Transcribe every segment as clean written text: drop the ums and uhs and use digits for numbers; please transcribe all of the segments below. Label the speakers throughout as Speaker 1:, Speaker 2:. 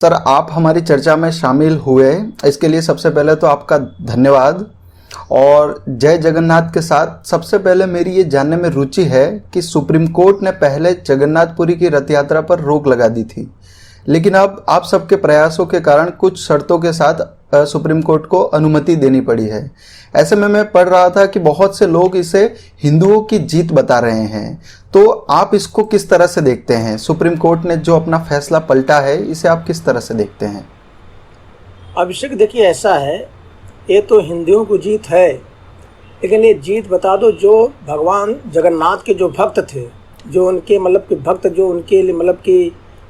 Speaker 1: Sir, आप हमारी चर्चा में शामिल हुए, इसके लिए सबसे पहले तो आपका धन्यवाद। और जय जगन्नाथ के साथ सबसे पहले मेरी ये जानने में रुचि है कि सुप्रीम कोर्ट ने पहले जगन्नाथपुरी की रथ यात्रा पर रोक लगा दी थी, लेकिन अब आप सबके प्रयासों के कारण कुछ शर्तों के साथ सुप्रीम कोर्ट को अनुमति देनी पड़ी है। ऐसे में मैं पढ़ रहा था कि बहुत से लोग इसे हिंदुओं की जीत बता रहे हैं, तो आप इसको किस तरह से देखते हैं? सुप्रीम कोर्ट ने जो अपना फैसला पलटा है, इसे आप किस तरह से देखते हैं?
Speaker 2: अभिषेक, देखिए ऐसा है, ये तो हिंदुओं की जीत है, लेकिन ये जीत बता दो जो भगवान जगन्नाथ के जो भक्त थे, जो उनके मतलब कि भक्त जो उनके लिए मतलब कि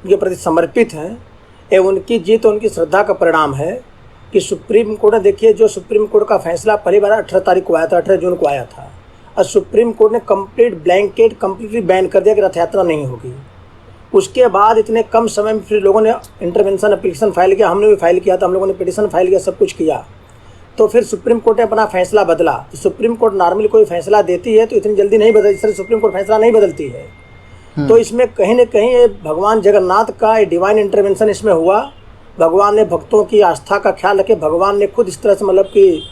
Speaker 2: उनके प्रति समर्पित हैं, ये उनकी जीत, उनकी श्रद्धा का परिणाम है कि सुप्रीम कोर्ट ने, देखिए जो सुप्रीम कोर्ट का फैसला पहली बार 18 तारीख को आया था, 18 जून को आया था, और सुप्रीम कोर्ट ने कंप्लीटली बैन कर दिया कि रथ यात्रा नहीं होगी। उसके बाद इतने कम समय में फिर लोगों ने इंटरवेंशन एप्लीकेशन फाइल किया, हमने भी फाइल किया था, हम लोगों ने पिटीशन फाइल किया, सब कुछ किया। तो फिर सुप्रीम कोर्ट ने अपना फैसला बदला। तो सुप्रीम कोर्ट नॉर्मली कोई फैसला देती है तो इतनी जल्दी नहीं बदलती, इस तरह सुप्रीम कोर्ट फैसला नहीं बदलती है। तो इसमें कहीं न कहीं ये भगवान जगन्नाथ का डिवाइन इंटरवेंशन इसमें हुआ। भगवान ने भक्तों की आस्था का ख्याल रखे, भगवान ने खुद इस तरह से मतलब कि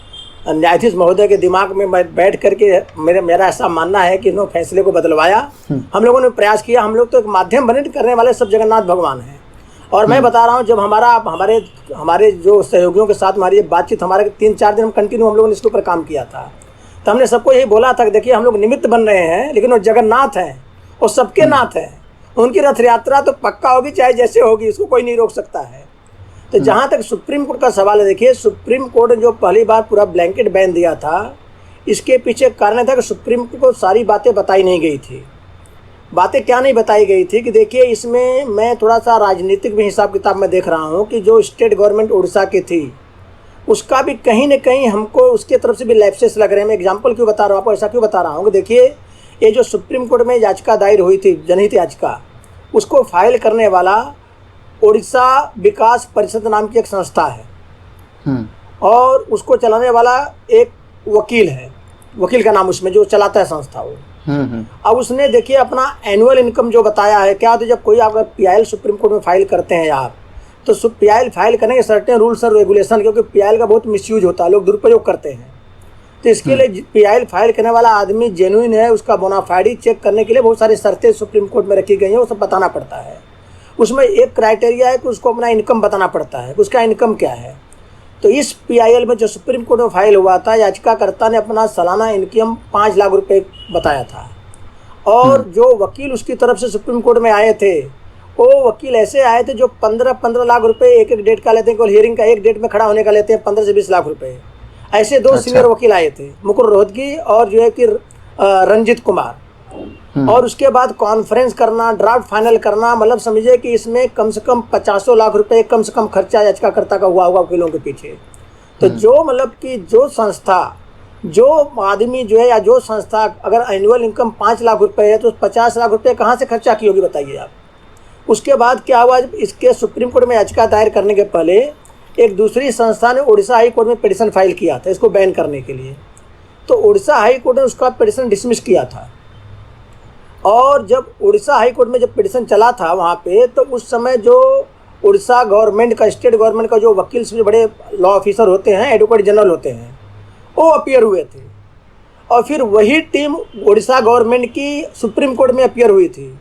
Speaker 2: न्यायाधीश महोदय के दिमाग में बैठ करके मेरा ऐसा मानना है कि इन्होंने फैसले को बदलवाया। हम लोगों ने प्रयास किया, हम लोग तो एक माध्यम बने करने वाले सब जगन्नाथ भगवान हैं। और मैं बता रहा हूँ, जब हमारे जो सहयोगियों के साथ हमारी बातचीत, हमारे 3-4 दिन कंटिन्यू हम लोगों ने इसके ऊपर काम किया था, तो हमने सबको यही बोला था कि देखिए हम लोग निमित्त बन रहे हैं, लेकिन वो जगन्नाथ हैं, वो सबके नाथ हैं, उनकी रथ यात्रा तो पक्का होगी, चाहे जैसे होगी, इसको कोई नहीं रोक सकता है। तो जहाँ तक सुप्रीम कोर्ट का सवाल है, देखिए सुप्रीम कोर्ट ने जो पहली बार पूरा ब्लैंकेट बैन दिया था, इसके पीछे कारण था कि सुप्रीम कोर्ट को सारी बातें बताई नहीं गई थी। बातें क्या नहीं बताई गई थी कि देखिए इसमें मैं थोड़ा सा राजनीतिक भी हिसाब किताब में देख रहा हूँ कि जो स्टेट गवर्नमेंट उड़ीसा की थी, उसका भी कहीं न कहीं हमको उसके तरफ से भी लैप्सेस लग रहे हैं। मैं एग्जाम्पल क्यों बता रहा हूँ आपको, ऐसा क्यों बता रहा हूँ कि देखिए ये जो सुप्रीम कोर्ट में याचिका दायर हुई थी, जनहित याचिका, उसको फाइल करने वाला उड़ीसा विकास परिषद नाम की एक संस्था है, और उसको चलाने वाला एक वकील है, वकील का नाम उसमें जो चलाता है संस्था वो। अब उसने देखिए अपना एनुअल इनकम जो बताया है, क्या होता है जब कोई अगर PIL सुप्रीम कोर्ट में फाइल करते हैं आप, तो PIL फाइल करने के सर्टेन रूल्स और रेगुलेशन, क्योंकि PIL का बहुत मिसयूज होता है, लोग दुरुपयोग करते हैं। तो इसके लिए PIL फाइल करने वाला आदमी जेन्युइन है, उसका बोनाफाइडी चेक करने के लिए बहुत सारी शर्तें सुप्रीम कोर्ट में रखी गई हैं, वो सब बताना पड़ता है। उसमें एक क्राइटेरिया है कि उसको अपना इनकम बताना पड़ता है, उसका इनकम क्या है। तो इस PIL में जो सुप्रीम कोर्ट में फाइल हुआ था, याचिकाकर्ता ने अपना सालाना इनकम 5 लाख रुपए बताया था, और जो वकील उसकी तरफ से सुप्रीम कोर्ट में आए थे, वो वकील ऐसे आए थे जो 15 लाख रुपए एक डेट का लेते हैं, केवल हियरिंग का एक डेट में खड़ा होने का लेते हैं 15 से 20 लाख रुपए। ऐसे 2 सीनियर वकील आए थे, मुकुल रोहतगी और जो है कि रंजित कुमार। और उसके बाद कॉन्फ्रेंस करना, ड्राफ्ट फाइनल करना, मतलब समझिए कि इसमें कम से कम 50 लाख रुपए कम से कम खर्चा याचिकाकर्ता का हुआ होगा वकीलों के पीछे। तो जो मतलब कि जो संस्था, जो आदमी जो है या जो संस्था अगर एनुअल इनकम 5 लाख रुपए है, तो 50 लाख रुपए कहाँ से खर्चा की होगी बताइए आप। उसके बाद क्या हुआ, इसके सुप्रीम कोर्ट में याचिका दायर करने के पहले एक दूसरी संस्था ने उड़ीसा हाई कोर्ट में पिटीशन फाइल किया था इसको बैन करने के लिए। तो उड़ीसा हाई कोर्ट ने उसका पिटीशन डिसमिस किया था, और जब उड़ीसा हाई कोर्ट में जब पिटीशन चला था वहाँ पे, तो उस समय जो उड़ीसा गवर्नमेंट का, स्टेट गवर्नमेंट का जो वकील से बड़े लॉ ऑफिसर होते हैं, एडवोकेट जनरल होते हैं, वो अपीयर हुए थे। और फिर वही टीम उड़ीसा गवर्नमेंट की सुप्रीम कोर्ट में अपीयर हुई थी।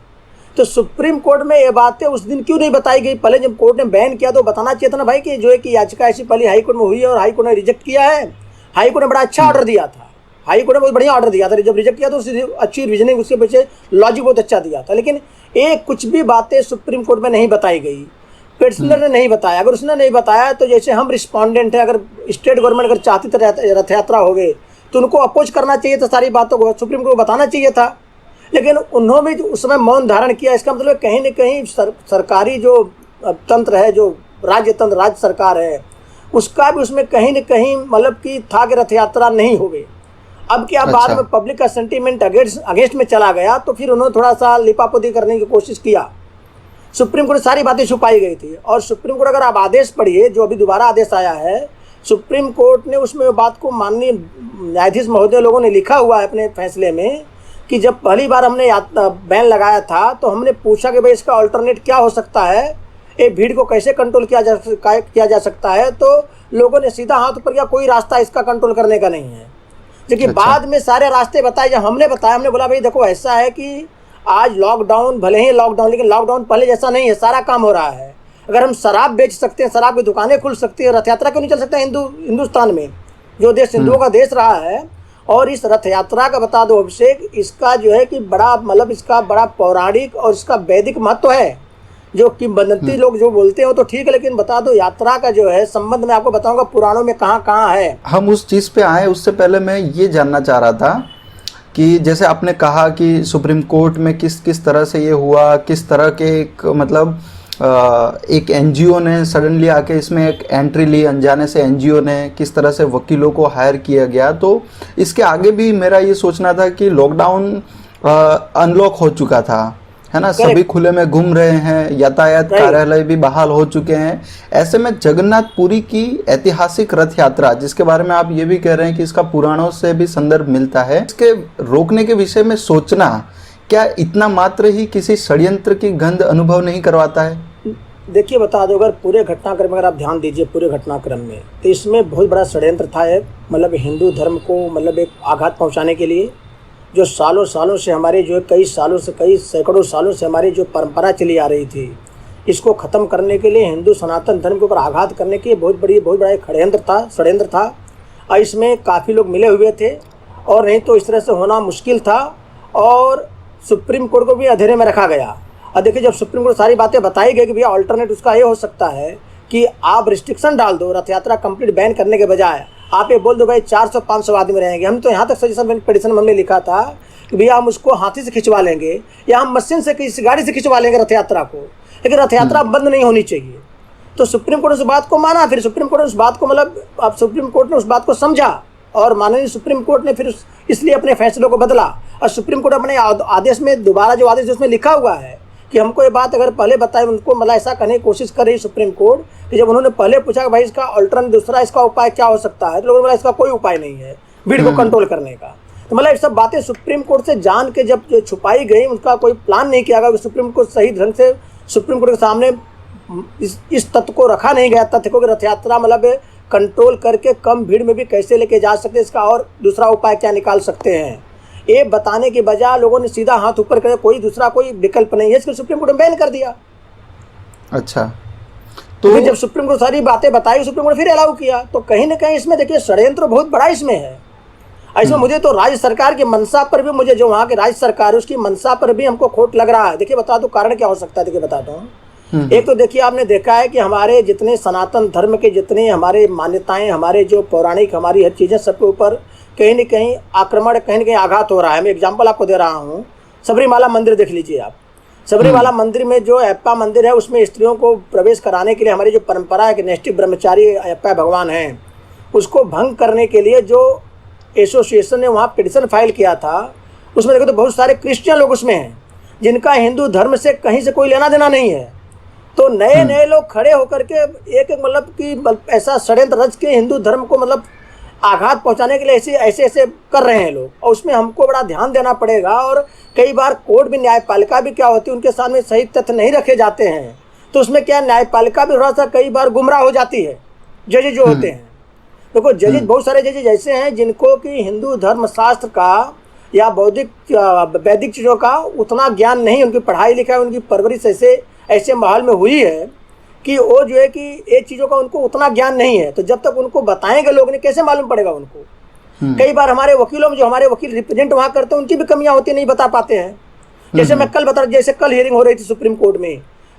Speaker 2: तो सुप्रीम कोर्ट में ये बातें उस दिन क्यों नहीं बताई गई? पहले जब कोर्ट ने बैन किया तो बताना चाहिए था ना भाई कि जो है कि याचिका ऐसी पहले हाई कोर्ट में हुई है और हाई कोर्ट ने रिजेक्ट किया है। हाई कोर्ट ने बड़ा अच्छा ऑर्डर दिया था, हाई कोर्ट ने बहुत बढ़िया ऑर्डर दिया था। जब रिजेक्ट किया तो उसकी अच्छी रीजनिंग, उसके पीछे लॉजिक बहुत अच्छा दिया था, लेकिन एक कुछ भी बातें सुप्रीम कोर्ट में नहीं बताई गई, पिटिशनर ने नहीं बताया। अगर उसने नहीं बताया तो जैसे हम रिस्पॉन्डेंट हैं, अगर स्टेट गवर्नमेंट अगर चाहती तो रथ यात्रा हो गई तो उनको अपोज करना चाहिए था, सारी बातों को सुप्रीम कोर्ट को बताना चाहिए था, लेकिन उन्होंने भी उस समय मौन धारण किया। इसका मतलब कहीं न कहीं सरकारी जो तंत्र है, जो राज्य तंत्र, राज्य सरकार है, उसका भी उसमें कहीं न कहीं मतलब कि था कि रथ यात्रा नहीं हो गई। अब क्या बाद में पब्लिक का सेंटीमेंट अगेंस्ट में चला गया, तो फिर उन्होंने थोड़ा सा लिपापोती करने की कोशिश किया। सुप्रीम कोर्ट सारी बातें छुपाई गई थी, और सुप्रीम कोर्ट अगर आप आदेश पढ़िए, जो अभी दोबारा आदेश आया है, सुप्रीम कोर्ट ने उसमें बात को माननीय न्यायाधीश महोदय लोगों ने लिखा हुआ है अपने फैसले में कि जब पहली बार हमने बैन लगाया था तो हमने पूछा कि भाई इसका अल्टरनेट क्या हो सकता है, ये भीड़ को कैसे कंट्रोल किया जा सकता है, तो लोगों ने सीधा हाथ ऊपर किया, कोई रास्ता इसका कंट्रोल करने का नहीं है। लेकिन
Speaker 1: अच्छा।
Speaker 2: बाद में सारे रास्ते बताए, जब हमने बताया, हमने बोला भाई देखो ऐसा है कि आज लॉकडाउन, भले ही लॉकडाउन, लेकिन लॉकडाउन पहले जैसा नहीं है, सारा काम हो रहा है। अगर हम शराब बेच सकते हैं, शराब की दुकानें खुल सकती है, रथ यात्रा क्यों नहीं चल सकता हिंदुस्तान में, जो देश हिंदुओं का देश रहा है। और इस रथ यात्रा का बता दो अभिषेक, इसका जो है कि बड़ा मतलब इसका बड़ा पौराणिक और इसका वैदिक महत्व है। जो किंवदंती लोग जो बोलते हो तो ठीक है, लेकिन बता दो यात्रा का जो है संबंध मैं आपको बताऊंगा पुराणों में कहाँ कहाँ है।
Speaker 1: हम उस चीज़ पे आए उससे पहले मैं ये जानना चाह रहा था कि जैसे आपने कहा कि सुप्रीम कोर्ट में किस किस तरह से ये हुआ, किस तरह के एक मतलब एक एनजीओ ने सडनली आके इसमें एक एंट्री ली, अनजाने से एनजीओ ने किस तरह से वकीलों को हायर किया गया। तो इसके आगे भी मेरा ये सोचना था कि लॉकडाउन अनलॉक हो चुका था, है ना, सभी खुले में घूम रहे हैं, यातायात कार्यालय भी बहाल हो चुके हैं। ऐसे में जगन्नाथपुरी की ऐतिहासिक रथ यात्रा, जिसके बारे में आप ये भी कह रहे हैं कि इसका पुराणों से भी संदर्भ मिलता है, इसके रोकने के विषय में सोचना क्या इतना मात्र ही किसी षड्यंत्र की गंध अनुभव नहीं करवाता है?
Speaker 2: देखिए बता दो, अगर पूरे घटनाक्रम में अगर आप ध्यान दीजिए पूरे घटनाक्रम में, तो इसमें बहुत बड़ा षड्यंत्र था। मतलब हिंदू धर्म को मतलब एक आघात पहुंचाने के लिए, जो सालों सालों से हमारे जो कई सालों से, कई सैकड़ों सालों से हमारी जो परंपरा चली आ रही थी, इसको ख़त्म करने के लिए, हिंदू सनातन धर्म के ऊपर आघात करने के लिए बहुत बड़ा एक षड्यंत्र था। और इसमें काफ़ी लोग मिले हुए थे, और नहीं तो इस तरह से होना मुश्किल था। और सुप्रीम कोर्ट को भी अंधेरे में रखा गया। और देखिए जब सुप्रीम कोर्ट सारी बातें बताई गई कि भैया अल्टरनेट उसका ये हो सकता है कि आप रिस्ट्रिक्शन डाल दो, रथ यात्रा कंप्लीट बैन करने के बजाय आप ये बोल दो भाई 400-500 आदमी रहेंगे। हम तो यहाँ तक सजेशन पिटिशन में हमने लिखा था कि भैया हम उसको हाथी से खिंचवा लेंगे या हम मशीन से, किसी गाड़ी से खिंचवा लेंगे रथ यात्रा को, लेकिन रथ यात्रा बंद नहीं होनी चाहिए। तो सुप्रीम कोर्ट ने उस बात को माना। फिर सुप्रीम कोर्ट ने उस बात को मतलब अब सुप्रीम कोर्ट ने उस बात को समझा, और माननीय सुप्रीम कोर्ट ने फिर इसलिए अपने फैसलों को बदला। और सुप्रीम कोर्ट अपने आदेश में दोबारा जो आदेश उसमें लिखा हुआ है कि हमको ये बात अगर पहले बताए, उनको मतलब ऐसा करने की कोशिश कर रही सुप्रीम कोर्ट कि जब उन्होंने पहले पूछा कि भाई इसका अल्टरनेट दूसरा इसका उपाय क्या हो सकता है, तो लोगों ने बोला इसका कोई उपाय नहीं है भीड़ को कंट्रोल करने का। तो मतलब ये सब बातें सुप्रीम कोर्ट से जान के जब छुपाई गई, उनका कोई प्लान नहीं किया गया, सुप्रीम कोर्ट सही ढंग से सुप्रीम कोर्ट के सामने इस तथ्य को रखा नहीं गया, तथ्य को कि रथ यात्रा मतलब कंट्रोल करके कम भीड़ में भी कैसे लेके जा सकते, इसका और दूसरा उपाय क्या निकाल सकते हैं, ये बताने के बजाय लोगों ने सीधा हाथ ऊपर कर, कोई दूसरा कोई विकल्प नहीं है, इसको सुप्रीम कोर्ट ने बैन कर दिया।
Speaker 1: अच्छा, तो
Speaker 2: जब सुप्रीम कोर्ट सारी बातें बताई, सुप्रीम कोर्ट फिर अलाउ किया। तो कहीं ना कहीं इसमें देखिए षड्यंत्र बहुत बड़ा इसमें है। इसमें मुझे तो राज्य सरकार की मंशा पर भी, मुझे जो वहाँ की राज्य सरकार है उसकी मंशा पर भी हमको खोट लग रहा है। देखिए बता दो कारण क्या हो सकता है। देखिए बताता हूँ। एक तो देखिए आपने देखा है कि हमारे जितने सनातन धर्म के जितने हमारे मान्यताएं, हमारे जो पौराणिक हमारी हर चीज़ें, सबके ऊपर कहीं न कहीं आक्रमण, कहीं न कहीं आघात हो रहा है। मैं एग्जांपल आपको दे रहा हूँ, सबरीमाला मंदिर देख लीजिए आप। सबरीमाला मंदिर में जो अयप्पा मंदिर है, उसमें स्त्रियों को प्रवेश कराने के लिए हमारी जो परंपरा है कि नैष्ठिक ब्रह्मचारी अयप्पा भगवान हैं, उसको भंग करने के लिए जो एसोसिएशन ने वहाँ पिटिशन फाइल किया था, उसमें देखो तो बहुत सारे क्रिश्चियन लोग उसमें हैं जिनका हिंदू धर्म से कहीं से कोई लेना देना नहीं है। तो नए नए लोग खड़े होकर के एक मतलब कि ऐसा षड्यंत्र रच के हिंदू धर्म को मतलब आघात पहुंचाने के लिए ऐसे कर रहे हैं लोग। और उसमें हमको बड़ा ध्यान देना पड़ेगा। और कई बार कोर्ट भी, न्यायपालिका भी क्या होती है, उनके सामने सही तथ्य नहीं रखे जाते हैं, तो उसमें क्या न्यायपालिका भी थोड़ा सा कई बार गुमराह हो जाती है। जजेज जो होते हैं, देखो जजेज बहुत सारे जजेज ऐसे हैं जिनको कि हिंदू धर्म शास्त्र का या वैदिक चीज़ों का उतना ज्ञान नहीं, उनकी पढ़ाई लिखाई, उनकी परवरिश ऐसे माहौल में हुई है कि वो जो है कि ये चीज़ों का उनको उतना ज्ञान नहीं है। तो जब तक उनको बताएंगे लोग ने, कैसे मालूम पड़ेगा उनको। कई बार हमारे वकीलों में जो हमारे वकील रिप्रेजेंट वहाँ करते हैं, उनकी भी कमियाँ होती, नहीं बता पाते हैं। जैसे मैं कल बता, जैसे कल हियरिंग हो रही थी सुप्रीम कोर्ट में,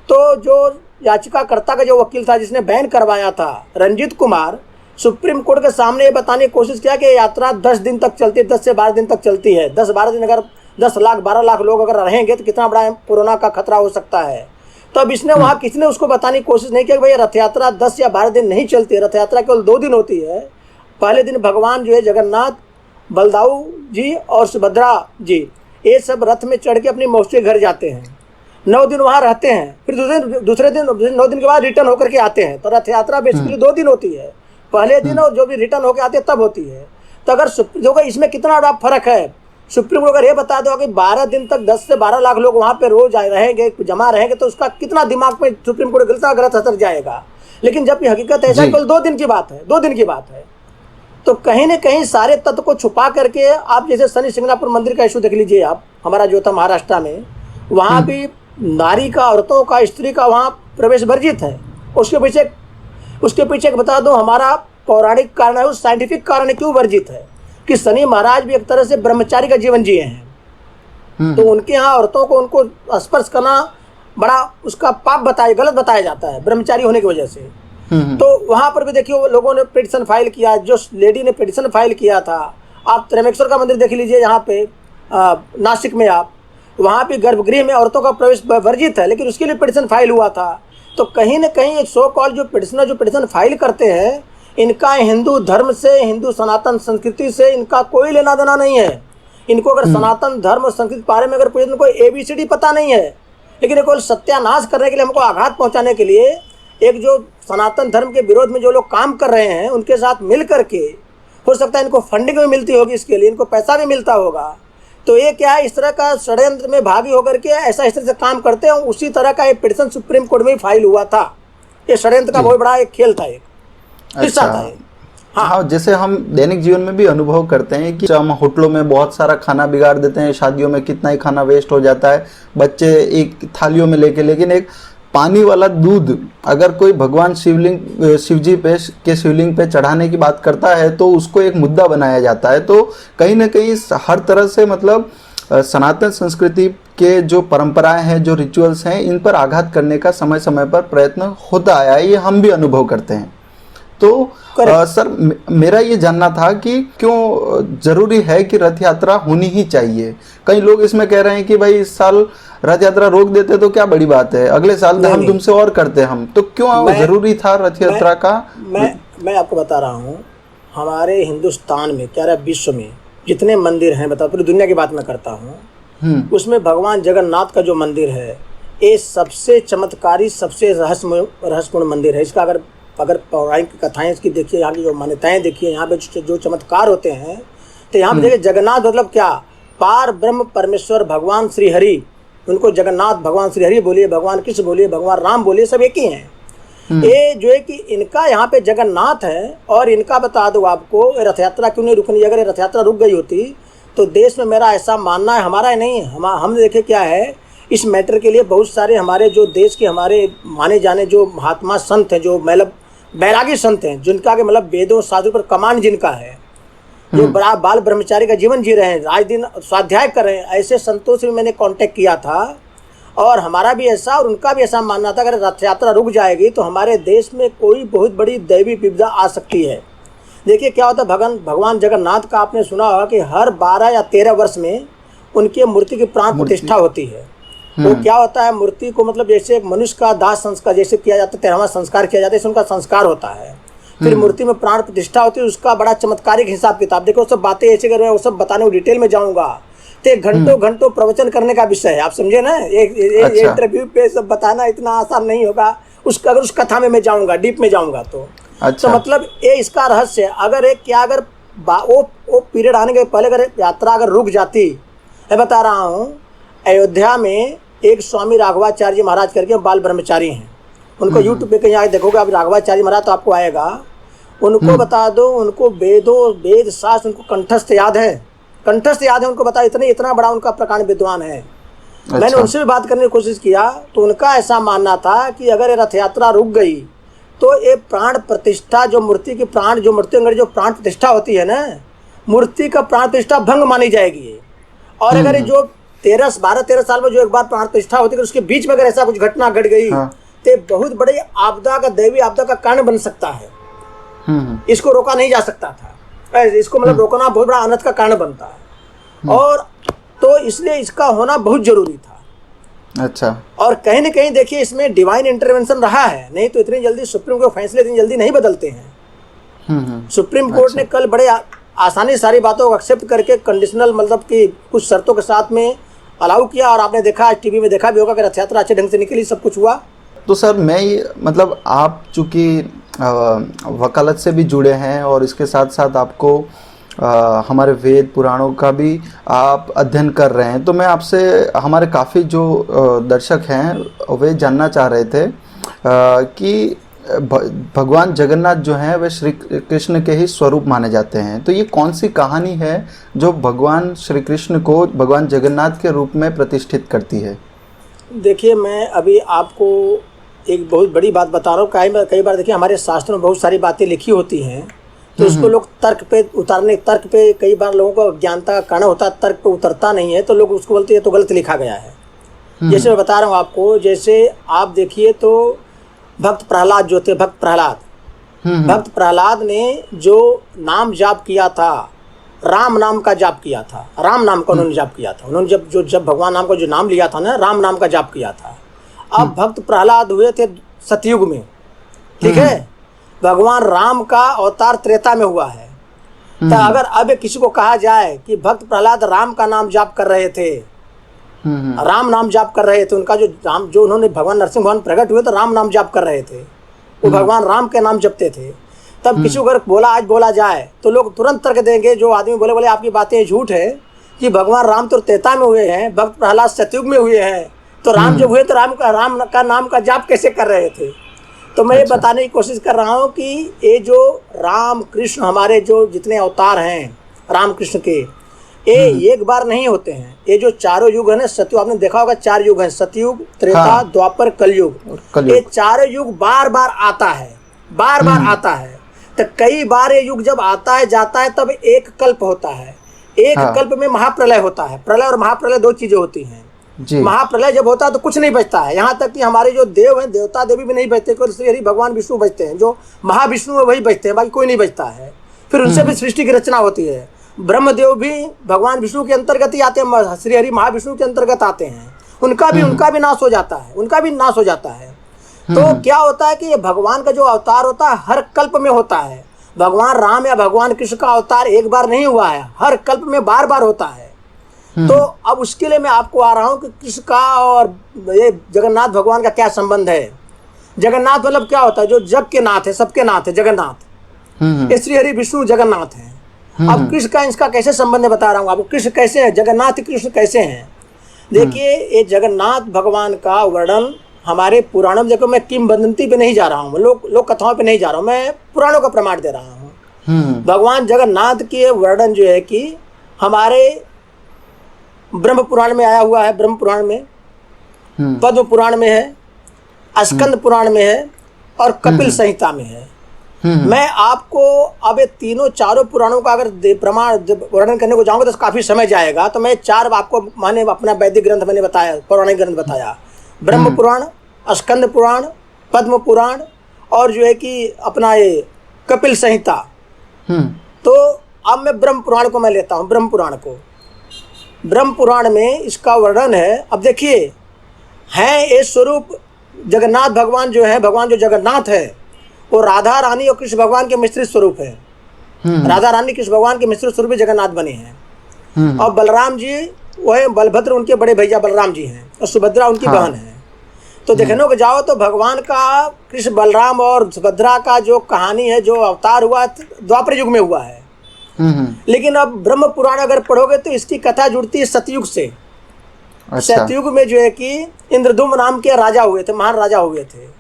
Speaker 2: तो जो याचिकाकर्ता का जो वकील था जिसने बैन करवाया था, रंजीत कुमार, सुप्रीम कोर्ट के सामने ये बताने की कोशिश किया कि यात्रा 10 दिन तक चलती है, 10 से 12 दिन तक चलती है। 10-12 दिन अगर 10 लाख 12 लाख लोग अगर रहेंगे तो कितना बड़ा कोरोना का खतरा हो सकता है। तो अब इसने वहाँ किसी ने उसको बताने की कोशिश नहीं किया कि भाई रथ यात्रा 10 या 12 दिन नहीं चलती है, रथ यात्रा केवल 2 दिन होती है। पहले दिन भगवान जो है जगन्नाथ, बलदाऊ जी और सुभद्रा जी, ये सब रथ में चढ़ के अपनी मौसी के घर जाते हैं, 9 दिन वहाँ रहते हैं, फिर दूसरे दिन 9 दिन के बाद रिटर्न होकर के आते हैं। तो रथ यात्रा बेसिकली 2 दिन होती है, पहले दिन और जो भी रिटर्न होकर आते हैं तब होती है। तो अगर जो इसमें कितना बड़ा फर्क है, सुप्रीम कोर्ट अगर ये बता दो कि 12 दिन तक 10 से 12 लाख लोग वहां पे रोज रहेंगे, जमा रहेंगे, तो उसका कितना दिमाग में सुप्रीम कोर्ट गलत असर जाएगा। लेकिन जब हकीकत ऐसा केवल 2 दिन की बात है, 2 दिन की बात है, तो कहीं न कहीं सारे तत्व को छुपा करके आप जैसे शनि सिंगणापुर मंदिर का इशू देख लीजिए आप, हमारा जो था महाराष्ट्र में, वहाँ भी नारी का, औरतों का, स्त्री का वहाँ प्रवेश वर्जित है। उसके पीछे बता दो हमारा पौराणिक कारण है, उस साइंटिफिक कारण क्यों वर्जित है कि शनि महाराज भी एक तरह से ब्रह्मचारी का जीवन जिए हैं, तो उनके यहाँ औरतों को उनको स्पर्श करना बड़ा उसका पाप गलत बताया जाता है ब्रह्मचारी होने की वजह से। तो वहां पर भी देखिए लोगों ने पिटीशन फाइल किया, जो लेडी ने पिटीशन फाइल किया था। आप त्र्यंबकेश्वर का मंदिर देख लीजिए, यहाँ पे नासिक में, आप वहाँ भी गर्भगृह में औरतों का प्रवेश वर्जित है, लेकिन उसके लिए पिटीशन फाइल हुआ था। तो कहीं ना कहीं सो कॉल जो पिटीशन फाइल करते हैं, इनका हिंदू धर्म से, हिंदू सनातन संस्कृति से इनका कोई लेना देना नहीं है। इनको अगर सनातन धर्म और संस्कृति के बारे में अगर पूछे, इनको ABCD पता नहीं है, लेकिन इनको सत्यानाश करने के लिए, हमको आघात पहुंचाने के लिए, एक जो सनातन धर्म के विरोध में जो लोग काम कर रहे हैं उनके साथ मिल करके, हो सकता है इनको फंडिंग भी मिलती होगी, इसके लिए इनको पैसा भी मिलता होगा। तो ये क्या है, इस तरह का षड्यंत्र में भागी होकर के ऐसा इस तरह से काम करते हैं। उसी तरह का एक पिटीशन सुप्रीम कोर्ट में ही फाइल हुआ था। ये षड्यंत्र का बहुत बड़ा एक खेल था, एक हिस्सा था।
Speaker 1: हाँ, जैसे हम दैनिक जीवन में भी अनुभव करते हैं कि हम होटलों में बहुत सारा खाना बिगाड़ देते हैं, शादियों में कितना ही खाना वेस्ट हो जाता है, बच्चे एक थालियों में लेके, लेकिन एक पानी वाला दूध अगर कोई भगवान शिवजी पे के शिवलिंग पे चढ़ाने की बात करता है तो उसको एक मुद्दा बनाया जाता है। तो कहीं ना कहीं हर तरह से मतलब सनातन संस्कृति के जो परंपराएं हैं, जो रिचुअल्स हैं, इन पर आघात करने का समय समय पर प्रयत्न होता आया है, ये हम भी अनुभव करते हैं। तो सर मेरा ये जानना था कि क्यों जरूरी है कि रथ यात्रा होनी ही चाहिए। कई लोग इसमें कह रहे हैं कि भाई इस साल रथ यात्रा रोक देते तो क्या बड़ी बात है, अगले साल धाम धूम से और करते हम, तो क्यों जरूरी था रथ यात्रा का?
Speaker 2: मैं आपको बता रहा हूँ, हमारे हिंदुस्तान में क्या विश्व में जितने मंदिर हैं, बता पूरी दुनिया की बात मैं करता हूँ, उसमें भगवान जगन्नाथ का जो मंदिर है, ये सबसे चमत्कारी, सबसे रहस्यपूर्ण मंदिर है। इसका अगर पौराणिक कथाएं इसकी देखिए, यहाँ की जो मान्यताएं देखिए, यहाँ पे जो चमत्कार होते हैं, तो यहाँ पे देखिए जगन्नाथ मतलब क्या, पार ब्रह्म परमेश्वर भगवान श्री हरि, उनको जगन्नाथ भगवान श्री हरि बोलिए, भगवान कृष्ण बोलिए, भगवान राम बोलिए, सब एक ही हैं। ये जो है कि इनका यहाँ पे जगन्नाथ है। और इनका बता दो आपको, रथ यात्रा क्यों नहीं रुकनी? अगर ये रथ यात्रा रुक गई होती तो देश में, मेरा ऐसा मानना है, हमारा ही नहीं, हम देखे क्या है, इस मैटर के लिए बहुत सारे हमारे जो देश के हमारे माने जाने जो महात्मा संत हैं, जो मतलब बैरागी संत हैं, जिनका के मतलब वेदों शास्त्रों पर कमान जिनका है, जो बड़ा बाल ब्रह्मचारी का जीवन जी रहे हैं, आज दिन स्वाध्याय कर रहे हैं, ऐसे संतों से भी मैंने कांटेक्ट किया था। और हमारा भी ऐसा और उनका भी ऐसा मानना था, अगर रथ यात्रा रुक जाएगी तो हमारे देश में कोई बहुत बड़ी दैवी विपदा आ सकती है। देखिए क्या होता है, भगवान जगन्नाथ का आपने सुना होगा कि हर 12 या 13 वर्ष में उनकी मूर्ति की प्राण प्रतिष्ठा होती है। वो क्या होता है, मूर्ति को मतलब जैसे एक मनुष्य का दाह संस्कार जैसे किया जाता है, 13वां संस्कार किया जाता है, उनका संस्कार होता है। फिर मूर्ति में प्राण प्रतिष्ठा होती है, उसका बड़ा चमत्कारिक हिसाब किताब। देखो सब बातें ऐसे कर रहे हैं, वो सब बताने को डिटेल में जाऊंगा तो घंटों प्रवचन करने का विषय है, आप समझे ना। एक इंटरव्यू पे सब बताना इतना आसान नहीं होगा। अगर उस कथा में मैं जाऊंगा, डीप में जाऊंगा तो तो मतलब ये इसका रहस्य। अगर वो पीरियड आने के पहले अगर यात्रा अगर रुक जाती, मैं बता रहा हूँ, अयोध्या में एक स्वामी राघवाचार्य महाराज करके बाल ब्रह्मचारी हैं, उनको यूट्यूब पे कहीं आगे देखोगे आप, राघवाचार्य महाराज, तो आपको आएगा। उनको बता दो, उनको वेद शास्त्र उनको कंठस्थ याद है उनको बता, इतना बड़ा उनका प्रकांड विद्वान है। मैंने उनसे भी बात करने की कोशिश किया तो उनका ऐसा मानना था कि अगर ये रथ यात्रा रुक गई तो ये प्राण प्रतिष्ठा, जो मूर्ति की प्राण, जो मूर्ति अंदर जो प्राण प्रतिष्ठा होती है ना, मूर्ति का प्राण प्रतिष्ठा भंग मानी जाएगी। और अगर जो 12-13 साल में जो एक बार प्राण प्रतिष्ठा होती है, उसके बीच में अगर ऐसा कुछ घटना घट गई तो बहुत बड़ी आपदा का, दैवी आपदा का कारण बन सकता है। इसको रोका नहीं जा सकता था, इसको मतलब रोकना बहुत बड़ा अनर्थ का कारण बनता है। और तो इसलिए इसका होना बहुत जरूरी था।
Speaker 1: अच्छा। और
Speaker 2: कहीं न कहीं देखिए इसमें डिवाइन इंटरवेंशन रहा है, नहीं तो इतनी जल्दी सुप्रीम कोर्ट फैसले इतनी जल्दी नहीं बदलते हैं। सुप्रीम कोर्ट ने कल बड़े आसानी सारी बातों को एक्सेप्ट करके कंडीशनल मतलब कि कुछ शर्तों के साथ में अलाउ किया। और आपने देखा, आज टीवी में देखा भी होगा कि रथ यात्रा अच्छे ढंग से निकली, सब कुछ हुआ।
Speaker 1: तो सर मैं मतलब आप चूँकि वकालत से भी जुड़े हैं और इसके साथ साथ आपको हमारे वेद पुराणों का भी आप अध्ययन कर रहे हैं, तो मैं आपसे, हमारे काफ़ी जो दर्शक हैं वे जानना चाह रहे थे कि भगवान जगन्नाथ जो हैं वे श्री कृष्ण के ही स्वरूप माने जाते हैं, तो ये कौन सी कहानी है जो भगवान श्री कृष्ण को भगवान जगन्नाथ के रूप में प्रतिष्ठित करती है?
Speaker 2: देखिए, मैं अभी आपको एक बहुत बड़ी बात बता रहा हूँ। कई बार देखिए हमारे शास्त्रों में बहुत सारी बातें लिखी होती हैं, तो उसको लोग तर्क पे कई बार लोगों को अज्ञानता का कारण होता है, तर्क पे उतरता नहीं है, तो लोग उसको बोलते हैं तो गलत लिखा गया है। जैसे मैं बता रहा हूँ आपको, जैसे आप देखिए तो भक्त प्रहलाद जो थे, भक्त प्रहलाद ने जो नाम जाप किया था, राम नाम का जाप किया था, राम नाम का उन्होंने जाप किया था। उन्होंने जब भगवान नाम का जो नाम लिया था ना, राम नाम का जाप किया था। अब भक्त प्रहलाद हुए थे सतयुग में, ठीक है। भगवान राम का अवतार त्रेता में हुआ है। तो अगर अब किसी को कहा जाए कि भक्त प्रहलाद राम का नाम जाप कर रहे थे, राम नाम जाप कर रहे थे, उनका जो उन्होंने भगवान नरसिंह भगवान प्रकट हुए तो राम नाम जाप कर रहे थे, वो भगवान राम के नाम जपते थे। तब किसी को अगर आज बोला जाए तो लोग तुरंत तर्क देंगे, जो आदमी बोले आपकी बातें झूठ है कि भगवान राम तो त्रेता में हुए हैं, भक्त प्रहलाद सतयुग में हुए हैं, तो राम जब हुए तो राम का नाम का जाप कैसे कर रहे थे। तो मैं ये बताने की कोशिश कर रहा हूँ कि ये जो राम कृष्ण हमारे जो जितने अवतार हैं राम कृष्ण के, ये एक बार नहीं होते हैं। ये जो चारों युग है ना, सतयुग, आपने देखा होगा 4 युग हैं, सतयुग, त्रेता, द्वापर, कलयुग। ये चारों युग बार बार आता है, बार बार आता है। तो कई बार ये युग जब आता है जाता है, तब एक कल्प होता है। एक कल्प में महाप्रलय होता है। प्रलय और महाप्रलय 2 चीजें होती हैं। महाप्रलय जब होता है तो कुछ नहीं बचता है, यहाँ तक कि हमारे जो देव हैं, देवता देवी भी नहीं बचते, केवल श्री हरि भगवान विष्णु बचते हैं, जो महाविष्णु है वही बचते हैं, बाकी कोई नहीं बचता है। फिर उनसे भी सृष्टि की रचना होती है। ब्रह्मदेव भी भगवान विष्णु के अंतर्गत ही आते हैं, श्री हरि महाविष्णु के अंतर्गत आते हैं। उनका भी नाश हो जाता है, उनका भी नाश हो जाता है। तो क्या होता है कि ये भगवान का जो अवतार होता है हर कल्प में होता है। भगवान राम या भगवान कृष्ण का अवतार एक बार नहीं हुआ है, हर कल्प में बार बार होता है। तो अब उसके लिए मैं आपको आ रहा हूँ कि कृष्ण का और ये जगन्नाथ भगवान का क्या संबंध है। जगन्नाथ मतलब क्या होता है? जो जग के नाथ है, सबके नाथ है, जगन्नाथ। ये श्री हरि विष्णु जगन्नाथ है। अब कृष्ण का इसका कैसे संबंध है बता रहा हूँ आपको। कृष्ण कैसे है, जगन्नाथ कृष्ण कैसे हैं? देखिए, ये जगन्नाथ भगवान का वर्णन हमारे पुराणों में, देखो मैं किंवदंती पे नहीं जा रहा हूँ, लोक कथाओं पे नहीं जा रहा हूँ, मैं पुराणों का प्रमाण दे रहा हूँ। भगवान जगन्नाथ के वर्णन जो है कि हमारे ब्रह्म पुराण में आया हुआ है, ब्रह्म पुराण में, पद्म पुराण में है, स्कंद पुराण में है और कपिल संहिता में है। मैं आपको अब ये तीनों चारों पुराणों का अगर प्रमाण वर्णन करने को जाऊंगा तो काफी समय जाएगा। तो मैं 4 आपको मैंने अपना वैदिक ग्रंथ मैंने बताया, पौराणिक ग्रंथ बताया, ब्रह्म पुराण, स्कंद पुराण, पद्म पुराण और जो है कि अपना ये कपिल संहिता। तो अब मैं ब्रह्म पुराण को मैं लेता हूँ। ब्रह्म पुराण में इसका वर्णन है। अब देखिए, है ये स्वरूप जगन्नाथ भगवान जो है, भगवान जो जगन्नाथ है वो राधा रानी और कृष्ण भगवान के मिश्रित स्वरूप है। राधा रानी कृष्ण भगवान के मिश्रित स्वरूप जगन्नाथ बने हैं। और बलराम जी वह बलभद्र उनके बड़े भैया बलराम जी हैं और सुभद्रा उनकी बहन है। तो देखने को जाओ तो भगवान का कृष्ण बलराम और सुभद्रा का जो कहानी है, जो अवतार हुआ द्वापर युग में हुआ है। लेकिन अब ब्रह्म पुराण अगर पढ़ोगे तो इसकी कथा जुड़ती है सतयुग से। सतयुग में जो है कि इंद्रदुम्न नाम के राजा हुए थे, महान राजा हुए थे।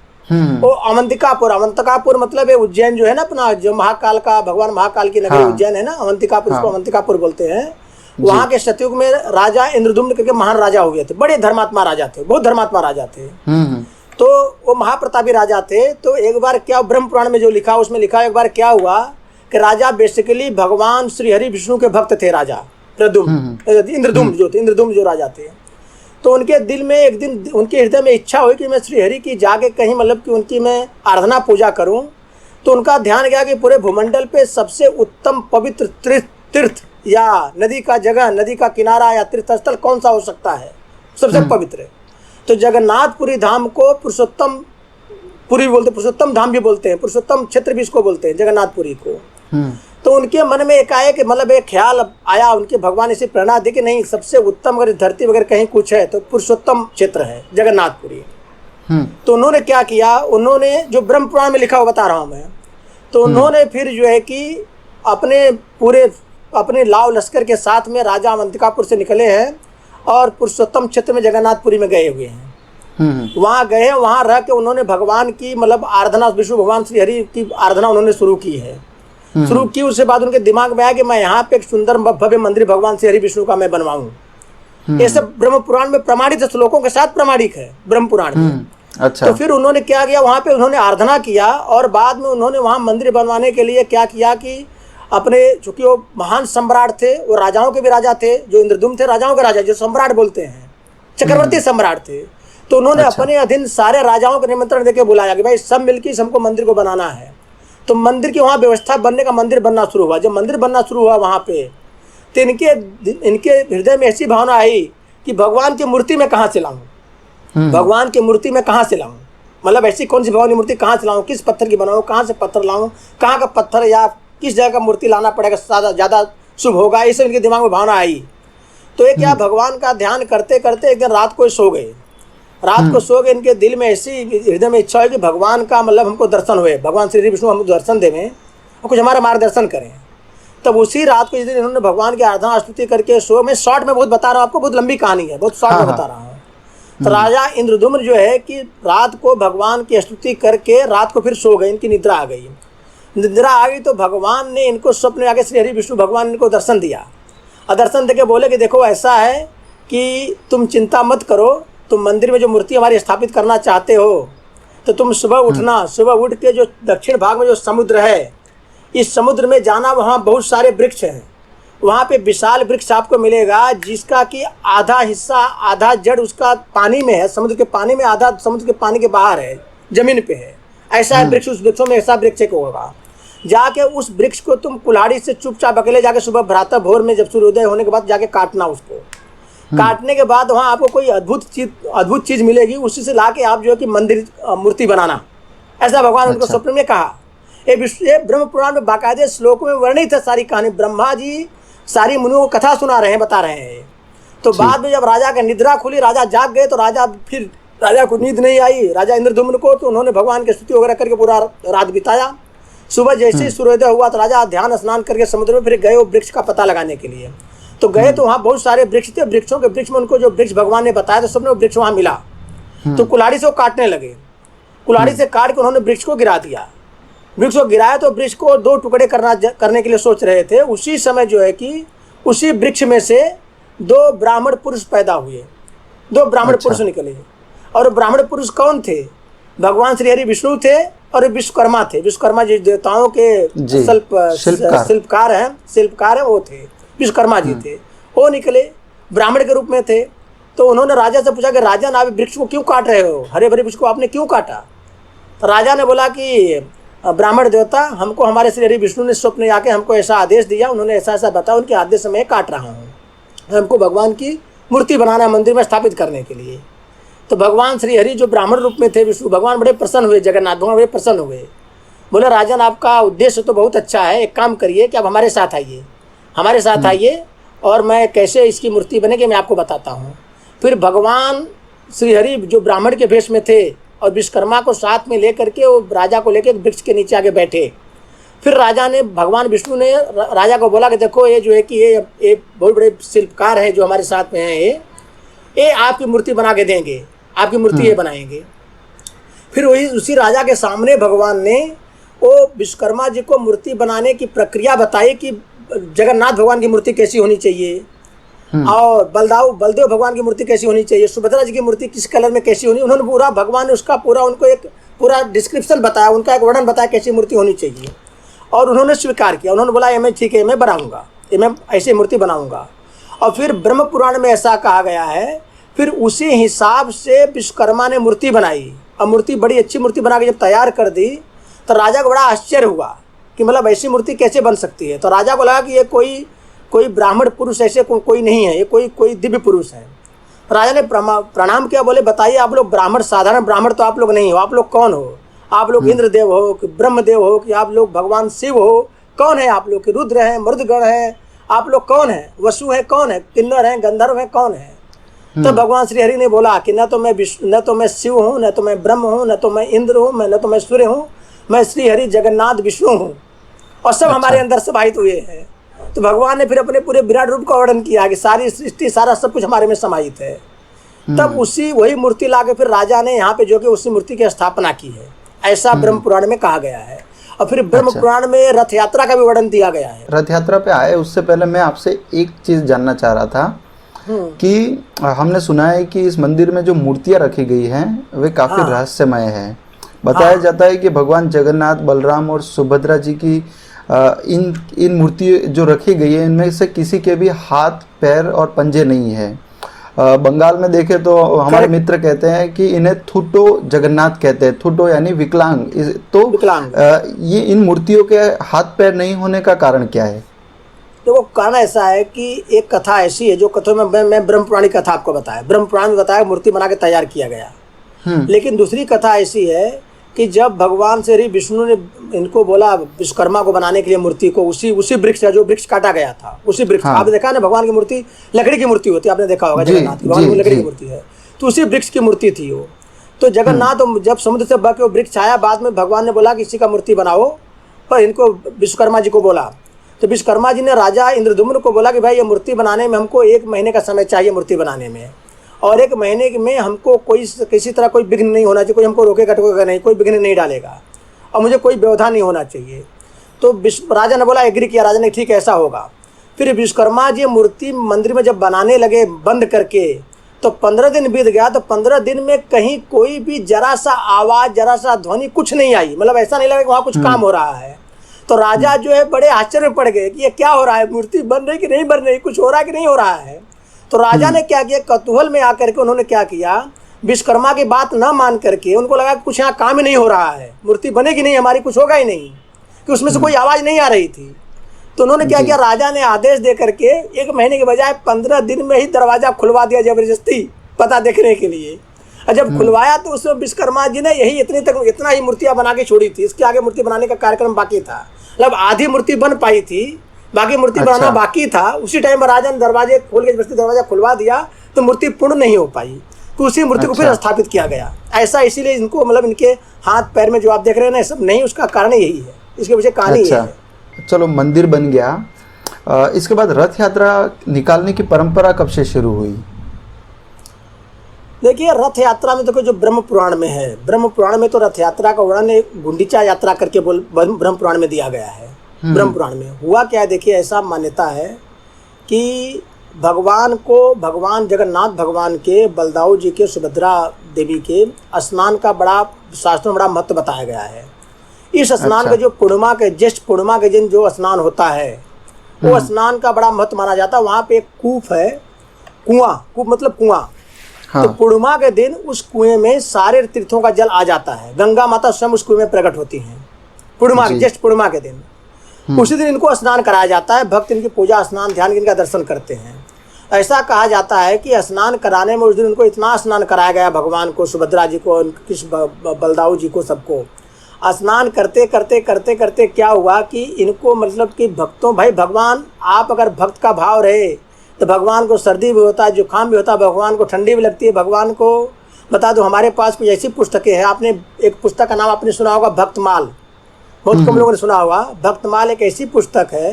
Speaker 2: वो अवंतिकापुर मतलब है उज्जैन जो है ना अपना, जो महाकाल का, भगवान महाकाल की नगरी उज्जैन है ना, अवंतिकापुर, उसको अवंतिकापुर बोलते हैं। वहाँ के सतयुग में राजा इंद्रदुम्न करके महान राजा हुए थे, बड़े धर्मात्मा राजा थे, बहुत धर्मात्मा राजा थे। तो वो महाप्रतापी राजा थे। तो एक बार क्या, ब्रह्म पुराण में जो लिखा उसमें लिखा, एक बार क्या हुआ कि राजा बेसिकली भगवान श्री हरि विष्णु के भक्त थे। राजा इंद्रदुम्न जो राजा थे, तो उनके दिल में एक दिन, उनके हृदय में इच्छा हुई कि मैं श्री हरि की जाके कहीं मतलब कि उनकी मैं आराधना पूजा करूं। तो उनका ध्यान गया कि पूरे भूमंडल पे सबसे उत्तम पवित्र तीर्थ या नदी का जगह, नदी का किनारा या तीर्थ स्थल कौन सा हो सकता है सबसे पवित्र। तो जगन्नाथपुरी धाम को पुरुषोत्तम पुरी बोलते, पुरुषोत्तम धाम भी बोलते हैं, पुरुषोत्तम क्षेत्र भी इसको बोलते हैं, जगन्नाथपुरी को। तो उनके मन में एकाएक मतलब एक ख्याल आया, उनके भगवान इसे प्रेरणा दी कि नहीं, सबसे उत्तम अगर धरती वगैरह कहीं कुछ है तो पुरुषोत्तम क्षेत्र है जगन्नाथपुरी। तो उन्होंने क्या किया, उन्होंने जो ब्रह्म पुराण में लिखा हुआ बता रहा हूँ मैं, तो उन्होंने फिर जो है कि अपने पूरे अपने लाव लश्कर के साथ में राजा अवंतिकापुर से निकले हैं और पुरुषोत्तम क्षेत्र में जगन्नाथपुरी में गए हुए हैं। वहाँ गए, वहाँ रह के उन्होंने भगवान की मतलब आराधना, विष्णु भगवान श्री हरि की आराधना उन्होंने शुरू की है। शुरू की, उसके बाद उनके दिमाग में आया कि मैं यहाँ पे एक सुंदर भव्य मंदिर भगवान श्री हरि विष्णु का मैं बनवाऊं। ये सब ब्रह्म पुराण में प्रमाणित है, श्लोकों के साथ प्रमाणिक है ब्रह्म पुराण में।
Speaker 1: अच्छा।
Speaker 2: तो फिर उन्होंने क्या किया, वहाँ पे उन्होंने आराधना किया और बाद में उन्होंने वहाँ मंदिर बनवाने के लिए क्या किया कि अपने, चूंकि वो महान सम्राट थे, वो राजाओं के भी राजा थे, जो इंद्रदुम्न थे राजाओं के राजा, जो सम्राट बोलते हैं, चक्रवर्ती सम्राट थे। तो उन्होंने अपने अधीन सारे राजाओं को निमंत्रण देके बुलाया कि भाई सब मिलकर हमको मंदिर को बनाना है। तो मंदिर की वहाँ व्यवस्था बनने का, मंदिर बनना शुरू हुआ। जब मंदिर बनना शुरू हुआ वहाँ पे, तो इनके हृदय में ऐसी भावना आई कि भगवान की मूर्ति में कहाँ से लाऊं, भगवान की मूर्ति में कहाँ से लाऊं, मतलब ऐसी कौन सी भगवान की मूर्ति कहाँ से लाऊं, किस पत्थर की बनाऊं, कहाँ से पत्थर लाऊं, कहाँ का पत्थर या किस जगह का मूर्ति लाना पड़ेगा, ज़्यादा शुभ होगा, ये सब इनके दिमाग में भावना आई। तो ये क्या, भगवान का ध्यान करते करते एक दिन रात को सो गए। रात को सो गए, इनके दिल में ऐसी हृदय में इच्छा है कि भगवान का मतलब हमको दर्शन हुए, भगवान श्री विष्णु हमको दर्शन देवें और कुछ हमारा मार्गदर्शन करें। तब उसी रात को, इस दिन इन्होंने भगवान की आराधना स्तुति करके सो, मैं शॉर्ट में बहुत बता रहा हूँ आपको, बहुत लंबी कहानी है, बहुत शॉर्ट में बता रहा हूँ। तो राजा इंद्रदुम्न जो है कि रात को भगवान की स्तुति करके रात को फिर सो गए, इनकी निद्रा आ गई। निद्रा आ गई तो भगवान ने इनको स्वप्न में आके श्री हरि विष्णु भगवान ने इनको दर्शन दिया और दर्शन देके बोले कि देखो ऐसा है कि तुम चिंता मत करो, तुम मंदिर में जो मूर्ति हमारी स्थापित करना चाहते हो तो तुम सुबह उठना, सुबह उठ के जो दक्षिण भाग में जो समुद्र है, इस समुद्र में जाना, वहाँ बहुत सारे वृक्ष हैं, वहाँ पे विशाल वृक्ष आपको मिलेगा जिसका कि आधा हिस्सा, आधा जड़ उसका पानी में है, समुद्र के पानी में, आधा समुद्र के पानी के बाहर है, जमीन पे है। ऐसा है वृक्ष, उस वृक्षों में ऐसा वृक्ष एक होगा। जाके उस वृक्ष को तुम कुल्हाड़ी से चुपचाप अकेले जाके सुबह प्रातः भोर में जब सूर्योदय होने के बाद जाके काटना उसको। काटने के बाद वहाँ आपको कोई अद्भुत चीज़ मिलेगी, उसी से लाके आप जो है कि मंदिर मूर्ति बनाना, ऐसा भगवान उनको स्वप्न में कहा। ये ब्रह्म पुराण में बाकायदे श्लोकों में वर्णित है सारी कहानी। ब्रह्मा जी सारी मुनियों को कथा सुना रहे हैं, बता रहे हैं। तो बाद में जब राजा का निद्रा खुली, राजा जाग गए, तो राजा को नींद नहीं आई, राजा इंद्रदुम्न को, तो उन्होंने भगवान की स्तुति वगैरह करके पूरा रात बिताया। सुबह जैसे ही सूर्योदय हुआ तो राजा ध्यान स्नान करके समुद्र में फिर गए वो वृक्ष का पता लगाने के लिए। तो गए तो वहाँ बहुत सारे वृक्ष थे, वृक्षों के वृक्ष में उनको जो वृक्ष भगवान ने बताया तो सबने वो वृक्ष वहाँ मिला। तो कुल्हाड़ी से वो काटने लगे, कुल्हाड़ी से काट के उन्होंने वृक्ष को गिरा दिया। वृक्ष को गिराया तो वृक्ष को दो टुकड़े करने के लिए सोच रहे थे। उसी समय जो है कि उसी वृक्ष में से दो ब्राह्मण पुरुष पैदा हुए, दो ब्राह्मण पुरुष निकले। और ब्राह्मण पुरुष कौन थे? भगवान श्री हरि विष्णु थे और विश्वकर्मा थे। विश्वकर्मा जी देवताओं के शिल्पकार हैं, वो थे, विश्वकर्मा जी थे। वो निकले, ब्राह्मण के रूप में थे। तो उन्होंने राजा से पूछा कि राजन आप वृक्ष को क्यों काट रहे हो, हरे भरे वृक्ष को आपने क्यों काटा? तो राजा ने बोला कि ब्राह्मण देवता, हमको हमारे श्री हरि विष्णु ने स्वप्न में आके हमको ऐसा आदेश दिया, उन्होंने ऐसा ऐसा बताया, उनके आदेश से मैं काट रहा हूँ। हमको भगवान की मूर्ति बनाना है मंदिर में स्थापित करने के लिए। तो भगवान श्री हरि जो ब्राह्मण रूप में थे विष्णु भगवान बड़े प्रसन्न हुए, जगन्नाथ भगवान बड़े प्रसन्न हुए। बोले राजन आपका उद्देश्य तो बहुत अच्छा है, एक काम करिए कि आप हमारे साथ आइए, हमारे साथ आइए और मैं कैसे इसकी मूर्ति बनेगी मैं आपको बताता हूँ। फिर भगवान श्री हरि जो ब्राह्मण के भेष में थे और विश्वकर्मा को साथ में लेकर के वो राजा को लेकर वृक्ष के नीचे आके बैठे। फिर राजा ने, भगवान विष्णु ने राजा को बोला कि देखो ये जो है कि ये बहुत बड़े शिल्पकार है जो हमारे साथ में हैं, ये आपकी मूर्ति बना के देंगे, आपकी मूर्ति ये बनाएंगे। फिर वही उसी राजा के सामने भगवान ने वो विश्वकर्मा जी को मूर्ति बनाने की प्रक्रिया बताई कि जगन्नाथ भगवान की मूर्ति कैसी होनी चाहिए और बलदेव भगवान की मूर्ति कैसी होनी चाहिए, सुभद्रा जी की मूर्ति किस कलर में कैसी होनी। उन्होंने पूरा, भगवान ने उसका पूरा उनको एक पूरा डिस्क्रिप्शन बताया, उनका एक वर्णन बताया कैसी मूर्ति होनी चाहिए। और उन्होंने स्वीकार किया, उन्होंने बोला ये मैं ठीक है, मैं बनाऊंगा, ये मैं ऐसी मूर्ति बनाऊंगा। और फिर ब्रह्म पुराण में ऐसा कहा गया है, फिर उसी हिसाब से विश्वकर्मा ने मूर्ति बनाई और मूर्ति बड़ी अच्छी मूर्ति बना के जब तैयार कर दी तो राजा को बड़ा आश्चर्य हुआ कि मतलब ऐसी मूर्ति कैसे बन सकती है। तो राजा को लगा कि ये कोई ब्राह्मण पुरुष ऐसे कोई नहीं है, ये कोई दिव्य पुरुष है। राजा ने प्रणाम किया, बोले बताइए आप लोग ब्राह्मण, साधारण ब्राह्मण तो आप लोग नहीं हो, आप लोग कौन हो? आप लोग इंद्रदेव हो कि ब्रह्मदेव हो कि आप लोग भगवान शिव हो? कौन है आप लोग? कि रुद्र हैं, मरुदगण हैं, आप लोग कौन है? वसु है, कौन है? किन्नर हैं, गंधर्व हैं, कौन है? तो भगवान श्री हरि ने बोला कि न तो मैं शिव हूँ, न तो मैं ब्रह्म हूँ, न तो मैं इंद्र हूँ, न तो मैं सूर्य हूँ, मैं श्री हरि जगन्नाथ विष्णु हूँ और सब हमारे अंदर समाहित हुए हैं। तो भगवान ने फिर अपने पूरे विराट रूप का वर्णन किया कि सारी सृष्टि सारा सब कुछ हमारे में समाहित है। तब उसी वही मूर्ति ला के फिर राजा ने यहाँ पे जो कि उसी मूर्ति की स्थापना की है, ऐसा ब्रह्म पुराण में कहा गया है। और फिर ब्रह्म पुराण में रथ यात्रा का भी वर्णन दिया गया है।
Speaker 1: रथ यात्रा पे आए उससे पहले मैं आपसे एक चीज जानना चाह रहा था कि हमने सुना है कि इस मंदिर में जो मूर्तियां रखी गई हैं वे काफी रहस्यमय है। बताया जाता है कि भगवान जगन्नाथ, बलराम और सुभद्रा जी की इन मूर्ति जो रखी गई है इनमें से किसी के भी हाथ, पैर और पंजे नहीं है। बंगाल में देखें तो हमारे मित्र कहते हैं कि इन्हें थुटो जगन्नाथ कहते हैं। थुटो यानी विकलांग। तो
Speaker 2: विकलांग।
Speaker 1: ये इन मूर्तियों के हाथ पैर नहीं होने का कारण क्या है?
Speaker 2: तो वो कारण ऐसा है कि एक कथा ऐसी है जो कथों में मैं ब्रह्म पुराण की कथा आपको बताया, ब्रह्म पुराण में बताया मूर्ति बना के तैयार किया गया। लेकिन दूसरी कथा ऐसी है कि जब भगवान श्री विष्णु ने इनको बोला विश्वकर्मा को बनाने के लिए मूर्ति को, उसी वृक्ष का जो वृक्ष काटा गया था, उसी वृक्ष आपने देखा ना, भगवान की मूर्ति लकड़ी की मूर्ति होती है, आपने देखा होगा जगन्नाथ की भगवान की लकड़ी की मूर्ति है, तो उसी वृक्ष की मूर्ति थी वो। तो जगन्नाथ जब समुद्र से बह के वो वृक्ष आया, बाद में भगवान ने बोला कि इसी का मूर्ति बनाओ, पर इनको विश्वकर्मा जी को बोला। तो विश्वकर्मा जी ने राजा इंद्रदुम्न को बोला कि भाई ये मूर्ति बनाने में हमको 1 महीने का समय चाहिए मूर्ति बनाने में, और 1 महीने में हमको किसी तरह कोई विघ्न नहीं होना चाहिए, कोई हमको रोकेगा टोकेगा नहीं, कोई विघ्न नहीं डालेगा, और मुझे कोई व्यवधान नहीं होना चाहिए। तो राजा ने बोला, एग्री किया राजा ने, ठीक है ऐसा होगा। फिर विश्वकर्मा जी मूर्ति मंदिर में जब बनाने लगे बंद करके, तो 15 दिन बीत गया। तो 15 दिन में कहीं कोई भी जरा सा आवाज़, जरा सा ध्वनि कुछ नहीं आई, मतलब ऐसा नहीं लगा कि वहाँ कुछ काम हो रहा है। तो राजा जो है बड़े आश्चर्य में पड़ गए कि ये क्या हो रहा है, मूर्ति बन रही कि नहीं बन रही, कुछ हो रहा है कि नहीं हो रहा है। तो राजा ने क्या किया, कौतूहल में आकर के उन्होंने क्या किया, विश्वकर्मा की बात न मान करके उनको लगा कि कुछ यहाँ काम ही नहीं हो रहा है, मूर्ति बनेगी नहीं हमारी, कुछ होगा ही नहीं, कि उसमें से कोई आवाज़ नहीं आ रही थी। तो उन्होंने क्या किया, राजा ने आदेश दे करके 1 महीने के बजाय 15 दिन में ही दरवाज़ा खुलवा दिया जबरदस्ती पता देखने के लिए। और जब खुलवाया तो उसमें विश्वकर्मा जी ने यही इतना ही मूर्तियाँ बना के छोड़ी थी, इसके आगे मूर्ति बनाने का कार्यक्रम बाकी था। मतलब आधी मूर्ति बन पाई थी, बाकी मूर्ति बनाना बाकी था। उसी टाइम पर राजा ने दरवाजे खोल के दरवाजा खुलवा दिया, तो मूर्ति पूर्ण नहीं हो पाई। तो उसी मूर्ति को फिर स्थापित किया गया। ऐसा इसीलिए इनको, मतलब इनके हाथ पैर में जो आप देख रहे हैं ना, सब नहीं, उसका कारण यही है, इसके पीछे कहानी है।
Speaker 1: चलो मंदिर बन गया, इसके बाद रथ यात्रा निकालने की परंपरा कब से शुरू हुई?
Speaker 2: देखिए रथ यात्रा में देखो जो ब्रह्म पुराण में है, ब्रह्म पुराण में तो रथ यात्रा का वर्णन गुंडीचा यात्रा करके ब्रह्म पुराण में दिया गया है। ब्रह्म पुराण में हुआ क्या है, देखिए ऐसा मान्यता है कि भगवान जगन्नाथ भगवान के, बलदाऊ जी के, सुभद्रा देवी के स्नान का बड़ा शास्त्रों में बड़ा महत्व बताया गया है। इस स्नान का जो पूर्णिमा के, ज्येष्ठ पूर्णिमा के दिन जो स्नान होता है, वो स्नान का बड़ा महत्व माना जाता है। वहाँ पे एक कूप है, कूप मतलब कुआं। तो पूर्णिमा के दिन उस कुएं में सारे तीर्थों का जल आ जाता है, गंगा माता स्वयं उस कुएं में प्रकट होती हैं पूर्णिमा, ज्येष्ठ पूर्णिमा के दिन। उसी दिन इनको स्नान कराया जाता है, भक्त इनकी पूजा, स्नान, ध्यान, इनका दर्शन करते हैं। ऐसा कहा जाता है कि स्नान कराने में उस दिन उनको इतना स्नान कराया गया, भगवान को, सुभद्रा जी को, बलदाऊ जी को, सबको स्नान करते करते करते करते क्या हुआ कि इनको, मतलब कि भक्तों, भाई भगवान, आप अगर भक्त का भाव रहे तो भगवान को सर्दी भी होता है, जुकाम भी होता है, भगवान को ठंडी भी लगती है। भगवान को बता दो, हमारे पास कुछ ऐसी पुस्तकें हैं, आपने एक पुस्तक का नाम आपने सुना होगा, भक्तमाल, बहुत कम लोगों ने सुना होगा। भक्तमाल एक ऐसी पुस्तक है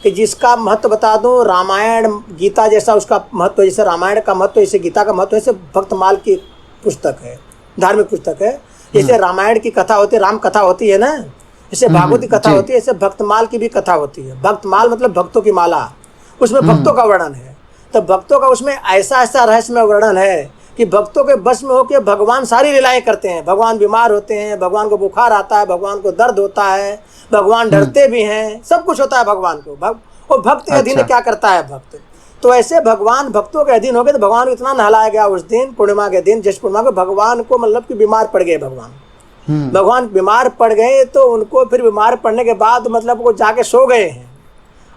Speaker 2: कि जिसका महत्व बता दूं, रामायण गीता जैसा उसका महत्व, जैसे रामायण का महत्व, जैसे गीता का महत्व, ऐसे भक्तमाल की पुस्तक है, धार्मिक पुस्तक है। जैसे रामायण की कथा होती है, राम कथा होती है ना, जैसे भागवत की कथा होती है, ऐसे भक्तमाल की भी कथा होती है। भक्तमाल मतलब भक्तों की माला, उसमें भक्तों का वर्णन है। तो भक्तों का उसमें ऐसा ऐसा रहस्यमय वर्णन है कि भक्तों के बस में होकर भगवान सारी लीलाएं करते हैं। भगवान बीमार होते हैं, भगवान को बुखार आता है, भगवान को दर्द होता है, भगवान डरते भी हैं, सब कुछ होता है भगवान को। और भक्त के अधीन क्या करता है भक्त। तो ऐसे भगवान भक्तों के अधीन हो गए। तो भगवान को इतना नहलाया गया उस दिन, पूर्णिमा के दिन, ज्येष्ठ पूर्णिमा को, भगवान को मतलब कि बीमार पड़ गए भगवान बीमार पड़ गए। तो उनको फिर बीमार पड़ने के बाद मतलब वो जाके सो गए हैं,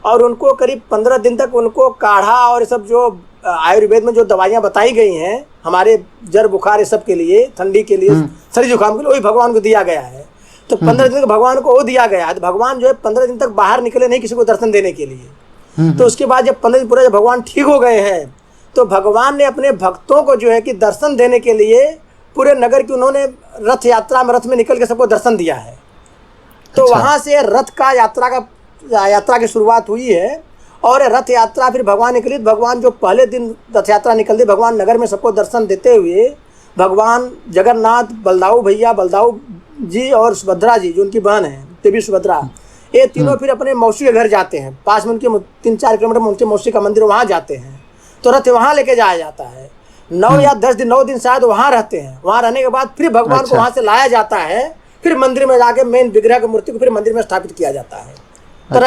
Speaker 2: और उनको करीब 15 दिन तक उनको काढ़ा और सब जो आयुर्वेद में जो दवाइयाँ बताई गई हैं हमारे जर बुखार ये सब के लिए, ठंडी के लिए, सर्दी जुकाम के लिए, वही भगवान को दिया गया है। तो 15 दिन तक भगवान को वो दिया गया है। तो भगवान जो है 15 दिन तक बाहर निकले नहीं किसी को दर्शन देने के लिए। तो उसके बाद जब 15 दिन पूरा जब भगवान ठीक हो गए हैं, तो भगवान ने अपने भक्तों को जो है कि दर्शन देने के लिए पूरे नगर की उन्होंने रथ यात्रा में, रथ में निकल के सबको दर्शन दिया है। तो वहाँ से रथ का यात्रा की शुरुआत हुई है। और रथ यात्रा फिर भगवान निकली। भगवान जो पहले दिन रथ यात्रा निकलती, भगवान नगर में सबको दर्शन देते हुए भगवान जगन्नाथ, बलदाऊ भैया, बलदाऊ जी और सुभद्रा जी जो उनकी बहन है देवी सुभद्रा, ये तीनों फिर अपने मौसी के घर जाते हैं। पास में उनके 3-4 किलोमीटर में उनके मौसी का मंदिर, वहाँ जाते हैं। तो रथ वहाँ लेके जाया जाता है। 9 या 10 दिन, 9 दिन शायद वहाँ रहते हैं। वहाँ रहने के बाद फिर भगवान को वहाँ से लाया जाता है, फिर मंदिर में जाके मेन विग्रह की मूर्ति को फिर मंदिर में स्थापित किया जाता है। तो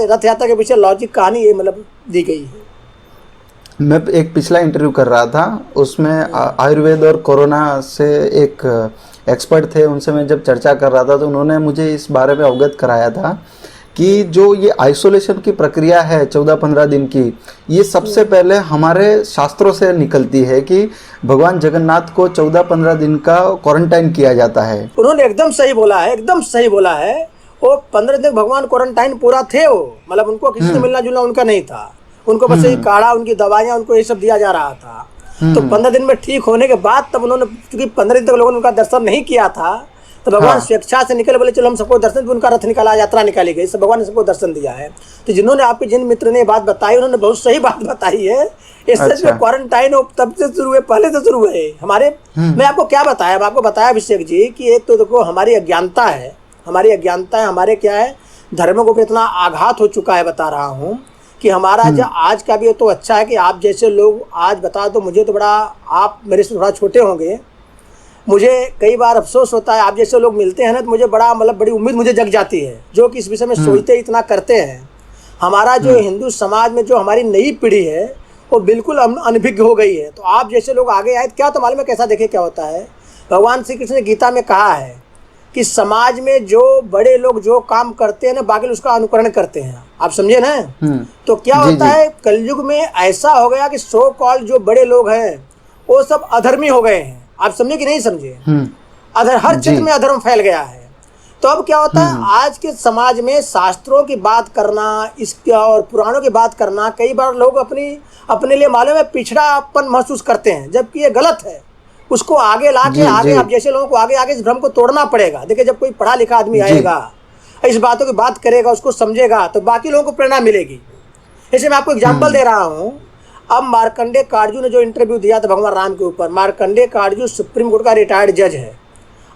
Speaker 2: रथ यात्रा के पीछे लॉजिक कहानी ये मतलब दी गई है।
Speaker 1: मैं एक पिछला इंटरव्यू कर रहा था, उसमें आयुर्वेद और कोरोना से एक एक्सपर्ट थे, उनसे मैं जब चर्चा कर रहा था तो उन्होंने मुझे इस बारे में अवगत कराया था कि जो ये आइसोलेशन की प्रक्रिया है 14-15 दिन की, ये सबसे पहले हमारे शास्त्रों से निकलती है कि भगवान जगन्नाथ को 14-15 दिन का क्वारंटाइन किया जाता है।
Speaker 2: उन्होंने एकदम सही बोला है, एकदम सही बोला है। वो 15 दिन भगवान क्वारंटाइन पूरा थे। वो मतलब उनको किसी से मिलना जुलना उनका नहीं था, उनको बस यही काढ़ा, उनकी दवाइयाँ, उनको ये सब दिया जा रहा था। तो 15 दिन में ठीक होने के बाद तब उन्होंने, क्योंकि 15 दिन तक लोगों ने उनका दर्शन नहीं किया था, तो भगवान स्वेच्छा से निकले, बोले चलो हम सबको दर्शन, उनका रथ निकाला, यात्रा निकाली गई, सब भगवान ने सबको दर्शन दिया है। तो जिन्होंने आपके जिन मित्र ने बात बताई, उन्होंने बहुत सही बात बताई है। इस सच में क्वारंटाइन तब से शुरू हुए, पहले से शुरू हुए हमारे। मैं आपको क्या बताया, मैं आपको बताया अभिषेक जी कि एक तो देखो हमारी अज्ञानता है, हमारी अज्ञानता है, हमारे क्या है धर्मों को इतना आघात हो चुका है। बता रहा हूँ कि हमारा जो आज का भी तो अच्छा है कि आप जैसे लोग आज बता दो, मुझे तो बड़ा, आप मेरे से थोड़ा छोटे होंगे, मुझे कई बार अफसोस होता है, आप जैसे लोग मिलते हैं ना तो मुझे बड़ा मतलब बड़ी उम्मीद मुझे जग जाती है, जो कि इस विषय में सोचते इतना करते हैं। हमारा जो हिंदू समाज में जो हमारी नई पीढ़ी है वो बिल्कुल अनभिज्ञ हो गई है। तो आप जैसे लोग आगे आए, क्या तो मालूम है कैसा, देखे क्या होता है। भगवान श्री कृष्ण ने गीता में कहा है कि समाज में जो बड़े लोग जो काम करते हैं ना, बाकी उसका अनुकरण करते हैं। आप समझे ना। तो क्या होता है, कलयुग में ऐसा हो गया कि सो कॉल्ड जो बड़े लोग हैं वो सब अधर्मी हो गए हैं। आप समझे कि नहीं समझे, अधर हर क्षेत्र में अधर्म फैल गया है। तो अब क्या होता है, आज के समाज में शास्त्रों की बात करना, इसके और पुराणों की बात करना, कई बार लोग अपने लिए मालूम है पिछड़ापन महसूस करते हैं, जबकि ये गलत है। उसको आगे ला के आगे आप जैसे लोगों को आगे इस भ्रम को तोड़ना पड़ेगा। देखिए जब कोई पढ़ा लिखा आदमी आएगा, इस बातों की बात करेगा, उसको समझेगा, तो बाकी लोगों को प्रेरणा मिलेगी। जैसे मैं आपको एग्जाम्पल दे रहा हूँ, अब मार्कंडेय काटजू ने जो इंटरव्यू दिया था भगवान राम के ऊपर, मार्कंडेय काटजू सुप्रीम कोर्ट का रिटायर्ड जज है।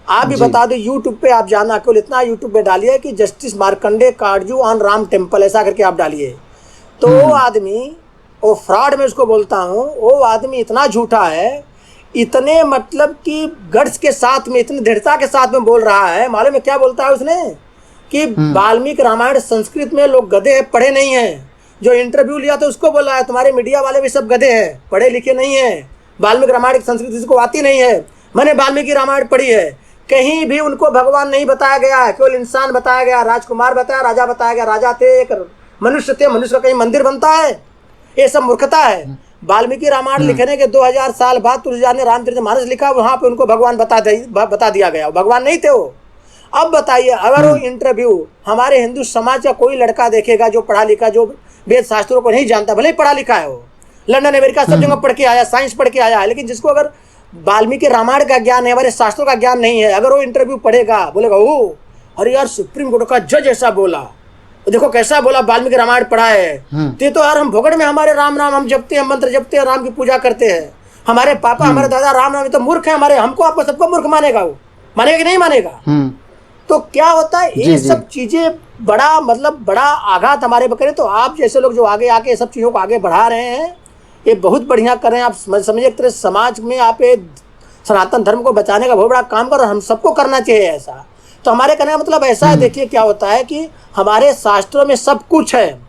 Speaker 2: आप भी बता दो, यूट्यूब पे आप जाना, केवल इतना यूट्यूब पे डालिए कि justice Markandey Katju on Ram temple, ऐसा करके आप डालिए। तो वो आदमी, वो फ्रॉड में उसको बोलता हूँ, वो आदमी इतना झूठा है, इतने मतलब कि गट्स के साथ में, इतनी दृढ़ता के साथ में बोल रहा है। मालूम है क्या बोलता है उसने, कि वाल्मीकि रामायण संस्कृत में लोग गधे हैं, पढ़े नहीं हैं। जो इंटरव्यू लिया तो उसको बोला है तुम्हारे मीडिया वाले भी सब गधे हैं, पढ़े लिखे नहीं हैं, वाल्मीकि रामायण की संस्कृत जिसको आती नहीं है। मैंने वाल्मीकि रामायण पढ़ी है, कहीं भी उनको भगवान नहीं बताया गया है, केवल इंसान बताया गया, राजकुमार बताया, राजा बताया गया। राजा थे, एक मनुष्य थे, मनुष्य का कहीं मंदिर बनता है, ये सब मूर्खता है। वाल्मीकि रामायण लिखने के 2000 साल बाद तुलसीदास ने रामचरितमानस लिखा, वहां पे उनको भगवान बता दिया गया, भगवान नहीं थे वो। अब बताइए, अगर वो इंटरव्यू हमारे हिंदू समाज का कोई लड़का देखेगा जो पढ़ा लिखा, जो वेद शास्त्रों को नहीं जानता, भले ही पढ़ा लिखा है, वो लंदन अमेरिका सब जगह पढ़ के आया, साइंस पढ़ के आया है, लेकिन जिसको अगर वाल्मीकि रामायण का ज्ञान है, हमारे शास्त्रों का ज्ञान नहीं है, अगर वो इंटरव्यू पढ़ेगा, बोलेगा ओ अरे यार सुप्रीम कोर्ट का जज ऐसा बोला, देखो कैसा बोला, वाल्मीकि रामायण पढ़ा है। तो यार हम भोगड़ में हमारे राम नाम हम जपते हैं, मंत्र जपते हैं, राम की पूजा करते हैं, हमारे पापा हमारे दादा राम नाम तो मूर्ख है, हमारे हमको आपको सबको मूर्ख मानेगा, वो मानेगा कि नहीं मानेगा। तो क्या होता है, ये सब चीजें बड़ा मतलब बड़ा आघात हमारे पे करें। तो आप जैसे लोग जो आगे आके सब चीज़ों को आगे बढ़ा रहे हैं, ये बहुत बढ़िया कर रहे हैं। आप समझिए एक तरह समाज में आप ये सनातन धर्म को बचाने का बहुत बड़ा काम कर रहे हैं, हम सबको करना चाहिए ऐसा। तो हमारे कहने का मतलब ऐसा है, देखिए क्या होता है कि हमारे शास्त्रों में सब कुछ है।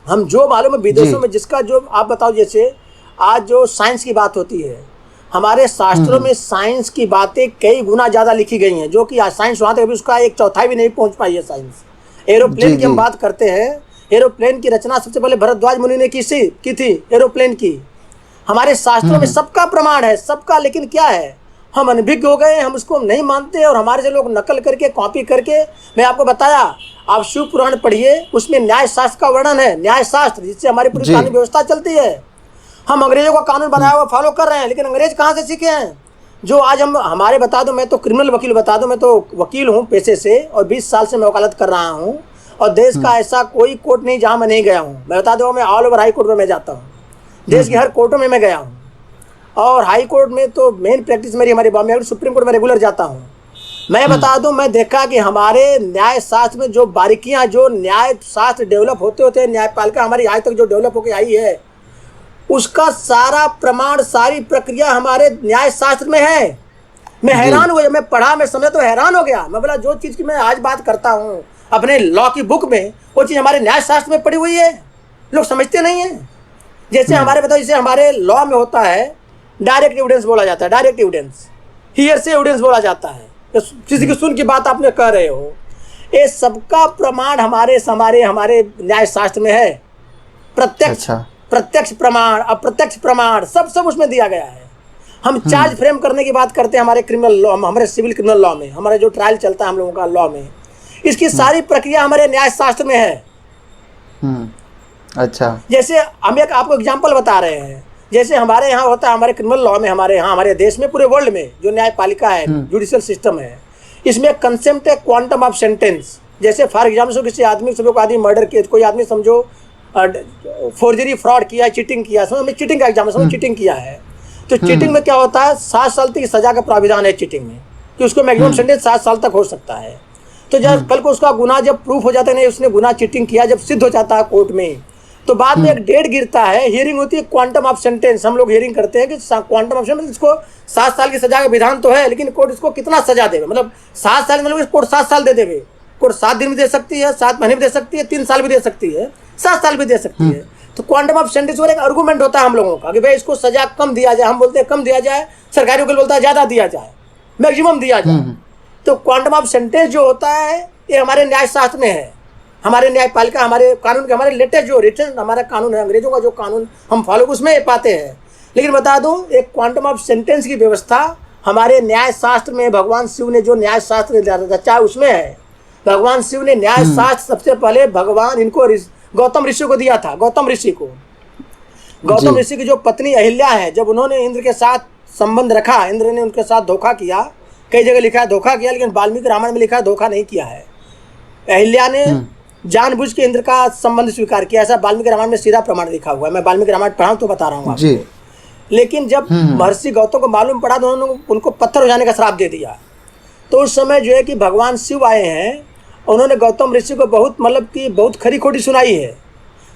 Speaker 2: हम जो मालूम है विदेशों में जिसका जो आप बताओ, जैसे आज जो साइंस की बात होती है, हमारे शास्त्रों में साइंस की बातें कई गुना ज़्यादा लिखी गई हैं, जो कि आज साइंस वहाँ तक अभी उसका 1/4 भी नहीं पहुँच पाई है साइंस। एरोप्लेन की हम बात करते हैं, एरोप्लेन की रचना सबसे पहले भरद्वाज मुनि ने की थी एरोप्लेन की। हमारे शास्त्रों में सबका प्रमाण है, सबका, लेकिन क्या है हम अनभिज्ञ हो गए, हम उसको नहीं मानते, और हमारे से लोग नकल करके कॉपी करके। मैं आपको बताया, आप शिव पुराण पढ़िए, उसमें न्याय शास्त्र का वर्णन है, न्याय शास्त्र जिससे हमारी पूरी कानून व्यवस्था चलती है। हम अंग्रेजों का कानून बनाया हुआ फॉलो कर रहे हैं, लेकिन अंग्रेज कहाँ से सीखे हैं? जो आज हम हमारे बता दो, मैं तो क्रिमिनल वकील बता दो, मैं तो वकील हूँ पेशे से और 20 साल से मैं वकालत कर रहा हूँ। और देश का ऐसा कोई कोर्ट नहीं जहाँ मैं नहीं गया हूँ। मैं बता दूँ, मैं ऑल ओवर हाई कोर्ट में मैं जाता हूँ, देश की हर कोर्टों में मैं गया हूँ। और हाई कोर्ट में तो मेन प्रैक्टिस मेरी हमारे बॉम्बे, सुप्रीम कोर्ट में रेगुलर जाता हूँ। मैं बता दूं, मैं देखा कि हमारे न्याय शास्त्र में जो बारीकियां, जो न्याय शास्त्र डेवलप होते होते न्यायपालिका हमारी आज तक जो डेवलप होकर आई है, उसका सारा प्रमाण, सारी प्रक्रिया हमारे न्याय शास्त्र में है। मैं हैरान हो गया, मैं पढ़ा, मैं समझा तो हैरान हो गया। मैं बोला जो चीज़ की मैं आज बात करता हूँ अपने लॉ की बुक में, वो चीज़ हमारे न्याय शास्त्र में पड़ी हुई है। लोग समझते नहीं है। जैसे हमारे बताओ, जैसे हमारे लॉ में होता है डायरेक्ट एविडेंस बोला जाता है, डायरेक्ट एविडेंस, हियर से एविडेंस बोला जाता है, किसी की सुन की बात आपने कह रहे हो, ये सबका प्रमाण हमारे हमारे न्याय शास्त्र में है। प्रत्यक्ष प्रत्यक्ष प्रमाण, अप्रत्यक्ष प्रमाण, सब उसमें दिया गया है। हम चार्ज फ्रेम करने की बात करते हैं हमारे क्रिमिनल लॉ में, हमारे सिविल क्रिमिनल लॉ में, हमारा जो ट्रायल चलता है हम लोगों का लॉ में, इसकी सारी प्रक्रिया हमारे न्याय शास्त्र में है।
Speaker 1: अच्छा, जैसे
Speaker 2: हम एक आपको एग्जाम्पल बता रहे हैं, जैसे हमारे यहाँ होता है, हमारे क्रिमिनल लॉ में, हमारे यहाँ, हमारे देश में, पूरे वर्ल्ड में जो न्यायपालिका है, जुडिशियल सिस्टम है, इसमें कंसेप्ट है क्वांटम ऑफ सेंटेंस। जैसे फॉर एग्जाम्पल किसी आदमी, समझो कोई आदमी मर्डर किया, कोई आदमी समझो फोर्जरी, फ्रॉड किया, चीटिंग किया, समझ में, चीटिंग का एग्जाम्पल, समझो चीटिंग किया है, तो चीटिंग में क्या होता है, 7 साल तक की सजा का प्राविधान है चीटिंग में, कि उसको मैक्सिमम सेंटेंस 7 साल तक हो सकता है। तो जब कल को उसका गुनाह जब प्रूफ हो जाता है, नहीं उसने गुनाह चीटिंग किया, जब सिद्ध हो जाता है कोर्ट में, तो बाद में एक डेट गिरता है, हियरिंग होती है, क्वांटम ऑफ सेंटेंस। हम लोग हियरिंग करते हैं कि क्वांटम ऑफ सेंटेंस, इसको 7 साल की सजा का विधान तो है, लेकिन कोर्ट इसको कितना सजा देवे, मतलब 7 साल, मतलब कोर्ट 7 साल दे देवे, कोर्ट 7 दिन भी दे सकती है, 7 महीने भी दे सकती है, 3 साल भी दे सकती है, 7 साल भी दे सकती है। तो क्वांटम ऑफ सेंटेंस और एक आर्गूमेंट होता है हम लोगों का कि भाई इसको सजा कम दिया जाए। हम बोलते हैं कम दिया जाए, सरकारी वकील बोलता है ज़्यादा दिया जाए, मैक्सिमम दिया जाए। तो क्वांटम ऑफ सेंटेंस जो होता है ये हमारे न्याय शास्त्र में है, हमारे न्यायपालिका, हमारे कानून के, हमारे लेटेस्ट जो रिटन हमारा कानून है, अंग्रेजों का जो कानून हम फॉलो उसमें पाते हैं। लेकिन बता दूं, एक क्वांटम ऑफ सेंटेंस की व्यवस्था हमारे न्याय शास्त्र में भगवान शिव ने जो न्याय शास्त्र रचा उसमें है। भगवान शिव ने न्याय शास्त्र सबसे पहले भगवान इनको गौतम ऋषि को दिया था। गौतम ऋषि को, गौतम ऋषि की जो पत्नी अहिल्या है, जब उन्होंने इंद्र के साथ संबंध रखा, इंद्र ने उनके साथ धोखा किया। कई जगह लिखा है धोखा किया, लेकिन वाल्मीकि रामायण में लिखा है धोखा नहीं किया है। अहिल्या ने जानबूझ के इंद्र का संबंध स्वीकार किया, ऐसा वाल्मीकि रामायण में सीधा प्रमाण लिखा हुआ है। मैं वाल्मीकि रामायण पढ़ा हूं तो बता रहा हूँ आपको। लेकिन जब महर्षि गौतम को मालूम पड़ा तो उन्होंने उनको पत्थर हो जाने का श्राप दे दिया। तो उस समय जो है कि भगवान शिव आए हैं, उन्होंने गौतम ऋषि को बहुत, मतलब कि बहुत खरी खोटी सुनाई है।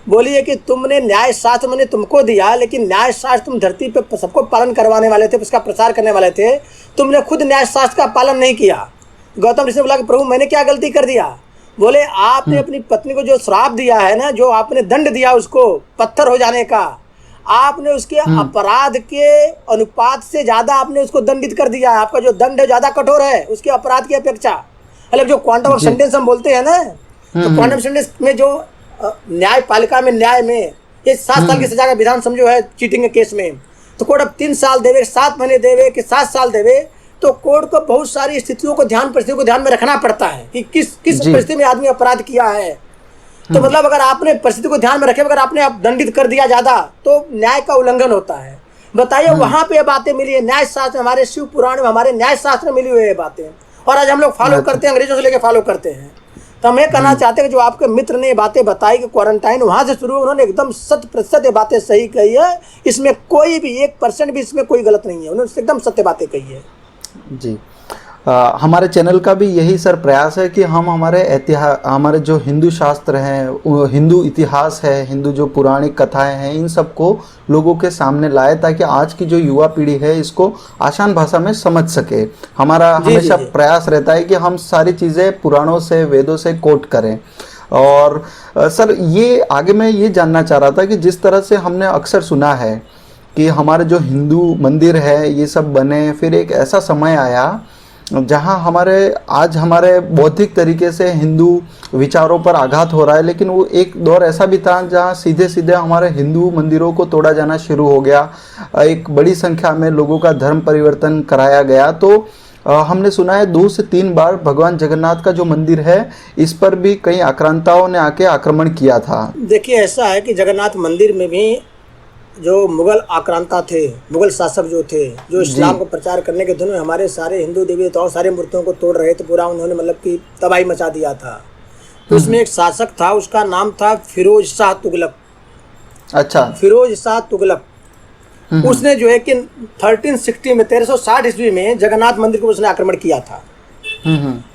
Speaker 2: बोली है कि तुमने न्याय शास्त्र मैंने तुमको दिया, लेकिन न्याय शास्त्र तुम धरती पे सबको पालन करवाने वाले थे, उसका प्रसार करने वाले थे, तुमने खुद न्याय शास्त्र का पालन नहीं किया। गौतम ऋषि ने बोला कि प्रभु मैंने क्या गलती कर दिया। बोले आपने अपनी पत्नी को जो श्राप दिया है ना, जो आपने दंड दिया उसको पत्थर हो जाने का, आपने उसके अपराध के अनुपात से ज्यादा आपने उसको दंडित कर दिया है। आपका जो दंड है ज्यादा कठोर है उसके अपराध की अपेक्षा। मतलब जो क्वांटम ऑफ सेंटेंस हम बोलते हैं ना, तो क्वांटम सेंटेंस में जो न्यायपालिका में, न्याय में ये 7 साल की सजा का विधान समझो है चीटिंग के केस में, तो कोर्ट अब 3 साल देवे, 7 महीने देवे कि 7 साल देवे, तो कोर्ट को बहुत सारी स्थितियों को परिस्थितियों को ध्यान में रखना पड़ता है कि किस परिस्थिति में आदमी अपराध किया है। तो मतलब अगर आपने परिस्थिति को ध्यान में रखे, अगर आपने आप दंडित कर दिया ज्यादा, तो न्याय का उल्लंघन होता है। बताइए वहां पे ये बातें मिली है न्याय शास्त्र, हमारे शिव पुराण में, हमारे न्याय शास्त्र में मिली हुई है बातें, और आज हम लोग फॉलो करते हैं, अंग्रेजों से लेकर फॉलो करते हैं। तो हम ये कहना चाहते हैं कि जो आपके मित्र ने बातें बताई कि क्वारंटाइन वहां से शुरू, उन्होंने एकदम 100% ये बातें सही कही है। इसमें कोई भी 1% भी इसमें कोई गलत नहीं है, उन्होंने एकदम सत्य बातें कही है।
Speaker 1: जी, हमारे चैनल का भी यही सर प्रयास है कि हम हमारे जो हिंदू शास्त्र हैं, हिंदू इतिहास है, हिंदू जो पौराणिक कथाएं हैं, इन सबको लोगों के सामने लाए ताकि आज की जो युवा पीढ़ी है इसको आसान भाषा में समझ सके। हमारा हमेशा प्रयास रहता है कि हम सारी चीज़ें पुराणों से, वेदों से कोट करें। और सर ये आगे मैं ये जानना चाह रहा था कि जिस तरह से हमने अक्सर सुना है कि हमारे जो हिंदू मंदिर है ये सब बने, फिर एक ऐसा समय आया जहां हमारे बौद्धिक तरीके से हिंदू विचारों पर आघात हो रहा है, लेकिन वो एक दौर ऐसा भी था जहां सीधे सीधे हमारे हिंदू मंदिरों को तोड़ा जाना शुरू हो गया। एक बड़ी संख्या में लोगों का धर्म परिवर्तन कराया गया। तो हमने सुना है 2 से 3 बार भगवान जगन्नाथ का जो मंदिर है इस पर भी कई आक्रांताओं ने आके आक्रमण किया था।
Speaker 2: देखिए ऐसा है कि जगन्नाथ मंदिर में भी जो मुगल आक्रांता थे, मुगल शासक जो थे, जो इस्लाम को प्रचार करने के धुन में हमारे सारे हिंदू देवी देवताओं, सारे मूर्तियों को तोड़ रहे थे, पूरा उन्होंने मतलब कि तबाही मचा दिया था। तो उसमें एक शासक था, उसका नाम था फिरोज शाह तुगलक।
Speaker 1: अच्छा।
Speaker 2: फिरोज शाह तुगलक उसने जो है कि 1360 में 1360 ईस्वी में जगन्नाथ मंदिर को उसने आक्रमण किया था।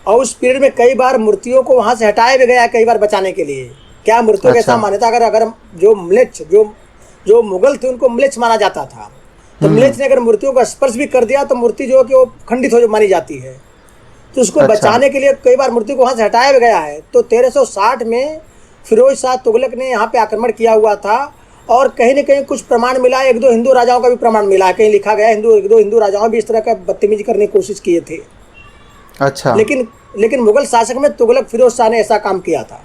Speaker 2: और उस पीरियड में कई बार मूर्तियों को वहां से हटाया भी गया, कई बार बचाने के लिए। क्या मूर्तियों का ऐसा मान्यता, अगर अगर जो म्लेच्छ जो मुगल थे उनको म्लेच्छ माना जाता था, तो म्लेच्छ ने अगर मूर्तियों का स्पर्श भी कर दिया तो मूर्ति जो है कि वो खंडित हो मानी जाती है। तो उसको बचाने के लिए कई बार मूर्ति को वहां से हटाया भी गया है। तो 1360 में फिरोज शाह तुगलक ने यहाँ पे आक्रमण किया हुआ था। और कहीं न कहीं कुछ प्रमाण मिला, एक दो हिंदू राजाओं का भी प्रमाण मिला है, कहीं लिखा गया एक दो हिंदू राजाओं भी इस तरह का बदतमीजी करने की कोशिश किए थे।
Speaker 1: अच्छा।
Speaker 2: लेकिन मुगल शासक में तुगलक फिरोज शाह ने ऐसा काम किया था।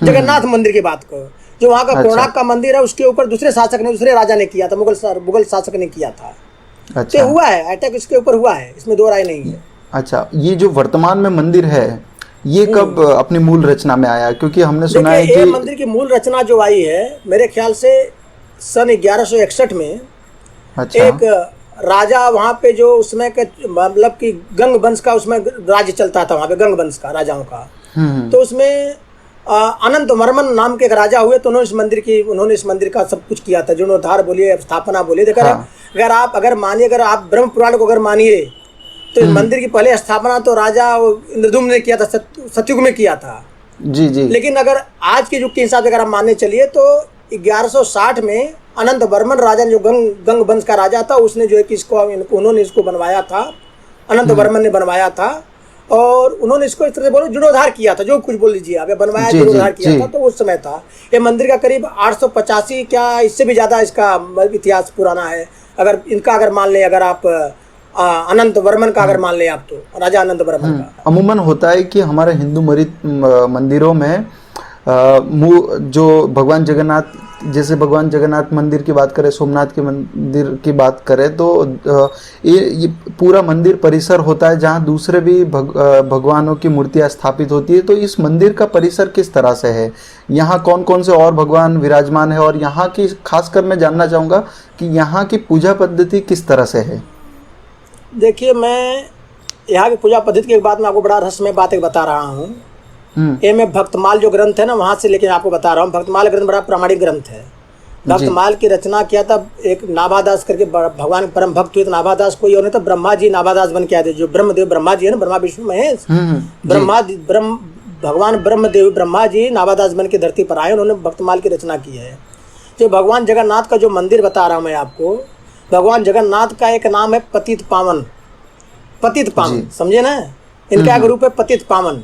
Speaker 2: जगन्नाथ मंदिर की बात करो, जो वहाँ का कोणार्क का मंदिर है, उसके ऊपर दूसरे राजा ने किया था, मुगल शासक ने किया था।
Speaker 1: अच्छा।
Speaker 2: तो हुआ है अटैक, इसके ऊपर हुआ है, इसमें दो राय नहीं है।
Speaker 1: अच्छा, ये जो वर्तमान में मंदिर है, ये कब अपनी मूल रचना में आया? क्योंकि हमने सुना है
Speaker 2: देखिए,
Speaker 1: कि
Speaker 2: ये मंदिर की मूल रचना जो आई है मेरे ख्याल से सन 1161 में।
Speaker 1: अच्छा।
Speaker 2: एक राजा वहाँ पे जो उसमें के मतलब कि गंग वंश का उसमें राज्य चलता था, वहाँ पे गंग वंश का राजाओं का। तो उसमें अनंत वर्मन नाम के एक राजा हुए, तो उन्होंने इस मंदिर का सब कुछ किया था, जीर्णोद्धार बोलिए, स्थापना बोलिए। देखकर अगर आप ब्रह्म पुराण को अगर मानिए तो इस मंदिर की पहले स्थापना तो राजा इंद्रदुम्न ने किया था, सतयुग में किया था।
Speaker 1: जी जी।
Speaker 2: लेकिन अगर आज के युग के हिसाब से अगर आप मानने चलिए तो 1160 में अनंत वर्मन राजा जो गंग वंश का राजा था, उसने जो है कि उन्होंने इसको बनवाया था, अनंत वर्मन ने बनवाया था। और उन्होंने इसको इस तरह से बोलो जीर्णोद्धार किया था, जो कुछ बोल लीजिए आप, बनवाया जीर्णोद्धार किया था। तो उस समय था ये मंदिर का करीब 885, क्या इससे भी ज़्यादा इसका इतिहास पुराना है। अगर मान लें, अगर आप अनंत वर्मन का अगर मान लें आप, तो राजा अनंत वर्मन का।
Speaker 1: अमूमन होता है कि हमारे हिंदू मंदिरों में जो भगवान जगन्नाथ, जैसे भगवान जगन्नाथ मंदिर की बात करें, सोमनाथ के मंदिर की बात करें, तो ये पूरा मंदिर परिसर होता है जहाँ दूसरे भी भगवानों की मूर्तियाँ स्थापित होती है। तो इस मंदिर का परिसर किस तरह से है? यहाँ कौन कौन से और भगवान विराजमान है? और यहाँ की खासकर मैं जानना चाहूँगा कि यहाँ की पूजा पद्धति किस तरह से है?
Speaker 2: देखिए, मैं यहाँ की पूजा पद्धति की बात मैं आपको बड़ा रहस्यमय बात एक बता रहा हूँ। ये मैं भक्तमाल जो ग्रंथ है ना, वहाँ से लेके आपको बता रहा हूँ। भक्तमाल ग्रंथ बड़ा प्रामाणिक ग्रंथ है। भक्तमाल की रचना किया था एक नाभादास करके, भगवान परम भक्त हुए थे नाभादास। कोई और नहीं था, ब्रह्मा जी नाभादास बन के आए थे। जो ब्रह्मदेव ब्रह्मा जी है ना, ब्रह्मा विष्णु महेश, भगवान ब्रह्मदेव ब्रह्मा जी नाभादास बन के धरती पर आए, उन्होंने भक्तमाल की रचना की है। जो भगवान जगन्नाथ का जो मंदिर बता रहा हूँ मैं आपको, भगवान जगन्नाथ का एक नाम है पतित पावन। समझे ना, इनका एक रूप है पतित पावन,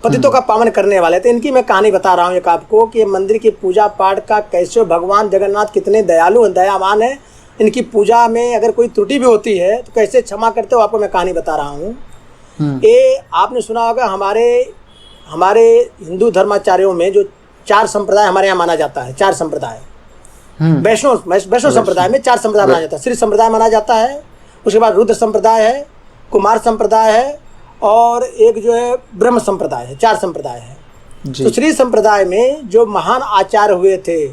Speaker 2: पतितों का पावन करने वाले। तो इनकी मैं कहानी बता रहा हूँ एक आपको कि मंदिर की पूजा पाठ का कैसे भगवान जगन्नाथ कितने दयालु दयावान है। इनकी पूजा में अगर कोई त्रुटि भी होती है तो कैसे क्षमा करते हो, आपको मैं कहानी बता रहा हूँ। ये आपने सुना होगा, हमारे हिंदू धर्माचार्यों में जो 4 संप्रदाय हमारे यहाँ माना जाता है, 4 संप्रदाय। वैष्णव संप्रदाय में 4 संप्रदाय माना जाता है। श्री संप्रदाय माना जाता है, उसके बाद रुद्र संप्रदाय है, कुमार संप्रदाय है, और एक जो है ब्रह्म संप्रदाय है। 4 संप्रदाय है। तो श्री संप्रदाय में जो महान आचार्य हुए थे,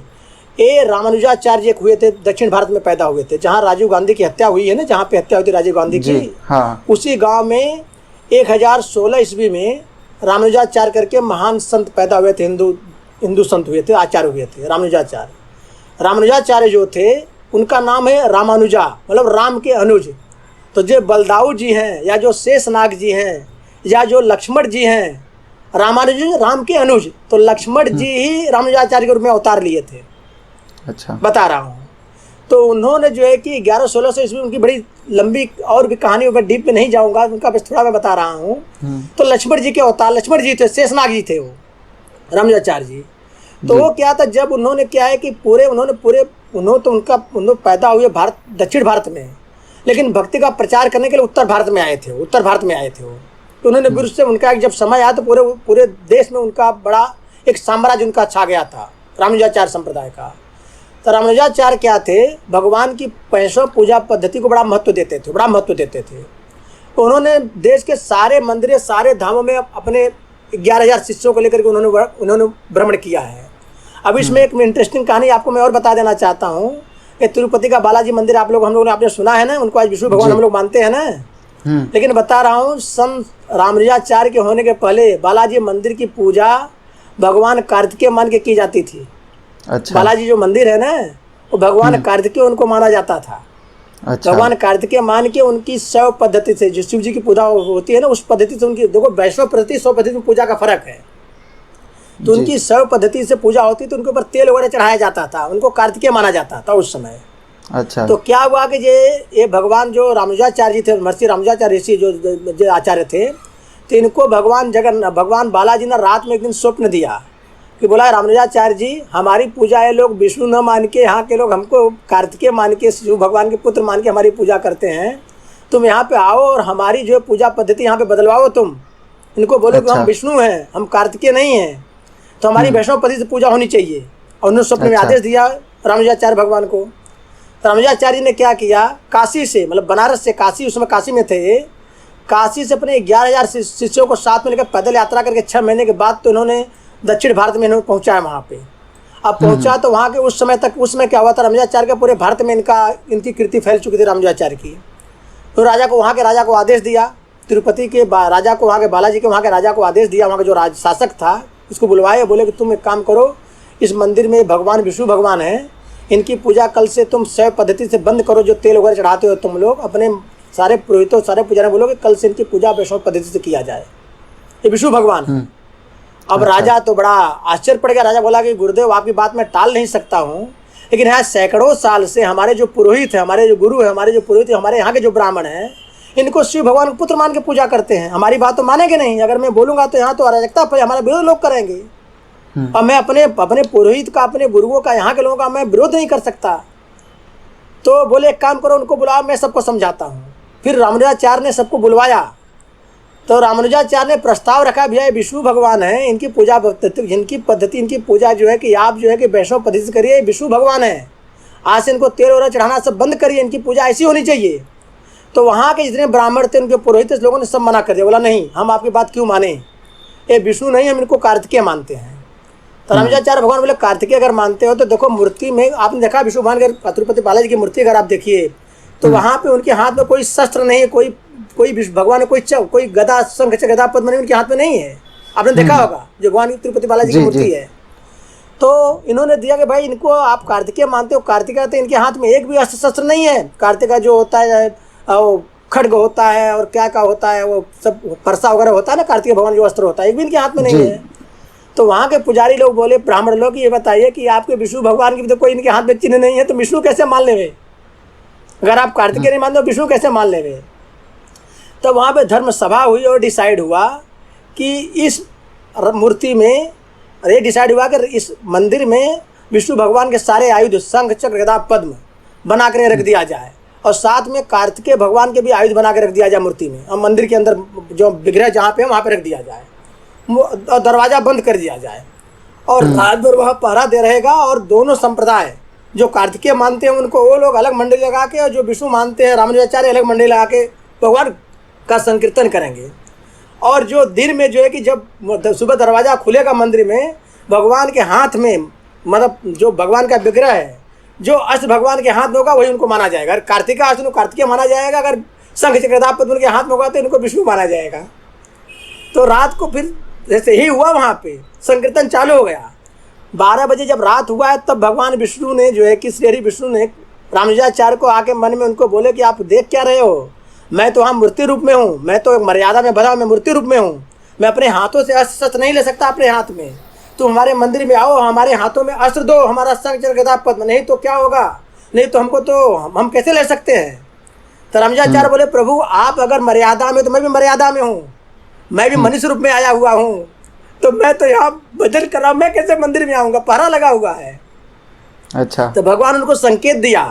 Speaker 2: ये रामानुजाचार्य एक हुए थे, दक्षिण भारत में पैदा हुए थे, जहाँ राजीव गांधी की हत्या हुई है ना, जहाँ पे हत्या हुई थी राजीव गांधी की, हाँ। उसी गांव में 1016 ईस्वी में रामानुजाचार्य करके महान संत पैदा हुए थे, हिंदू संत हुए थे, आचार्य हुए थे रामानुजाचार्य जो थे उनका नाम है रामानुजा, मतलब राम के अनुज। तो जो बलदाऊ जी हैं, या जो शेषनाग जी हैं, या जो लक्ष्मण जी हैं, रामानुज राम के अनुज, तो लक्ष्मण जी ही रामानुजाचार्य के रूप में अवतार लिए थे। अच्छा, बता रहा हूँ। तो उन्होंने जो है कि 1100-1600 ईस्वी, उनकी बड़ी लंबी और भी कहानी, मैं डीप में नहीं जाऊँगा, उनका बस थोड़ा मैं बता रहा हूँ। तो लक्ष्मण जी के अवतार, लक्ष्मण जी थे, शेषनाग जी थे वो, रामानुजाचार्य जी। तो वो क्या था, जब उन्होंने क्या है कि उन्होंने पैदा हुए भारत, दक्षिण भारत में, लेकिन भक्ति का प्रचार करने के लिए उत्तर भारत में आए थे वो। तो उन्होंने फिर उससे उनका जब समय आया तो पूरे देश में उनका बड़ा एक साम्राज्य उनका छा गया था, रामानुजाचार्य संप्रदाय का। तो रामानुजाचार्य क्या थे, भगवान की 65 पूजा पद्धति को बड़ा महत्व देते थे। तो उन्होंने देश के सारे मंदिर, सारे धामों में अपने 11,000 शिष्यों को लेकर के उन्होंने भ्रमण किया है। अब इसमें एक इंटरेस्टिंग कहानी आपको मैं और बता देना चाहता हूँ कि तिरुपति का बालाजी मंदिर हम लोग आपने सुना है ना, उनको आज विष्णु भगवान हम लोग मानते हैं ना। लेकिन बता रहा हूँ, संत रामानुजाचार्य के होने के पहले बालाजी मंदिर की पूजा भगवान कार्तिकेय मान के की जाती थी।
Speaker 1: अच्छा।
Speaker 2: बालाजी जो मंदिर है ना, वो भगवान कार्तिकेय उनको माना जाता था।
Speaker 1: अच्छा।
Speaker 2: भगवान कार्तिकेय मान के उनकी शैव पद्धति से जो शिव जी की पूजा होती है ना, उस पद्धति से उनकी, देखो वैष्णव पद्धति शैव पद्धति में पूजा का फर्क है। तो
Speaker 1: जी।
Speaker 2: उनकी शैव पद्धति से पूजा होती तो उनके ऊपर तेल वगैरह चढ़ाया जाता था, उनको कार्तिकेय माना जाता था उस समय।
Speaker 1: अच्छा।
Speaker 2: तो क्या हुआ कि ये भगवान जो रामानुजाचार्य जी थे, महर्षि रामानुजाचार्य ऋषि जो आचार्य थे, तो इनको भगवान बालाजी ने रात में एक दिन स्वप्न दिया कि बोला, रामानुजाचार्य जी हमारी पूजा है, लोग विष्णु न मान के, यहाँ के लोग हमको कार्तिकेय मान के, शिव भगवान के पुत्र मान के हमारी पूजा करते हैं। तुम यहाँ पे आओ और हमारी जो पूजा पद्धति यहाँ पे बदलवाओ। तुम इनको बोलो कि हम विष्णु हैं, हम कार्तिकेय नहीं हैं, तो हमारी वैष्णव पद्धति से पूजा होनी चाहिए। और उन्होंने स्वप्न में आदेश दिया रामानुजाचार्य भगवान को। तो रामानुजाचार्य ने क्या किया, काशी से, मतलब बनारस से काशी, उस समय काशी में थे, काशी से अपने 11,000 शिष्यों को साथ में लेकर पैदल यात्रा करके 6 महीने के बाद तो इन्होंने दक्षिण भारत में इन्होंने पहुँचा है वहाँ पे। अब पहुँचा तो वहाँ के उस समय तक, उसमें क्या हुआ था, रामानुजाचार्य का पूरे भारत में इनकी कीर्ति फैल चुकी थी रामानुजाचार्य की। तो वहाँ के राजा को आदेश दिया, तिरुपति के राजा को, वहाँ के बालाजी के वहाँ के राजा को आदेश दिया, वहाँ का जो शासक था उसको बुलवाए, बोले कि तुम एक काम करो, इस मंदिर में भगवान विष्णु भगवान हैं, इनकी पूजा कल से तुम शैव पद्धति से बंद करो, जो तेल वगैरह चढ़ाते हो तुम लोग, अपने सारे पुरोहितों सारे पुजारी बोलो कि कल से इनकी पूजा वैष्णव पद्धति से किया जाए, ये विष्णु भगवान है। अब राजा तो बड़ा आश्चर्य पड़ गया। राजा बोला कि गुरुदेव आपकी बात मैं टाल नहीं सकता हूँ, लेकिन यहाँ सैकड़ों साल से हमारे जो पुरोहित है, हमारे जो गुरु है, हमारे जो पुरोहित है, हमारे यहाँ के जो ब्राह्मण हैं, इनको शिव भगवान को पुत्र मान के पूजा करते हैं, हमारी बात तो मानेंगे नहीं। अगर मैं बोलूँगा तो यहाँ तो अराजकता पर हमारा विरोध लोग करेंगे, और मैं अपने पुरोहित का, अपने गुरुओं का, यहाँ के लोगों का मैं विरोध नहीं कर सकता। तो बोले एक काम करो, उनको बुलाओ, मैं सबको समझाता हूँ। फिर रामानुजाचार्य ने सबको बुलवाया, तो रामानुजाचार्य ने प्रस्ताव रखा, भैया विष्णु भगवान है, इनकी पूजा इनकी पद्धति, इनकी पूजा जो है कि आप जो है कि वैष्णव पद्धति से करिए, विष्णु भगवान है, आज से इनको तेल वगैरह चढ़ाना सब बंद करिए, इनकी पूजा ऐसी होनी चाहिए। तो वहाँ के जितने ब्राह्मण थे, उनके पुरोहित लोगों ने सब मना कर दिया, बोला नहीं, हम आपकी बात क्यों माने, ये विष्णु नहीं, हम इनको कार्तिकेय मानते हैं। तो रामानुजाचार्य भगवान बोले कार्तिकेय अगर मानते हो तो देखो मूर्ति में आपने देखा विष्णु भगवान के, तिरुपति बालाजी की मूर्ति अगर आप देखिए तो वहाँ पे उनके हाथ में कोई शस्त्र नहीं है, कोई भगवान ने कोई गदा, शंख, गदा, पद्म नहीं उनके हाथ में नहीं है। आपने देखा होगा जो भगवान की तिरुपति बालाजी की मूर्ति है। तो इन्होंने दिया कि भाई इनको आप कार्तिकेय मानते हो, कार्तिकेय तो इनके हाथ में एक भी अस्त्र शस्त्र नहीं है। कार्तिकेय जो होता है वो खड्ग होता है और क्या होता है, वो सब परसा वगैरह होता है ना, कार्तिकेय भगवान जो अस्त्र होता है एक भी इनके हाथ में नहीं है। तो वहाँ के पुजारी लोग बोले, ब्राह्मण लोग, ये बताइए कि आपके विष्णु भगवान की तो कोई इनके हाथ में चिन्ह नहीं है, तो विष्णु कैसे मान लेवे? अगर आप कार्तिकेय नहीं मानते तो विष्णु कैसे मान लेवे? तो वहाँ पे धर्म सभा हुई और डिसाइड हुआ कि इस मूर्ति में, ये डिसाइड हुआ कि इस मंदिर में विष्णु भगवान के सारे आयुध, शंख, चक्र, गदा, पद्म बना कर रख दिया जाए, और साथ में कार्तिकेय भगवान के भी आयुध बना के रख दिया जाए मूर्ति में, और मंदिर के अंदर जो विग्रह जहाँ पे है वहाँ पे रख दिया जाए, और दरवाज़ा बंद कर दिया जाए, और रात भर वहाँ पहरा दे रहेगा। और दोनों संप्रदाय, जो कार्तिकेय मानते हैं उनको वो लोग अलग मंडली लगा के, और जो विष्णु मानते हैं रामानुजाचार्य अलग मंडली लगा के भगवान का संकीर्तन करेंगे। और जो दिन में जो है कि जब सुबह दरवाज़ा खुलेगा मंदिर में, भगवान के हाथ में, मतलब जो भगवान का विग्रह है, जो अस्त्र भगवान के हाथ में होगा वही उनको माना जाएगा। अगर कार्तिका अस्त्र कार्तिकेय माना जाएगा, अगर शंख, चक्र, गदा, पद्म के हाथ में होगा तो इनको विष्णु माना जाएगा। तो रात को फिर जैसे ही हुआ वहाँ पे संकीर्तन चालू हो गया। 12 बजे जब रात हुआ है तब भगवान विष्णु ने जो है कि श्री हरि विष्णु ने रामानुजाचार्य को आके मन में उनको बोले कि आप देख क्या रहे हो, मैं तो वहाँ मूर्ति रूप में हूँ, मैं तो मर्यादा में बधा, मैं मूर्ति रूप में हूँ, मैं अपने हाथों से अस्त्र शस्त्र नहीं ले सकता अपने हाथ में। तुम हमारे मंदिर में आओ, हमारे हाथों में अस्त्र दो, हमारा शंख, चक्र, गदा, पद्म, नहीं तो क्या होगा, नहीं तो हमको तो हम कैसे ले सकते हैं। तो रामानुजाचार्य बोले प्रभु आप अगर मर्यादा में, तो मैं भी मर्यादा में हूँ, मैं भी मनुष्य रूप में आया हुआ हूँ, तो मैं तो यहाँ भजन कर रहा हूँ, मैं कैसे मंदिर में आऊँगा, पहरा लगा हुआ है।
Speaker 1: अच्छा।
Speaker 2: तो भगवान उनको संकेत दिया,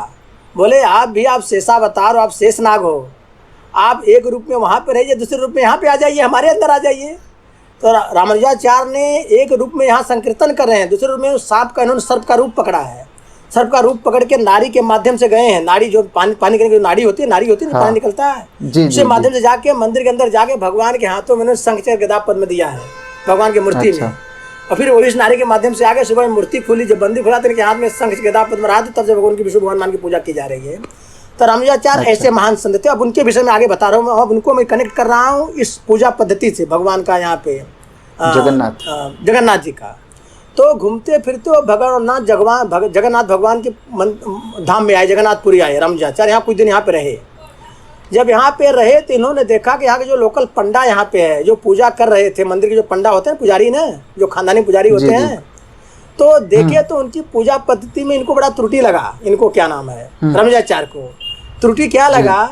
Speaker 2: बोले आप भी, आप शेषावतार हो, आप शेषनाग हो, आप एक रूप में वहाँ पे रहिए, दूसरे रूप में यहाँ पे आ जाइए, हमारे अंदर आ जाइए। तो रामानुजाचार्य ने एक रूप में यहाँ संकीर्तन कर रहे हैं, दूसरे रूप में उस सांप का, इन्होंने सर्प का रूप पकड़ा है, सर्प का रूप पकड़ के नाड़ी के माध्यम से गए हैं। नाड़ी जो पानी करने की नाड़ी होती है, ना पानी निकलता है, उसके माध्यम से जाके मंदिर के अंदर जाके भगवान के हाथों में शंख, चक्र, गदा, पद्म दिया है भगवान की मूर्ति में। और फिर वो इस नारी के माध्यम से आगे सुबह मूर्ति खुली, जब बंदी खुला तो इनके हाथ में शंख, गदा, पद्म रहा, तब से भगवान की विष्णु भगवान मान की पूजा की जा रही है। तो रामानुजाचार्य ऐसे महान संत थे। अब उनके विषय में आगे बता रहा हूँ, अब उनको मैं कनेक्ट कर रहा हूँ इस पूजा पद्धति से भगवान का यहाँ पे। जगन्नाथ जी का। तो घूमते फिरते वो जगन्नाथ भगवान के धाम में आए, जगन्नाथपुरी आए रामानुजाचार्य, यहाँ कुछ दिन यहाँ पे रहे। जब यहाँ पे रहे तो इन्होंने देखा कि यहाँ के जो लोकल पंडा यहाँ पे है, जो पूजा कर रहे थे, मंदिर के जो पंडा होते हैं, पुजारी ना, जो खानदानी पुजारी होते हैं, तो देखे तो उनकी पूजा पद्धति में इनको बड़ा त्रुटि लगा। इनको क्या नाम है, रामानुजाचार्य को त्रुटि क्या लगा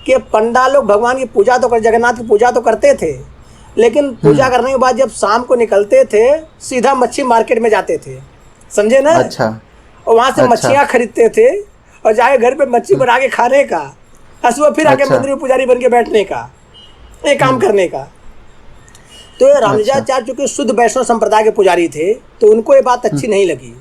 Speaker 2: कि पंडा लोग भगवान की पूजा तो जगन्नाथ की पूजा तो करते थे, लेकिन पूजा करने के बाद जब शाम को निकलते थे सीधा मच्छी मार्केट में जाते थे, समझे ना।
Speaker 1: अच्छा।
Speaker 2: और वहाँ से मच्छियाँ खरीदते थे और जाके घर पे मच्छी बना के खाने का, सुबह फिर आके मंदिर में पुजारी बन के बैठने का, ये काम करने का। तो रामानुजाचार्य चूंकि शुद्ध वैष्णव संप्रदाय के पुजारी थे, तो उनको ये बात अच्छी नहीं लगी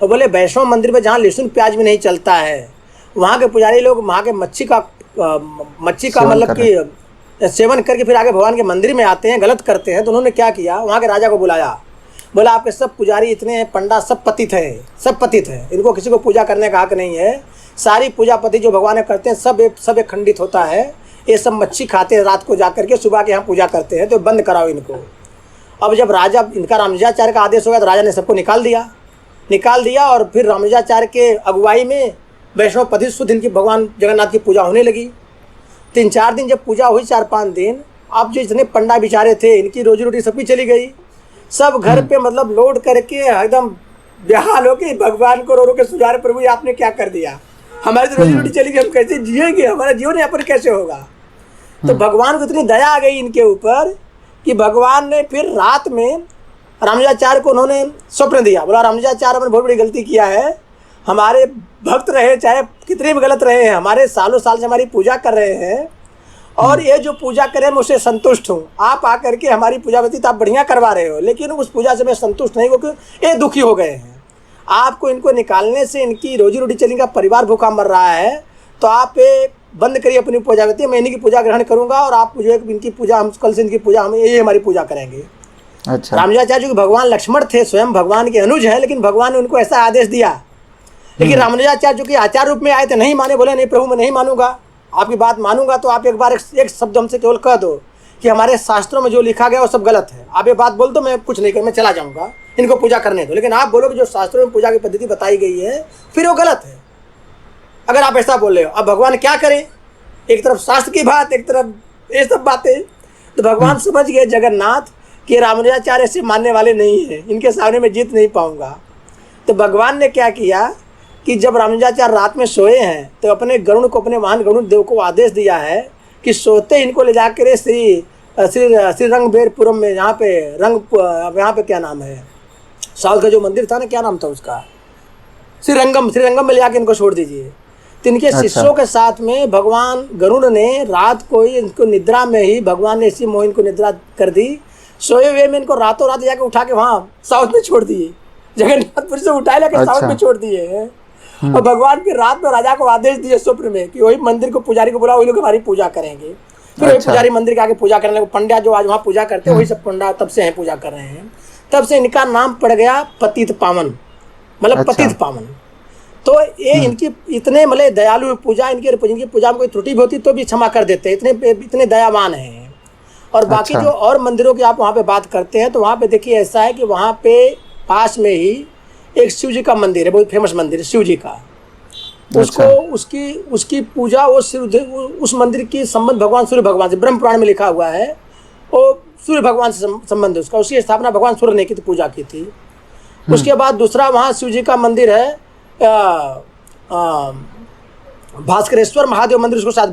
Speaker 2: और बोले वैष्णव मंदिर में जहाँ लहसुन प्याज भी नहीं चलता है, वहाँ के पुजारी लोग वहाँ के मच्छी का मतलब कि सेवन करके फिर आगे भगवान के मंदिर में आते हैं, गलत करते हैं। तो उन्होंने क्या किया, वहाँ के राजा को बुलाया, बोला आपके सब पुजारी इतने हैं, पंडा सब पतित हैं, सब पतित हैं, इनको किसी को पूजा करने का हक नहीं है। सारी पूजा पति जो भगवान करते हैं सब एक खंडित होता है, ये सब मच्छी खाते हैं रात को जा करके, सुबह के यहाँ पूजा करते हैं, तो बंद कराओ इनको। अब जब राजा, इनका रामानुजाचार्य का आदेश हो गया तो राजा ने सबको निकाल दिया और फिर रामानुजाचार्य के अगुवाई में वैष्णव पति शुद्ध इनकी भगवान जगन्नाथ की पूजा होने लगी। 3-4 दिन जब पूजा हुई, 4-5 दिन, अब जो इतने पंडा बेचारे थे, इनकी रोजी रोटी सबकी चली गई। सब घर पे मतलब लोड करके एकदम बेहाल हो के भगवान को रो रो के सुझा रहे, प्रभु आपने क्या कर दिया, हमारी तो रोजी रोटी चली गई, हम कैसे जिएंगे, हमारा जीवन यापन कैसे होगा। तो भगवान को इतनी दया आ गई इनके ऊपर कि भगवान ने फिर रात में रामानुजाचार्य को उन्होंने स्वप्न दिया, बोला रामानुजाचार्य ने बहुत बड़ी गलती किया है, हमारे भक्त रहे चाहे कितने भी गलत रहे हैं, हमारे सालों साल से हमारी पूजा कर रहे हैं और ये जो पूजा करें मैं उससे संतुष्ट हूँ। आप आकर के हमारी पूजा व्यतीत आप बढ़िया करवा रहे हो, लेकिन उस पूजा से मैं संतुष्ट नहीं हूँ क्योंकि ये दुखी हो गए हैं। आपको इनको निकालने से इनकी रोजी रोटी चलेगा, परिवार भूखा मर रहा है, तो आप बंद करिए अपनी पूजा व्यतीत, मैं इन्हीं की पूजा ग्रहण करूँगा और आप जो इनकी पूजा, हम कल से इनकी पूजा, हम ये हमारी पूजा करेंगे।
Speaker 1: अच्छा।
Speaker 2: रामानुजाचार्य जो कि भगवान लक्ष्मण थे, स्वयं भगवान के अनुज हैं, लेकिन भगवान ने उनको ऐसा आदेश दिया। लेकिन रामानुजाचार्य जो कि आचार्य रूप में आए थे, नहीं माने, बोले नहीं प्रभु मैं नहीं मानूंगा, आपकी बात मानूंगा तो आप एक बार एक शब्द हमसे केवल कह दो कि हमारे शास्त्रों में जो लिखा गया वो सब गलत है, आप ये बात बोल दो, मैं कुछ नहीं कर, मैं चला जाऊंगा, इनको पूजा करने दो। लेकिन आप बोलो कि जो शास्त्रों में पूजा की पद्धति बताई गई है फिर वो गलत है, अगर आप ऐसा बोल रहे हो। अब भगवान क्या करें, एक तरफ शास्त्र की बात, एक तरफ ये सब बातें। तो भगवान समझ गए जगन्नाथ कि रामानुजाचार्य ऐसे मानने वाले नहीं है, इनके सामने मैं जीत नहीं पाऊंगा। तो भगवान ने क्या किया कि जब रामानुजाचार्य रात में सोए हैं तो अपने गरुड़ को, अपने महान गरुड़ देव को आदेश दिया है कि सोते इनको ले जाकर श्री रंगबेरपुरम में, यहाँ पे क्या नाम है, साउथ का जो मंदिर था ना, क्या नाम था उसका, श्रीरंगम में ले जाकर इनको छोड़ दीजिए। तो इनके शिष्यों के साथ में भगवान गरुड़ ने रात को ही इनको निद्रा में ही, भगवान ने इसी मोह इनको निद्रा कर दी, सोए हुए में इनको रातों रात जाकर उठा के वहाँ साउथ में छोड़ दिए, जगन्नाथपुर से उठाए लेकर साउथ में छोड़ दिए हैं। और भगवान फिर रात में राजा को आदेश दिए स्वप्न में कि वही मंदिर को पुजारी को बुलाओ, वही लोग हमारी पूजा करेंगे। फिर वही पुजारी मंदिर के आगे पूजा करने लगे। पंडा जो आज वहाँ पूजा करते हैं वही सब पंडा तब से हैं पूजा कर रहे हैं। तब से इनका नाम पड़ गया पतित पावन, मतलब पतित पावन। तो ये इनकी इतने मतलब दयालु पूजा, इनकी पूजा में कोई त्रुटि भी होती तो भी क्षमा कर देते, इतने दयावान हैं। और बाकी जो और मंदिरों की आप वहाँ पे बात करते हैं तो वहाँ पे देखिए ऐसा है कि वहाँ पे पास में ही एक शिव जी का मंदिर है, बहुत फेमस मंदिर है शिव जी का। उसको उसकी पूजा वो उस मंदिर की संबंध भगवान सूर्य भगवान से, ब्रह्म पुराण में लिखा हुआ है, वो सूर्य भगवान से संबंध है उसका। उसकी स्थापना भगवान सूर्य ने की थी, पूजा की थी। उसके बाद दूसरा वहाँ शिव जी का मंदिर है, भास्करेश्वर महादेव मंदिर, उसको शायद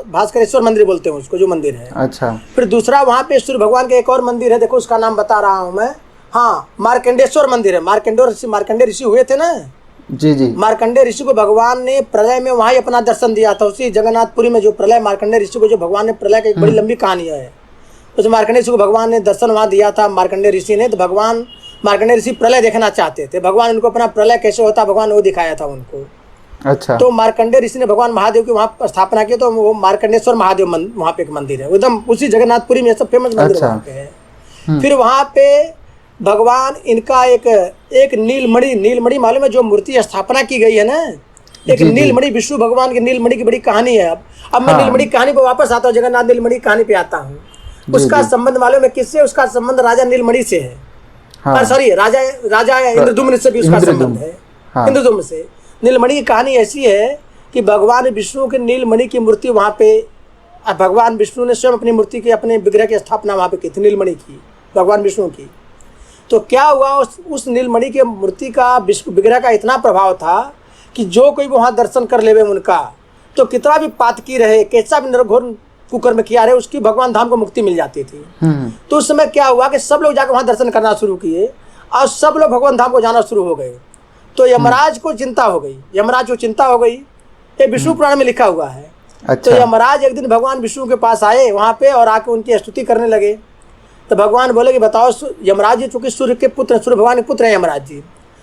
Speaker 2: भास्करेश्वर मंदिर बोलते हैं उसको, जो मंदिर है।
Speaker 1: अच्छा।
Speaker 2: फिर दूसरा वहाँ पे सूर्य भगवान का एक और मंदिर है, देखो उसका नाम बता रहा हूँ मैं, हाँ मार्कंडेश्वर मंदिर है। मार्कंडे ऋषि हुए थे ना,
Speaker 1: जी जी,
Speaker 2: मार्कंडे ऋषि को भगवान ने प्रलय में वहाँ ही अपना दर्शन दिया था। उसी जगन्नाथपुरी में जो प्रलय, मार्कंडे ऋषि को जो भगवान ने प्रलय की एक बड़ी लंबी कहानी है, उस मार्कंडे ऋषि को भगवान ने दर्शन वहाँ दिया था मार्कंडे ऋषि ने। तो भगवान मार्कंडे ऋषि प्रलय देखना चाहते थे, भगवान उनको अपना प्रलय कैसे होता भगवान वो दिखाया था उनको।
Speaker 1: अच्छा।
Speaker 2: तो मार्कंडे ऋषि ने भगवान महादेव की वहाँ स्थापना की, तो वो मार्कंडेश्वर महादेव वहाँ पे एक मंदिर है, एकदम उसी जगन्नाथपुरी में सब फेमस मंदिर वहाँ पे है। फिर वहाँ पे भगवान इनका एक नीलमणि मालूम है, जो मूर्ति स्थापना की गई है ना, एक नीलमणि, विष्णु भगवान की नीलमणि की बड़ी कहानी है। अब मैं नीलमणि कहानी पे वापस आता हूँ, जगन्नाथ नीलमणि कहानी पे आता हूँ।
Speaker 1: जी,
Speaker 2: उसका
Speaker 1: जी।
Speaker 2: संबंध मालूम है किससे? उसका संबंध राजा नीलमणि से है।
Speaker 1: हाँ।
Speaker 2: सॉरी, राजा राजा इंद्रदुम्न से भी उसका
Speaker 1: इंद्रदुम्न।
Speaker 2: संबंध है।
Speaker 1: हाँ।
Speaker 2: इंद्रदुम्न से। नीलमणि की कहानी ऐसी है कि भगवान विष्णु के नीलमणि की मूर्ति वहाँ पे, भगवान विष्णु ने स्वयं अपनी मूर्ति की, अपने विग्रह की स्थापना वहाँ पे की थी, नीलमणि की, भगवान विष्णु की। तो क्या हुआ, उस नीलमणि के मूर्ति का, विग्रह का इतना प्रभाव था कि जो कोई वहाँ दर्शन कर लेवे उनका, तो कितना भी पातकी रहे, कैसा भी निर्घोर कुकर्म किया रहे, उसकी भगवान धाम को मुक्ति मिल जाती थी। तो उस समय क्या हुआ कि सब लोग जाकर वहाँ दर्शन करना शुरू किए और सब लोग भगवान धाम को जाना शुरू हो गए। तो यमराज को चिंता हो गई, यमराज को चिंता हो गई, ये विष्णु पुराण में लिखा हुआ है।
Speaker 1: अच्छा।
Speaker 2: तो यमराज एक दिन भगवान विष्णु के पास आए वहाँ पे और आके उनकी स्तुति करने लगे। तो भगवान बोले कि बताओ, यमराज जी चूंकि सूर्य के पुत्र, सूर्य भगवान के पुत्र हैं यमराज जी,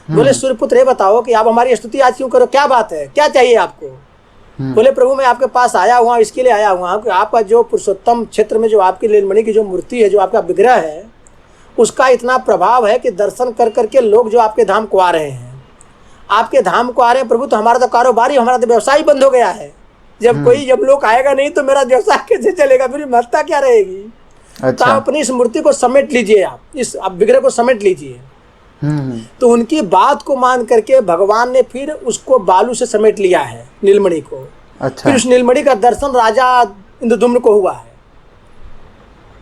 Speaker 2: बोले सूर्य पुत्र ये बताओ कि आप हमारी स्तुति आज क्यों करो, क्या बात है, क्या चाहिए आपको? बोले प्रभु मैं आपके पास आया हुआ, इसके लिए आया हुआ कि आपका जो पुरुषोत्तम क्षेत्र में जो आपकी नीलमणि की जो मूर्ति है, जो आपका विग्रह है, उसका इतना प्रभाव है कि दर्शन कर करके लोग जो आपके धाम को आ रहे हैं, आपके धाम को आ रहे हैं प्रभु, तो हमारा तो कारोबार ही, हमारा तो व्यवसाय बंद हो गया है। जब लोग आएगा नहीं तो मेरा व्यवसाय कैसे चलेगा, मेरी महत्ता क्या रहेगी?
Speaker 1: अच्छा।
Speaker 2: तो आप अपनी इस मूर्ति को समेट लीजिए, आप विग्रह को समेट लीजिए। तो उनकी बात को मान करके भगवान ने फिर उसको बालू से समेट लिया है, नीलमणि को।
Speaker 1: अच्छा।
Speaker 2: फिर उस नीलमणि का दर्शन राजा इंद्रदुम्न को हुआ है।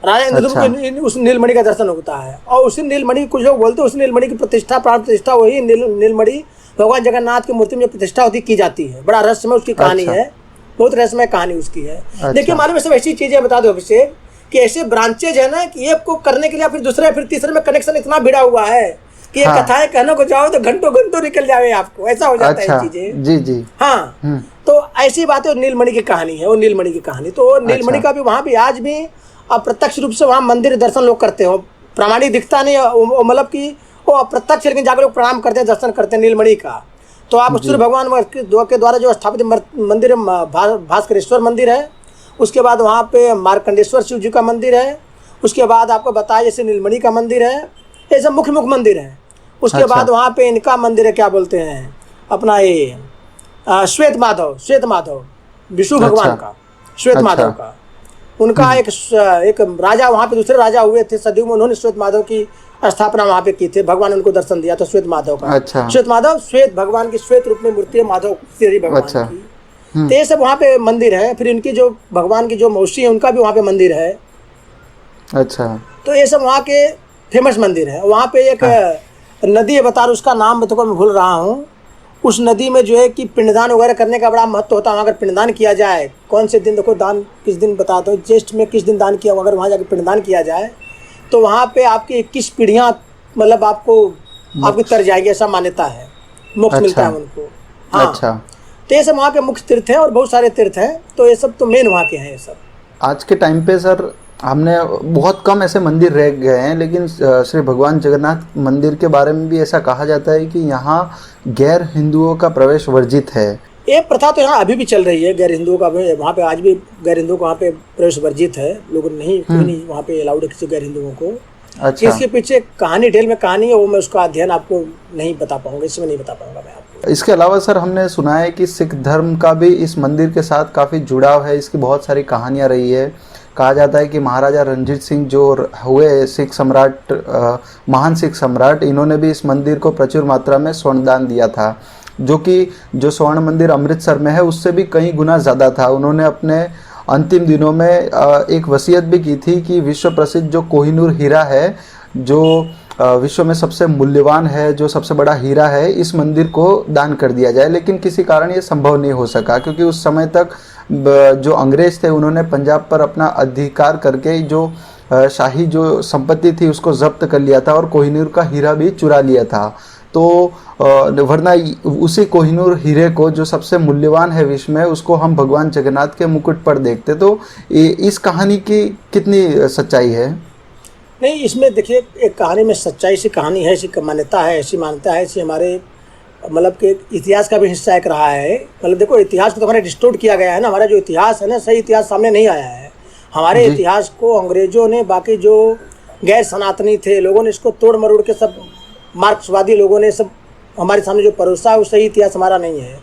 Speaker 2: राजा इंद्रदुम्न को उस नीलमणि का दर्शन होता है। और उसी नीलमणि, कुछ लोग बोलते हैं उस नीलमणि की प्रतिष्ठा, प्राण प्रतिष्ठा वही नीलमणि भगवान जगन्नाथ की मूर्ति में प्रतिष्ठा होती की जाती है। बड़ा रहस्यमय उसकी कहानी है, बहुत रहस्यमय कहानी उसकी है। देखिए मालूम है, सब ऐसी चीजें बता दो अभिषेक कि ऐसे ब्रांचेज है ना कि एक को करने के लिए फिर दूसरे, फिर तीसरे में कनेक्शन इतना भिड़ा हुआ है कि ये कथाएं कहने को जाओ तो घंटों घंटों निकल जावे आपको, ऐसा हो जाता है चीजें।
Speaker 1: जी जी।
Speaker 2: हाँ। तो ऐसी बात है, नीलमणि की कहानी है, वो नीलमणि की कहानी। तो नीलमणि का भी वहाँ भी आज भी अप्रत्यक्ष रूप से वहाँ मंदिर दर्शन लोग करते हो, प्रामाणिक दिखता नहीं, मतलब कि वो अप्रत्यक्ष, लेकिन जाकर लोग प्रणाम करते हैं, दर्शन करते हैं नीलमणि का। तो आप सूर्य भगवान के द्वारा जो स्थापित मंदिर है, भास्करेश्वर मंदिर है, उसके बाद वहाँ पे मार्कंडेश्वर शिव जी का मंदिर है, उसके बाद आपको बताया जैसे नीलमणि का मंदिर है, ये सब मुख्य मुख्य मंदिर है। उसके बाद वहाँ पे इनका मंदिर है, क्या बोलते हैं अपना ये श्वेत माधव विष्णु भगवान का, श्वेत माधव का, उनका एक राजा वहाँ पे, दूसरे राजा हुए थे सदियों में, उन्होंने श्वेत माधव की स्थापना वहाँ पे की थी, भगवान उनको दर्शन दिया तो श्वेत माधव का।
Speaker 1: अच्छा।
Speaker 2: श्वेत माधव, श्वेत भगवान की श्वेत रूप में मूर्ति है, माधव श्री भगवान की। तो ये सब वहाँ पे मंदिर है। फिर इनकी जो भगवान की जो मौसी है, उनका भी वहाँ पे मंदिर है।
Speaker 1: अच्छा।
Speaker 2: तो ये सब वहाँ के फेमस मंदिर है। वहाँ पे एक नदी है, बता रहा उसका नाम तो मैं भूल रहा हूँ। उस नदी में जो है कि पिंडदान वगैरह करने का बड़ा महत्व होता है। अगर पिंडदान किया जाए, कौन से दिन, देखो दान किस दिन बता दो, ज्येष्ठ में किस दिन दान किया, अगर वहाँ जाकर पिंडदान किया जाए तो वहाँ पे आपकी 21 पीढ़ियाँ मतलब आपकी तर जाएगी, ऐसा मान्यता है, मोक्ष मिलता है उनको। हाँ।
Speaker 1: अच्छा।
Speaker 2: तो ये सब वहाँ के मुख्य तीर्थ हैं और बहुत सारे तीर्थ हैं, तो ये सब तो मेन वहाँ के हैं ये सब।
Speaker 1: आज के टाइम पे सर हमने बहुत कम ऐसे मंदिर रह गए हैं, लेकिन श्री भगवान जगन्नाथ मंदिर के बारे में भी ऐसा कहा जाता है कि यहाँ गैर हिंदुओं का प्रवेश वर्जित है। ये
Speaker 2: प्रथा तो यहाँ अभी भी चल रही है, गैर हिंदुओं का वहाँ पे आज भी गैर हिंदुओं को वहाँ पे प्रवेश वर्जित है। लोग नहीं, कोई नहीं वहाँ पे अलाउड है किसी गैर हिंदुओं को।
Speaker 1: अच्छा।
Speaker 2: इसके पीछे कहानी, डिटेल में कहानी है, वो मैं उसका अध्ययन आपको नहीं बता पाऊंगा, इसमें नहीं बता पाऊंगा मैं आपको।
Speaker 1: इसके अलावा सर हमने सुना है कि सिख धर्म का भी इस मंदिर के साथ काफ़ी जुड़ाव है, इसकी बहुत सारी कहानियाँ रही है। कहा जाता है कि महाराजा रणजीत सिंह जो हुए सिख सम्राट, महान सिख सम्राट, इन्होंने भी इस मंदिर को प्रचुर मात्रा में स्वर्ण दान दिया था, जो स्वर्ण मंदिर अमृतसर में है उससे भी कई गुना ज़्यादा था। उन्होंने अपने अंतिम दिनों में एक वसीयत भी की थी कि विश्व प्रसिद्ध जो कोहिनूर हीरा है, जो विश्व में सबसे मूल्यवान है, जो सबसे बड़ा हीरा है, इस मंदिर को दान कर दिया जाए। लेकिन किसी कारण ये संभव नहीं हो सका, क्योंकि उस समय तक जो अंग्रेज थे उन्होंने पंजाब पर अपना अधिकार करके जो शाही जो संपत्ति थी उसको जब्त कर लिया था और कोहिनूर का हीरा भी चुरा लिया था। तो वरना उसी कोहिनूर हीरे को, जो सबसे मूल्यवान है विश्व में, उसको हम भगवान जगन्नाथ के मुकुट पर देखते। तो इस कहानी की कितनी सच्चाई है?
Speaker 2: नहीं, इसमें देखिए एक कहानी में सच्चाई सी कहानी है, ऐसी मान्यता है, ऐसी मान्यता है, ऐसी हमारे मतलब कि इतिहास का भी हिस्सा एक रहा है। मतलब देखो इतिहास को तो हमारे डिस्टोर्ट किया गया है ना, हमारा जो इतिहास है ना, सही इतिहास सामने नहीं आया है। हमारे इतिहास को अंग्रेजों ने, बाकी जो गैर सनातनी थे लोगों ने इसको तोड़ मरोड़ के, सब मार्क्सवादी लोगों ने सब हमारे सामने जो परोसा है वो सही इतिहास हमारा नहीं है।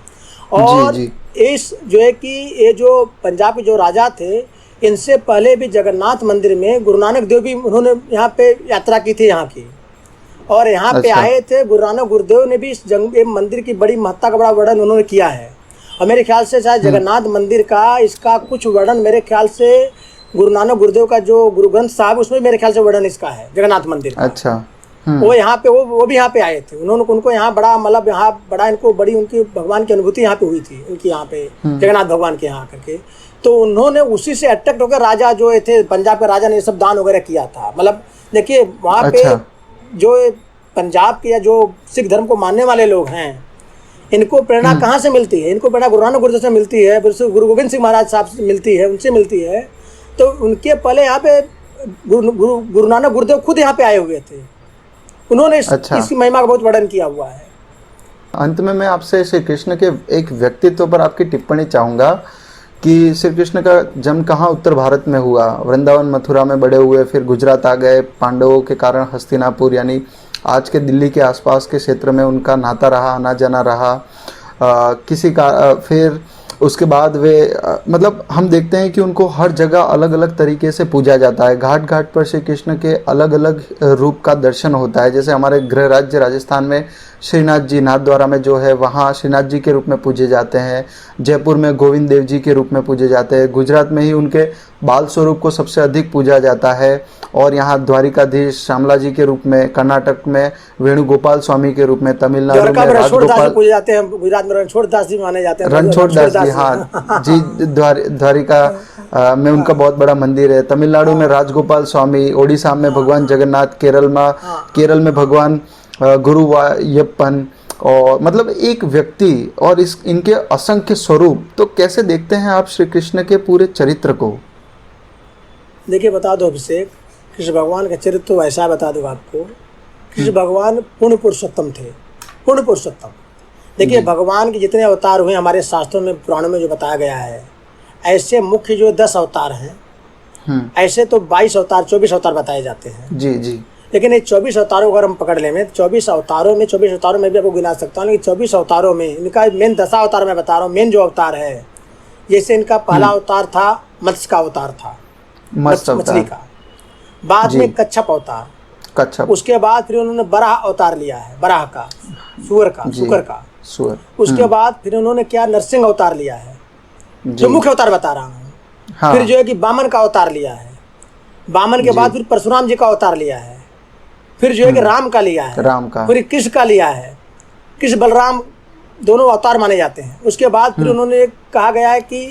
Speaker 2: और इस जो है कि ये जो पंजाब के जो राजा थे, इनसे पहले भी जगन्नाथ मंदिर में गुरु नानक देव भी उन्होंने यहाँ पे यात्रा की थी यहाँ की, और यहाँ पे
Speaker 1: अच्छा।
Speaker 2: आए थे। गुरु नानक गुरुदेव ने भी इस मंदिर की बड़ी महत्ता का बड़ा वर्णन उन्होंने किया है। और मेरे ख्याल से शायद जगन्नाथ मंदिर का इसका कुछ वर्णन मेरे ख्याल से गुरु नानक गुरुदेव का जो गुरु ग्रंथ साहब उसमें मेरे ख्याल से वर्णन इसका है जगन्नाथ मंदिर का।
Speaker 1: अच्छा।
Speaker 2: वो यहाँ पे वो भी यहाँ पे आए थे, उनको यहाँ बड़ा मतलब यहाँ बड़ा इनको बड़ी उनकी भगवान की अनुभूति यहाँ पे हुई थी उनकी, यहाँ पे जगन्नाथ भगवान के यहाँ करके। तो उन्होंने उसी से अट्रैक्ट होकर राजा जो थे पंजाब के राजा ने ये सब दान वगैरह किया था। मतलब देखिए वहाँ पे जो पंजाब के या जो सिख धर्म को मानने वाले लोग हैं, इनको प्रेरणा कहाँ से मिलती है? इनको प्रेरणा गुरु नानक गुरुदेव से मिलती है, फिर से गुरु गोविंद सिंह महाराज साहब से मिलती है, उनसे मिलती है। तो उनके पहले यहाँ पे गुरु नानक गुरुदेव खुद यहाँ पे आए हुए थे, उन्होंने इसकी महिमा का बहुत वर्णन किया हुआ है।
Speaker 1: अंत में मैं आपसे श्री कृष्ण के एक व्यक्तित्व पर आपकी टिप्पणी चाहूँगा कि श्री कृष्ण का जन्म कहाँ उत्तर भारत में हुआ? वृंदावन मथुरा में बड़े हुए, फिर गुजरात आ गए, पांडवों के कारण हस्तिनापुर यानी आज के दिल्ली के आसपास के क्षेत्र में उनका नाता रहा, आना जाना रहा। किसी का फिर उसके बाद वे मतलब हम देखते हैं कि उनको हर जगह अलग अलग तरीके से पूजा जाता है। घाट घाट पर श्री कृष्ण के अलग अलग रूप का दर्शन होता है। जैसे हमारे गृह राज्य राजस्थान में श्रीनाथ जी नाथद्वारा में जो है वहाँ श्रीनाथ जी के रूप में पूजे जाते हैं। जयपुर में गोविंद देव जी के रूप में पूजे जाते हैं। गुजरात में ही उनके बाल स्वरूप को सबसे अधिक पूजा जाता है। और यहाँ द्वारिकाधीश श्यामला जी के रूप में, कर्नाटक में वेणुगोपाल स्वामी के रूप में, तमिलनाडु में राजगोपाल
Speaker 2: पूजे जाते हैं, गुजरात में रणछोड़ दास जी माने जाते हैं।
Speaker 1: रणछोड़ दास जी, हाँ जी, द्वारिका में उनका बहुत बड़ा मंदिर है। तमिलनाडु में राजगोपाल स्वामी, ओडिशा में भगवान जगन्नाथ, केरल में भगवान गुरुवायप्पन। और मतलब एक व्यक्ति और इनके असंख्य स्वरूप। तो कैसे देखते हैं आप श्री कृष्ण के पूरे चरित्र को?
Speaker 2: देखिए बता दो अभिषेक, कृष्ण भगवान का चरित्र तो ऐसा बता दूँ आपको। कृष्ण भगवान पूर्ण पुरुषोत्तम थे, पूर्ण पुरुषोत्तम। देखिए भगवान के जितने अवतार हुए हमारे शास्त्रों में पुराणों में जो बताया गया है, ऐसे मुख्य जो 10 अवतार हैं, ऐसे तो 22 अवतार 24 अवतार बताए जाते हैं।
Speaker 1: जी जी।
Speaker 2: लेकिन ये 24 अवतारों को अगर हम पकड़ लें, 24 अवतारों में भी आपको गिना सकता हूँ, लेकिन 24 अवतारों में इनका मेन 10 अवतार मैं बता रहा हूँ। मेन जो अवतार है, जैसे इनका पहला अवतार था मत्स्य का अवतार था, मछली का। बाद में कच्छप अवतार, उसके बाद फिर उन्होंने बराह अवतार लिया है, बराह का, सुअर का। उसके बाद फिर उन्होंने क्या नरसिंह अवतार लिया है, जो मुख्य अवतार बता रहा हूँ। हाँ। फिर जो है कि वामन का अवतार लिया है, वामन के बाद फिर परशुराम जी का अवतार लिया है। फिर जो है कि राम का लिया है, फिर कृष्ण का लिया है। कृष्ण बलराम दोनों अवतार माने जाते हैं। उसके बाद फिर उन्होंने कहा गया है कि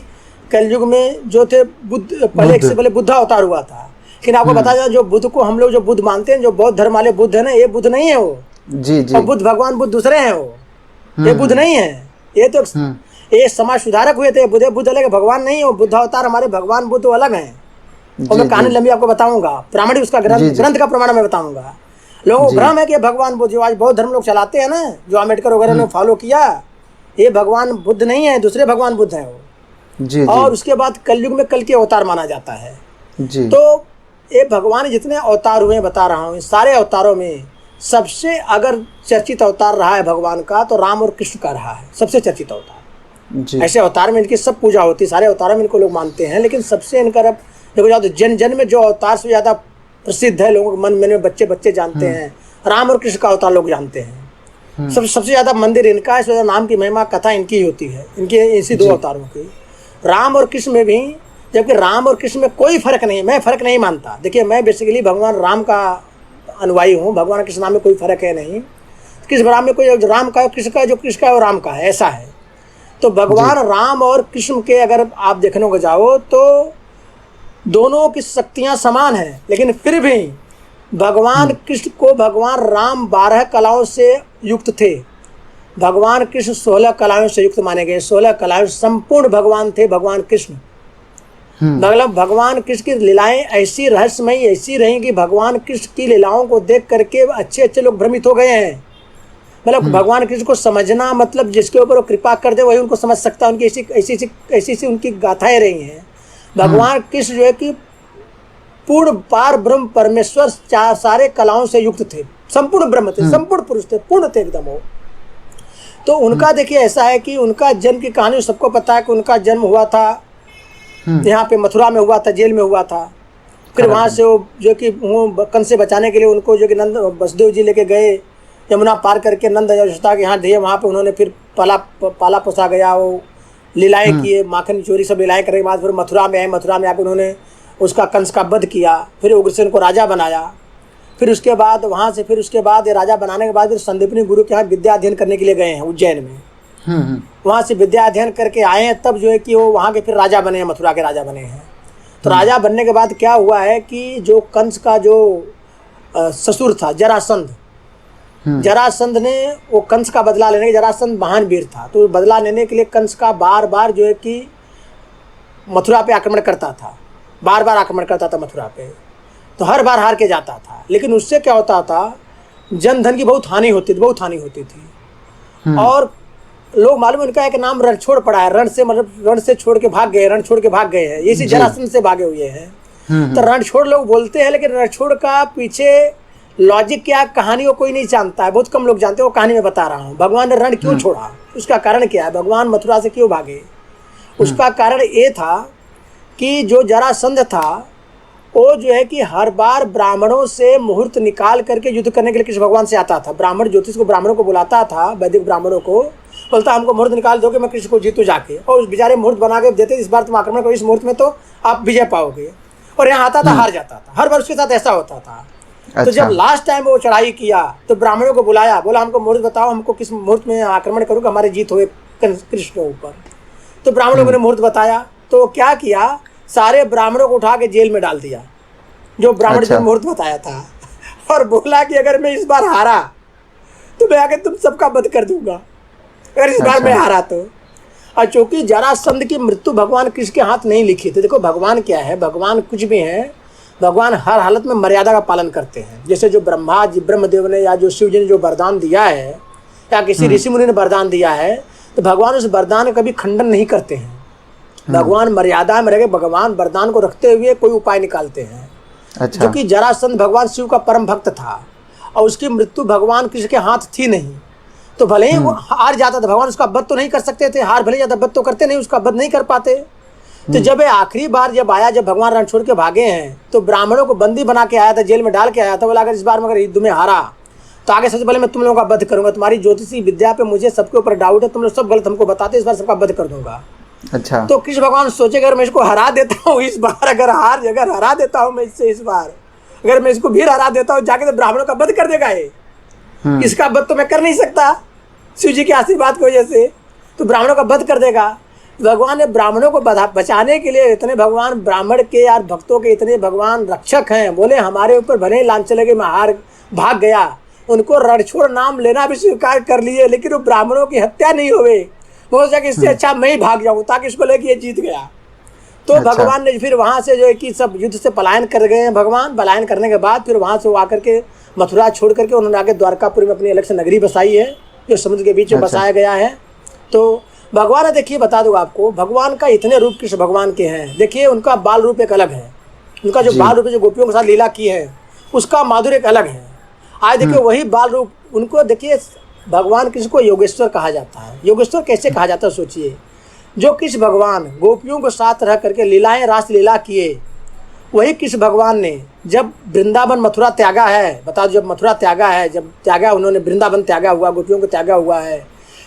Speaker 2: कलयुग में जो थे बुद्ध, पहले एक से पहले बुद्धा अवतार हुआ था। लेकिन आपको बताया जाए, जो बुद्ध को हम लोग जो बुद्ध मानते हैं, जो बौद्ध धर्म वाले बुद्ध है ना, ये बुद्ध नहीं है वो। जी जी। और बुद्ध भगवान बुद्ध दूसरे हैं, वो ये बुद्ध नहीं है। ये तो ये समाज सुधारक हुए थे। बुद्ध अलग भगवान नहीं है, वो बुद्ध अवतार हमारे भगवान बुद्ध अलग हैं। और मैं कहानी लंबी आपको बताऊंगा, प्रामाणिक उसका ग्रंथ का प्रमाण मैं बताऊंगा। लोगों को भ्रम है कि भगवान बुद्ध, जो आज बौद्ध धर्म लोग चलाते हैं ना, जो अम्बेडकर वगैरह ने फॉलो किया, ये भगवान बुद्ध नहीं है, दूसरे भगवान बुद्ध हैं वो। जी, और उसके बाद कलयुग में कल के अवतार माना जाता है। जी। तो ये भगवान जितने अवतार हुए बता रहा हूँ, सारे अवतारों में सबसे अगर चर्चित अवतार रहा है भगवान का, तो राम और कृष्ण का रहा है सबसे चर्चित अवतार। ऐसे अवतार में इनकी सब पूजा होती है, सारे अवतारों में इनको लोग मानते हैं। लेकिन सबसे इनका देखो जाओ तो जन में जो अवतार से ज़्यादा प्रसिद्ध है, लोगों के मन में बच्चे जानते हैं, राम और कृष्ण का अवतार लोग जानते हैं। सबसे ज़्यादा मंदिर इनका है, नाम की महिमा कथा इनकी होती है, इनके इसी 2 अवतारों की, राम और कृष्ण में भी। जबकि राम और कृष्ण में कोई फर्क नहीं, मैं फर्क नहीं मानता। देखिए मैं बेसिकली भगवान राम का अनुयायी हूँ, भगवान कृष्ण नाम में कोई फर्क है नहीं। कृष्ण राम में कोई राम का, कृष्ण का, जो कृष्ण का है वो राम का है, ऐसा है। तो भगवान राम और कृष्ण के अगर आप देखने को जाओ तो दोनों की शक्तियाँ समान हैं। लेकिन फिर भी भगवान कृष्ण को भगवान राम 12 कलाओं से युक्त थे, भगवान कृष्ण 16 कलाओं से युक्त माने गए। 16 कलाओं संपूर्ण भगवान थे भगवान कृष्ण। मतलब भगवान कृष्ण की लीलाएं ऐसी रहस्यमयी ऐसी रही कि भगवान कृष्ण की लीलाओं को देख करके अच्छे लोग भ्रमित हो गए हैं। मतलब भगवान कृष्ण को समझना, मतलब जिसके ऊपर वो कृपा कर दे वही उनको समझ सकता है। उनकी ऐसी उनकी गाथाएं रही हैं। भगवान कृष्ण जो है कि पूर्ण पार ब्रह्म परमेश्वर सारे कलाओं से युक्त थे, संपूर्ण ब्रह्म थे, संपूर्ण पुरुष थे, पूर्ण थे एकदम हो। तो उनका देखिए ऐसा है कि उनका जन्म की कहानी सबको पता है कि उनका जन्म हुआ था यहाँ पे मथुरा में हुआ था, जेल में हुआ था। फिर वहाँ से वो जो कि वो कंस से बचाने के लिए उनको जो कि नंद वसुदेव जी लेके गए, यमुना पार करके नंद यशोदा के यहाँ दिए। वहाँ पे उन्होंने फिर पाला पोसा गया, वो लीलाएँ किए, माखन चोरी सब लीलाएँ करने के बाद फिर मथुरा में आए। मथुरा में आकर उन्होंने उसका कंस का वध किया, फिर उग्रसेन को राजा बनाया। फिर उसके बाद वहाँ से फिर उसके बाद राजा बनाने के बाद फिर संदीपनी गुरु के यहाँ विद्या अध्ययन करने के लिए गए हैं उज्जैन में। वहाँ से विद्या अध्ययन करके आए हैं, तब जो है कि वो वहाँ के फिर राजा बने हैं, मथुरा के राजा बने हैं। तो राजा बनने के बाद क्या हुआ है कि जो कंस का जो ससुर था जरासंध, जरासंध ने वो कंस का बदला लेने के, जरासंध महान वीर था, तो बदला लेने के लिए कंस का बार बार जो है कि मथुरा पे आक्रमण करता था, बार बार आक्रमण करता था मथुरा पे। तो हर बार हार के जाता था, लेकिन उससे क्या होता था, जन धन की बहुत हानि होती थी, बहुत हानि होती थी। और लोग मालूम उनका एक नाम रण छोड़ पड़ा है, रण से मतलब रण से छोड़ के भाग गए, रण छोड़ के भाग गए हैं, इसी जरासंध से भागे हुए हैं। तो रण छोड़ लोग बोलते हैं, लेकिन रण छोड़ का पीछे लॉजिक क्या, कहानी को कोई नहीं जानता है, बहुत कम लोग जानते हैं। वो कहानी में बता रहा हूँ, भगवान ने रण क्यों छोड़ा, उसका कारण क्या है, भगवान मथुरा से क्यों भागे। उसका कारण ये था कि जो जरासंध था वो जो है कि हर बार ब्राह्मणों से मुहूर्त निकाल करके युद्ध करने के लिए कृष्ण भगवान से आता था। ब्राह्मण ज्योतिष को, ब्राह्मणों को बुलाता था, वैदिक ब्राह्मणों को, बोलता हमको मुहूर्त निकाल दोगे मैं कृष्ण को जीतू जाके, और उस बेचारे मुहूर्त बना के देते, इस बार तुम आक्रमण करो, इस मुहूर्त में तो आप विजय पाओगे। और यहाँ आता था, हार जाता था, हर बार उसके साथ ऐसा होता था। तो जब लास्ट टाइम वो चढ़ाई किया तो ब्राह्मणों को बुलाया, बोला हमको मुहूर्त बताओ, हमको किस मुहूर्त में आक्रमण करोगे, हमारी जीत हो कृष्ण के ऊपर। तो ब्राह्मणों ने मुहूर्त बताया, तो क्या किया, सारे ब्राह्मणों को उठा के जेल में डाल दिया, जो ब्राह्मण जो मुहूर्त बताया था, और बोला कि अगर मैं इस बार हारा तो मैं आके तुम सबका वध कर दूंगा, अगर इस बार मैं हारा तो। और चूंकि जरासंध की मृत्यु भगवान कृष्ण के हाथ नहीं लिखी थी। देखो भगवान क्या है, भगवान कुछ भी है, भगवान हर हालत में मर्यादा का पालन करते हैं। जैसे जो ब्रह्मा जी, ब्रह्मदेव ने या जो शिव जी ने जो वरदान दिया है, या किसी ऋषि मुनि ने वरदान दिया है, तो भगवान उस वरदान का कभी खंडन नहीं करते हैं। भगवान मर्यादा में रह, भगवान वरदान को रखते हुए कोई उपाय निकालते हैं।
Speaker 1: अच्छा।
Speaker 2: जो कि जरासंध भगवान शिव का परम भक्त था, और उसकी मृत्यु भगवान कृष्ण के हाथ थी नहीं। तो भले ही वो हार जाता था, भगवान उसका वध तो नहीं कर सकते थे, हार भले जाता, वध तो करते नहीं, उसका वध नहीं कर पाते। तो जब ये आखिरी बार जब आया, जब भगवान रण छोड़ के भागे हैं, तो ब्राह्मणों को बंदी बना के आया था, जेल में डाल के आया था। बोला अगर इस बार मगर युद्ध में हारा तो आगे सबसे पहले मैं तुम लोगों का वध करूंगा, तुम्हारी ज्योतिषी विद्या पे मुझे सबके ऊपर डाउट है, तुम लोग सब गलत हमको बताते, इस बार सबका वध कर दूंगा।
Speaker 1: अच्छा।
Speaker 2: तो कृष्ण भगवान सोचे अगर मैं इसको हरा देता हूँ इस बार, अगर हरा देता हूँ मैं इससे, इस बार अगर मैं इसको भी हरा देता हूँ जाके, तो ब्राह्मणों का वध कर देगा ये, इसका वध तो मैं कर नहीं सकता शिव जी के आशीर्वाद की वजह से, तो ब्राह्मणों का वध कर देगा। भगवान ने ब्राह्मणों को बचाने के लिए, इतने भगवान ब्राह्मण के यार भक्तों के इतने भगवान रक्षक हैं, बोले हमारे ऊपर भले ही लांछन लगे, मैं हार भाग गया, उनको रणछोड़ नाम लेना भी स्वीकार कर लिए, लेकिन वो ब्राह्मणों की हत्या नहीं हुए। हो सके इससे अच्छा मैं ही भाग जाऊँ, ताकि इसको लेके ये जीत गया। तो
Speaker 1: अच्छा।
Speaker 2: भगवान ने फिर वहाँ से जो है कि सब युद्ध से पलायन कर गए हैं भगवान। पलायन करने के बाद फिर वहाँ से वो आकर के मथुरा छोड़ करके उन्होंने आगे द्वारकापुरी में अपनी अलग से नगरी बसाई है, जो समुद्र के बीच में बसाया गया है। तो भगवान, देखिए बता दूँ आपको, भगवान का इतने रूप कृष्ण भगवान के हैं। देखिए उनका बाल रूप एक अलग है, उनका जो बाल रूप जो गोपियों के साथ लीला की है उसका माधुर्य एक अलग है। आज देखिए वही बाल रूप उनको, देखिए भगवान कृष्ण को योगेश्वर कहा जाता है। योगेश्वर कैसे कहा जाता है सोचिए, जो कृष्ण भगवान गोपियों के साथ रह करके लीलाएं रास लीला किए, वही कृष्ण भगवान ने जब वृंदावन मथुरा त्यागा है, बता दो जब मथुरा त्यागा है, जब त्यागा उन्होंने वृंदावन त्यागा हुआ, गोपियों को त्यागा हुआ है,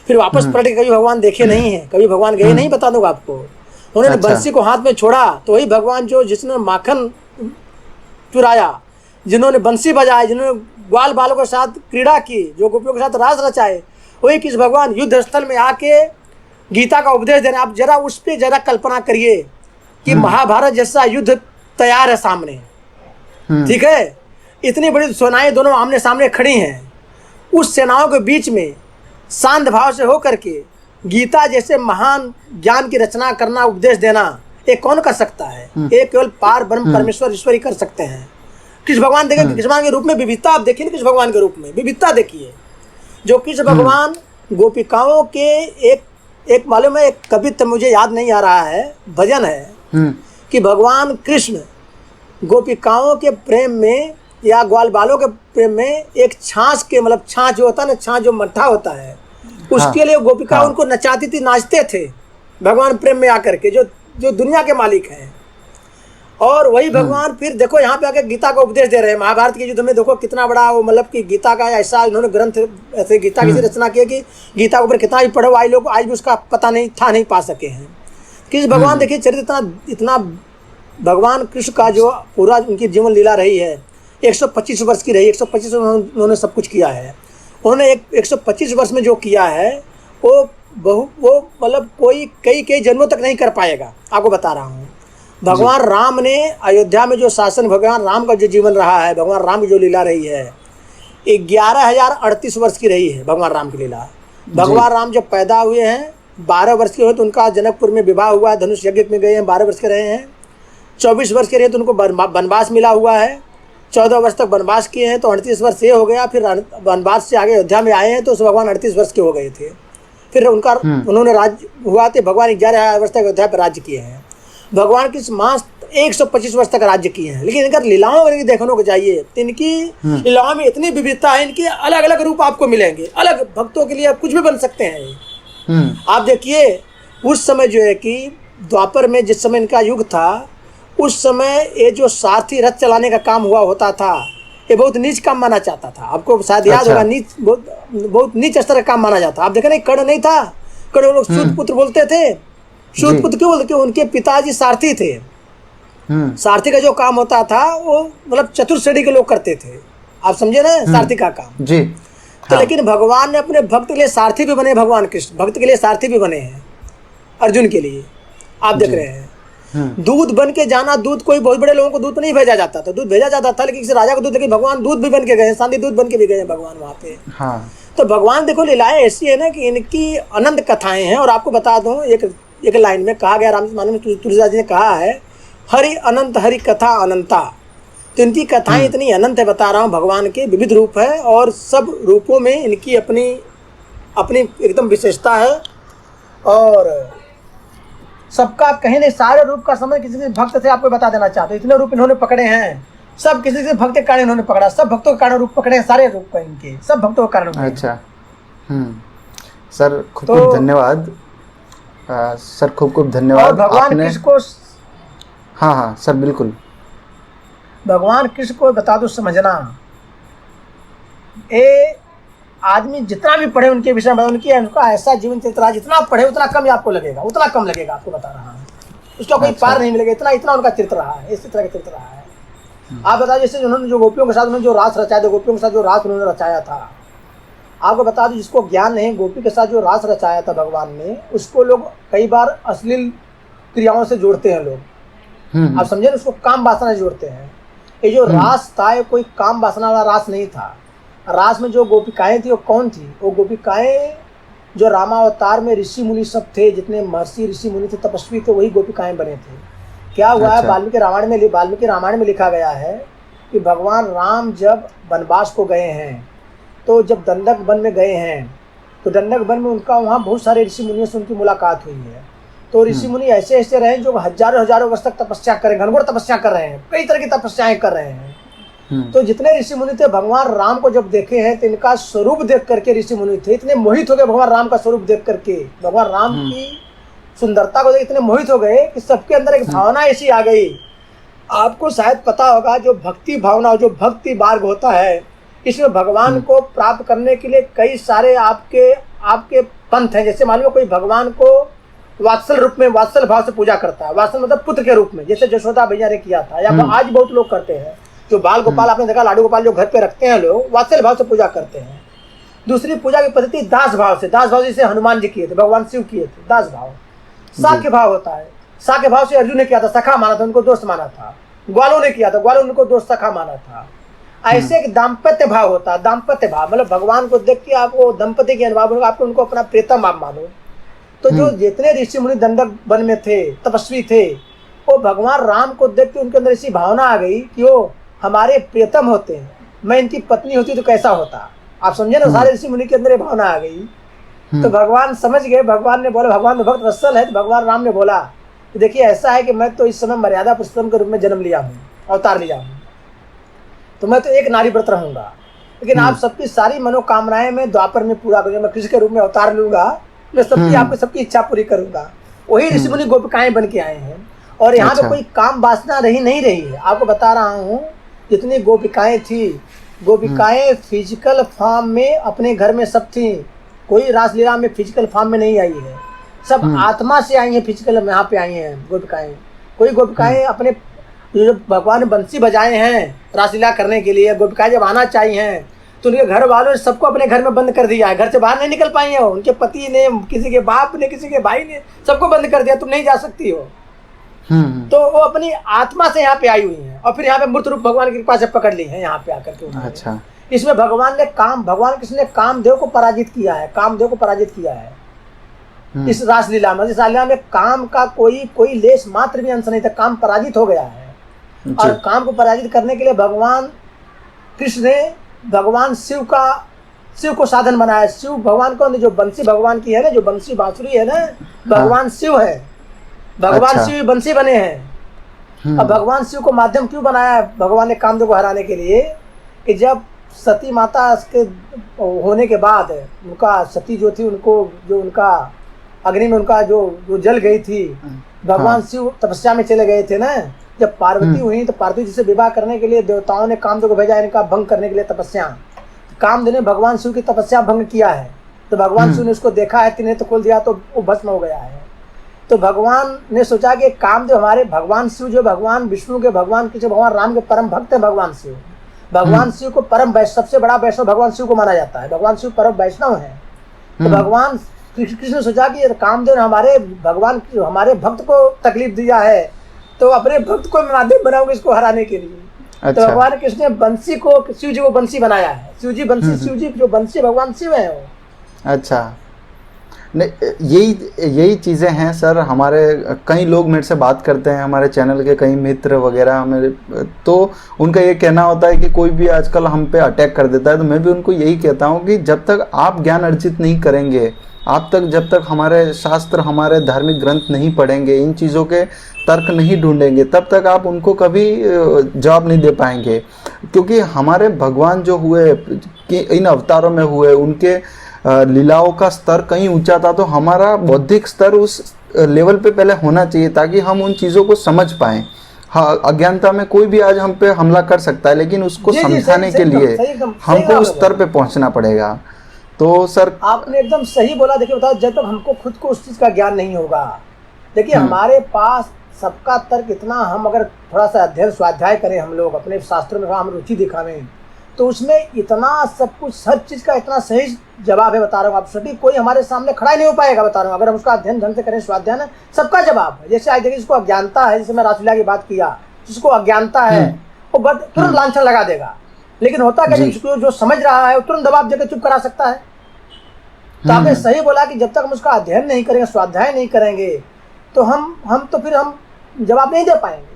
Speaker 2: फिर वापस पलट के कभी भगवान देखे नहीं है, कभी भगवान गए नहीं, बता दूंगा आपको। उन्होंने बंसी को हाथ में छोड़ा तो वही भगवान जो जिसने माखन चुराया, जिन्होंने बंसी बजाई, जिन्होंने ग्वाल बालों के साथ क्रीड़ा की, जो गोपियों के साथ राज रचाए, वही कृष्ण भगवान युद्ध स्थल में आके गीता का उपदेश दे रहे हैं। आप जरा उस पर जरा कल्पना करिए कि महाभारत जैसा युद्ध तैयार है सामने, ठीक है, इतनी बड़ी सेनाएं दोनों आमने सामने खड़ी हैं, उस सेनाओं के बीच में शांत भाव से होकर के गीता जैसे महान ज्ञान की रचना करना, उपदेश देना, ये कौन कर सकता है? ये केवल पार ब्रह्म परमेश्वर ईश्वर ही कर सकते हैं। कृष्ण भगवान देखिए, कृष्ण भगवान के रूप में विविधता आप देखिए, कृष्ण भगवान के रूप में विविधता देखिए। जो कृष्ण भगवान गोपिकाओं के एक मालूम है, एक कवित्व मुझे याद नहीं आ रहा है, भजन है कि भगवान कृष्ण गोपिकाओं के प्रेम में या ग्वाल बालों के प्रेम में एक छाछ के, मतलब छाछ जो होता है ना, छाछ जो मट्ठा होता है, उसके लिए गोपिका उनको नचाती थी, नाचते थे भगवान प्रेम में आकर के। जो जो दुनिया के मालिक हैं। और वही भगवान फिर देखो यहाँ पे आके गीता का उपदेश दे रहे हैं। महाभारत के युद्ध में देखो कितना बड़ा वो मतलब कि गीता का ऐसा इन्होंने ग्रंथ ऐसे गीता की रचना की है कि गीता के ऊपर कितना भी पढ़ो आई लोग आज भी उसका पता नहीं पा सके हैं। किस भगवान देखिए चरित्र इतना भगवान कृष्ण का जो पूरा उनकी जीवन लीला रही है 125 वर्ष की रही। 125 उन्होंने सब कुछ किया है। उन्होंने 125 वर्ष में जो किया है वो मतलब कोई कई जन्मों तक नहीं कर पाएगा। आपको बता रहा हूँ भगवान राम ने अयोध्या में जो शासन भगवान राम का जो जीवन रहा है, भगवान राम की जो लीला रही है 11,038 वर्ष की रही है भगवान राम की लीला। भगवान राम जब पैदा हुए हैं 12 वर्ष के हुए तो उनका जनकपुर में विवाह हुआ है, धनुष यज्ञ में गए हैं, 12 वर्ष के रहे हैं। 24 वर्ष के रहे तो उनको वनवास मिला हुआ है, 14 वर्ष तक वनवास किए हैं तो 38 वर्ष ये हो गया। फिर वनवास से आगे अयोध्या में आए हैं तो उस भगवान 38 वर्ष के हो गए थे। फिर उनका उन्होंने राज्य हुआ थे भगवान 11 वर्ष तक अयोध्या पर राज्य किए हैं। भगवान की मास 125 वर्ष तक राज्य किए हैं। लेकिन इनका लीलाओं को देखने को चाहिए तो इनकी लीलाओं में इतनी विविधता है, इनके अलग अलग रूप आपको मिलेंगे। अलग भक्तों के लिए आप कुछ भी बन सकते हैं। आप देखिए उस समय जो है कि द्वापर में जिस समय इनका युग था उस समय ये जो सारथी रथ चलाने का काम हुआ होता था ये बहुत नीच काम माना जाता था। आपको शायद याद होगा नीच बहुत नीच स्तर का काम माना जाता। आप देखे नहीं कर्ण नहीं था, कर्ण लोग सूत पुत्र बोलते थे। सूत पुत्र क्यों बोलते? उनके पिताजी सारथी थे। सारथी का जो काम होता था वो मतलब चतुर्थ श्रेणी के लोग करते थे। आप समझे ना सारथी का काम
Speaker 1: जी।
Speaker 2: तो लेकिन भगवान ने अपने भक्त के लिए सारथी भी बने। भगवान कृष्ण भक्त के लिए सारथी भी बने हैं अर्जुन के लिए। आप देख रहे हैं दूध बन के जाना। दूध कोई बहुत बड़े लोगों को दूध नहीं भेजा जाता था, दूध भेजा जाता था लेकिन किसी राजा को दूध, लेकिन भगवान दूध भी बन के गए, शांति दूध बन के भी गए भगवान वहाँ पे। हाँ। तो भगवान देखो लीलाएं ऐसी है ना कि इनकी अनंत कथाएं हैं। और आपको बता दूं एक लाइन में कहा गया रामचरितमानस में तुलसीदास जी ने कहा है हरि अनंत हरि कथा अनंता। तो इनकी कथाएं इतनी अनंत है बता रहा हूँ। भगवान के विविध रूप है और सब रूपों में इनकी अपनी अपनी एकदम विशेषता है। और सबका कहीं नहीं सारे रूप का समय किसी के भक्त से आपको बता देना चाहते इतने रूप इन्होंने पकड़े हैं। सब किसी के भक्त के कारण इन्होंने पकड़ा, सब भक्तों के कारण रूप पकड़े हैं, सारे रूप का इनके सब भक्तों के कारण।
Speaker 1: अच्छा सर खूब खूब धन्यवाद। सर खूब खूब धन्यवाद।
Speaker 2: और भगवान कृष्ण को
Speaker 1: हाँ सर बिल्कुल
Speaker 2: भगवान कृष्ण को बता दो समझना। ये आदमी जितना भी पढ़े उनके विषय में उनका ऐसा जीवन चरित्र रहा, जितना पढ़े उतना कम ही आपको लगेगा, उतना कम लगेगा। आपको बता रहा हूँ उसका कोई पार नहीं मिलेगा। इतना उनका चरित्र रहा है, इसी तरह का चरित्र रहा है। आप बताओ जैसे उन्होंने जो गोपियों के साथ उन्होंने जो रास रचाया था, गोपियों के साथ जो रास उन्होंने रचाया था, आपको बता दो जिसको ज्ञान नहीं गोपी के साथ जो रास रचाया था भगवान ने, उसको लोग कई बार अश्लील क्रियाओं से जोड़ते हैं लोग। आप समझे ना, उसको काम वासना से जोड़ते हैं। ये जो रास था ये कोई काम वासना वाला रास नहीं था। रास में जो गोपिकाएं थी वो कौन थी? वो गोपिकाएं जो रामावतार में ऋषि मुनि सब थे, जितने महर्षि ऋषि मुनि थे, तपस्वी थे, वही गोपिकाएं बने थे। क्या हुआ है वाल्मीकि रामायण में लिखा गया है कि भगवान राम जब वनवास को गए हैं तो जब दंडक वन में गए हैं तो दंडक वन में उनका वहाँ बहुत सारे ऋषि मुनियों से उनकी मुलाकात हुई है। तो ऋषि मुनि ऐसे ऐसे रहे जो हजारों वर्ष तक तपस्या करें, घनघोर तपस्या कर रहे हैं, कई तरह की तपस्याएं कर रहे हैं। तो जितने ऋषि मुनि थे भगवान राम को जब देखे हैं तो इनका स्वरूप देख करके ऋषि मुनि थे इतने मोहित हो गए भगवान राम का स्वरूप देख करके, भगवान राम की सुंदरता को देख इतने मोहित हो गए कि सबके अंदर एक भावना ऐसी आ गई। आपको शायद पता होगा जो भक्ति भावना, जो भक्ति मार्ग होता है, इसमें भगवान को प्राप्त करने के लिए कई सारे आपके पंथ हैं। जैसे मान लो कोई भगवान को वात्सल रूप में, वात्सल भाव से पूजा करता है, वात्सल मतलब पुत्र के रूप में, जैसे यशोदा भैया ने किया था, या आज बहुत लोग करते हैं। जो बाल गोपाल आपने देखा, लाडू गोपाल जो घर पे रखते हैं लोग, वात्सल भाव से पूजा करते हैं। दूसरी पूजा की पद्धति दास भाव से, दास भाव जैसे हनुमान जी किए थे, भगवान शिव किए थे, दास भाव। साक्य भाव होता है, साक्य भाव से अर्जुन ने किया था, सखा माना था, उनको दोस्त माना था। ग्वालों ने किया था, ग्वालों उनको दोस्त सखा माना था। ऐसे एक दाम्पत्य भाव होता है, दाम्पत्य भाव मतलब भगवान को देख के आपको दंपति के अनुभव होगा, आपको उनको अपना प्रीतम आप मानो। तो जो जितने ऋषि मुनि दंडक वन में थे, तपस्वी थे, वो भगवान राम को देख के उनके अंदर ऐसी भावना आ गई कि वो हमारे प्रियतम होते हैं, मैं इनकी पत्नी होती तो कैसा होता। आप समझे ना, सारे ऋषि मुनि के अंदर ये भावना आ गई। तो भगवान समझ गए, भगवान ने बोला, भगवान भक्त वत्सल है, तो भगवान राम ने बोला कि देखिए ऐसा है कि मैं तो इस समय मर्यादा पुरुषोत्तम के रूप में जन्म लिया हूँ, अवतार लिया हूँ, तो मैं तो एक नारी व्रत रहूंगा, लेकिन आप सबकी सारी मनोकामनाएं मैं द्वापर में पूरा करूंगा, मैं कृष्ण के रूप में अवतार लूंगा, मैं सबकी आपकी सबकी इच्छा पूरी करूंगा। वही ऋषि मुनि गोपिकाएं बन के आए हैं। और यहाँ पे
Speaker 1: अच्छा।
Speaker 2: कोई काम वासना नहीं रही है। आपको बता रहा हूँ, जितनी गोपिकाएं थी, गोपिकाएं फिजिकल फॉर्म में अपने घर में सब थी। कोई रासलीला में फिजिकल फॉर्म में नहीं आई है, सब आत्मा से आई हैं, फिजिकल में यहाँ पे आई हैं गोपिकाएं। कोई गोपिकाएं अपने जो भगवान ने बंसी बजाए हैं रासलीला करने के लिए, गोपिकाएं जब आना चाहिए हैं तो उनके घर वालों ने सबको अपने घर में बंद कर दिया है। घर से बाहर नहीं निकल पाई हैं, उनके पति ने, किसी के बाप ने, किसी के भाई ने, सबको बंद कर दिया, तुम नहीं जा सकती हो। तो वो अपनी आत्मा से यहाँ पे आई हुई हैं और फिर यहाँ पे मूर्त रूप भगवान की कृपा से पकड़ ली है यहाँ पे आकर के उन्होंने।
Speaker 1: अच्छा।
Speaker 2: इसमें भगवान कृष्ण ने कामदेव को पराजित किया है, कामदेव को पराजित किया है इस रासलीला में। इस रासलीला में काम का कोई लेस मात्र भी अंश नहीं था, काम पराजित हो गया है। और काम को पराजित करने के लिए भगवान कृष्ण ने भगवान शिव को साधन बनाया। शिव भगवान को, जो बंसी भगवान की है ना, जो बंसी बांसुरी है ना, भगवान शिव है। भगवान शिव बंसी बने हैं। अब भगवान शिव को माध्यम क्यों बनाया भगवान ने कामदेव को हराने के लिए, कि जब सती माता के होने के बाद उनका सती जो थी, उनको जो उनका अग्नि में उनका जो जल गई थी, भगवान शिव तपस्या में चले गए थे ना। जब पार्वती हुई तो पार्वती जी से विवाह करने के लिए देवताओं ने कामदेव को भेजा, इनका भंग करने के लिए तपस्या। कामदेव ने भगवान शिव की तपस्या भंग किया है, तो भगवान शिव ने उसको देखा है, तीन नेत्र खोल दिया तो वो भस्म हो गया है। तो भगवान ने सोचा कि कामदेव हमारे भगवान शिव, जो भगवान विष्णु के, भगवान कृष्ण, भगवान राम के परम भक्त है भगवान शिव। भगवान शिव को परम वैष्णव, सबसे बड़ा वैष्णव भगवान शिव को माना जाता है। भगवान शिव परम वैष्णव है। तो भगवान कृष्ण ने सोचा कि कामदेव ने हमारे भक्त को तकलीफ दिया है, तो अपने भक्त को माध्यम बनाऊंगा इसको हराने के लिए।
Speaker 1: अच्छा।
Speaker 2: तो भगवान कृष्ण ने बंसी को, शिव जी को बंसी बनाया है। शिव जी जो बंसी भगवान शिव है वो।
Speaker 1: अच्छा। नहीं, यही चीज़ें हैं सर। हमारे कई लोग मेरे से बात करते हैं, हमारे चैनल के कई मित्र वगैरह मेरे, तो उनका ये कहना होता है कि कोई भी आजकल हम पे अटैक कर देता है। तो मैं भी उनको यही कहता हूँ कि जब तक आप ज्ञान अर्जित नहीं करेंगे, जब तक हमारे शास्त्र, हमारे धार्मिक ग्रंथ नहीं पढ़ेंगे, इन चीज़ों के तर्क नहीं ढूंढेंगे, तब तक आप उनको कभी जवाब नहीं दे पाएंगे। क्योंकि हमारे भगवान जो हुए, कि इन अवतारों में हुए, उनके लीलाओं का स्तर कहीं ऊंचा था। तो हमारा बौद्धिक स्तर उस लेवल पे पहले होना चाहिए, ताकि हम उन चीज़ों को समझ पाएँ। हाँ, अज्ञानता में कोई भी आज हम पे हमला कर सकता है, लेकिन उसको समझाने के लिए हमको उस स्तर पे पहुंचना पड़ेगा। तो सर
Speaker 2: आपने एकदम सही बोला। देखिए बताओ, जब तक हमको खुद को उस चीज़ का ज्ञान नहीं होगा, देखिए हमारे पास सबका तर्क इतना, हम अगर थोड़ा सा अध्ययन स्वाध्याय करें, हम लोग अपने शास्त्रों में हम रुचि दिखावें, तो उसमें इतना सब कुछ, हर चीज़ का इतना सही जवाब है। बता रहा हूँ आप, सटीक कोई हमारे सामने खड़ा ही नहीं हो पाएगा। बता रहा हूँ, अगर हम उसका अध्ययन ढंग से करें, स्वाध्याय ना, सबका जवाब है। जैसे आज देखिए, जिसको अज्ञानता है, जैसे मैं रासलीला की बात किया, जिसको अज्ञानता है वो तुरंत लांछन लगा देगा। लेकिन होता क्या, जो समझ रहा है वो तुरंत दबाव देकर चुप करा सकता है। तो आपने सही बोला कि जब तक हम उसका अध्ययन नहीं करेंगे, स्वाध्याय नहीं करेंगे, तो हम जवाब नहीं दे पाएंगे।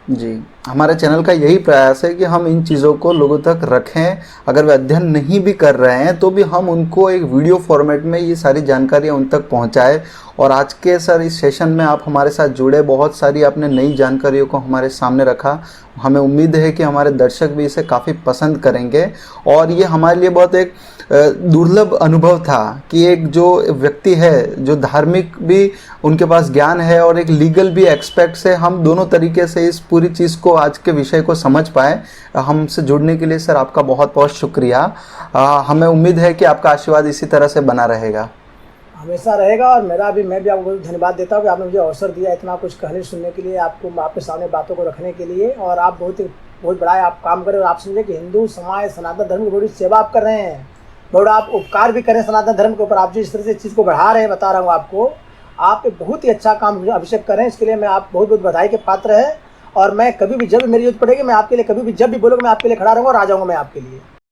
Speaker 1: जी, हमारे चैनल का यही प्रयास है कि हम इन चीज़ों को लोगों तक रखें। अगर वे अध्ययन नहीं भी कर रहे हैं तो भी हम उनको एक वीडियो फॉर्मेट में ये सारी जानकारियाँ उन तक पहुँचाएं। और आज के सर इस सेशन में आप हमारे साथ जुड़े, बहुत सारी आपने नई जानकारियों को हमारे सामने रखा। हमें उम्मीद है कि हमारे दर्शक भी इसे काफ़ी पसंद करेंगे। और ये हमारे लिए बहुत एक दुर्लभ अनुभव था कि एक जो व्यक्ति है, जो धार्मिक भी उनके पास ज्ञान है और एक लीगल भी एक्सपेक्ट से, हम दोनों तरीके से इस पूरी चीज़ को, आज के विषय को समझ पाए। हमसे जुड़ने के लिए सर आपका बहुत बहुत शुक्रिया। हमें उम्मीद है कि आपका आशीर्वाद इसी तरह से बना रहेगा,
Speaker 2: हमेशा रहेगा। और मैं भी आपको धन्यवाद देता हूँ कि आपने मुझे अवसर दिया इतना कुछ कहने सुनने के लिए, आपके सामने बातों को रखने के लिए। और आप बहुत बड़ा आप काम करें। और आप समझे कि हिंदू समाज, सनातन धर्म की बड़ी सेवा आप कर रहे हैं, बहुत आप उपकार भी करें सनातन धर्म के ऊपर। आप जो इस तरह से चीज़ को बढ़ा रहे हैं, बता रहा हूँ आपको, आप एक बहुत ही अच्छा काम अभिषेक करें। इसके लिए मैं आप बहुत बहुत बधाई के पात्र है। और मैं कभी भी, जब मेरी जरूरत पड़ेगी, मैं आपके लिए कभी भी, जब भी बोलोगे, मैं आपके लिए खड़ा रहूँगा और आ जाऊँगा मैं आपके लिए।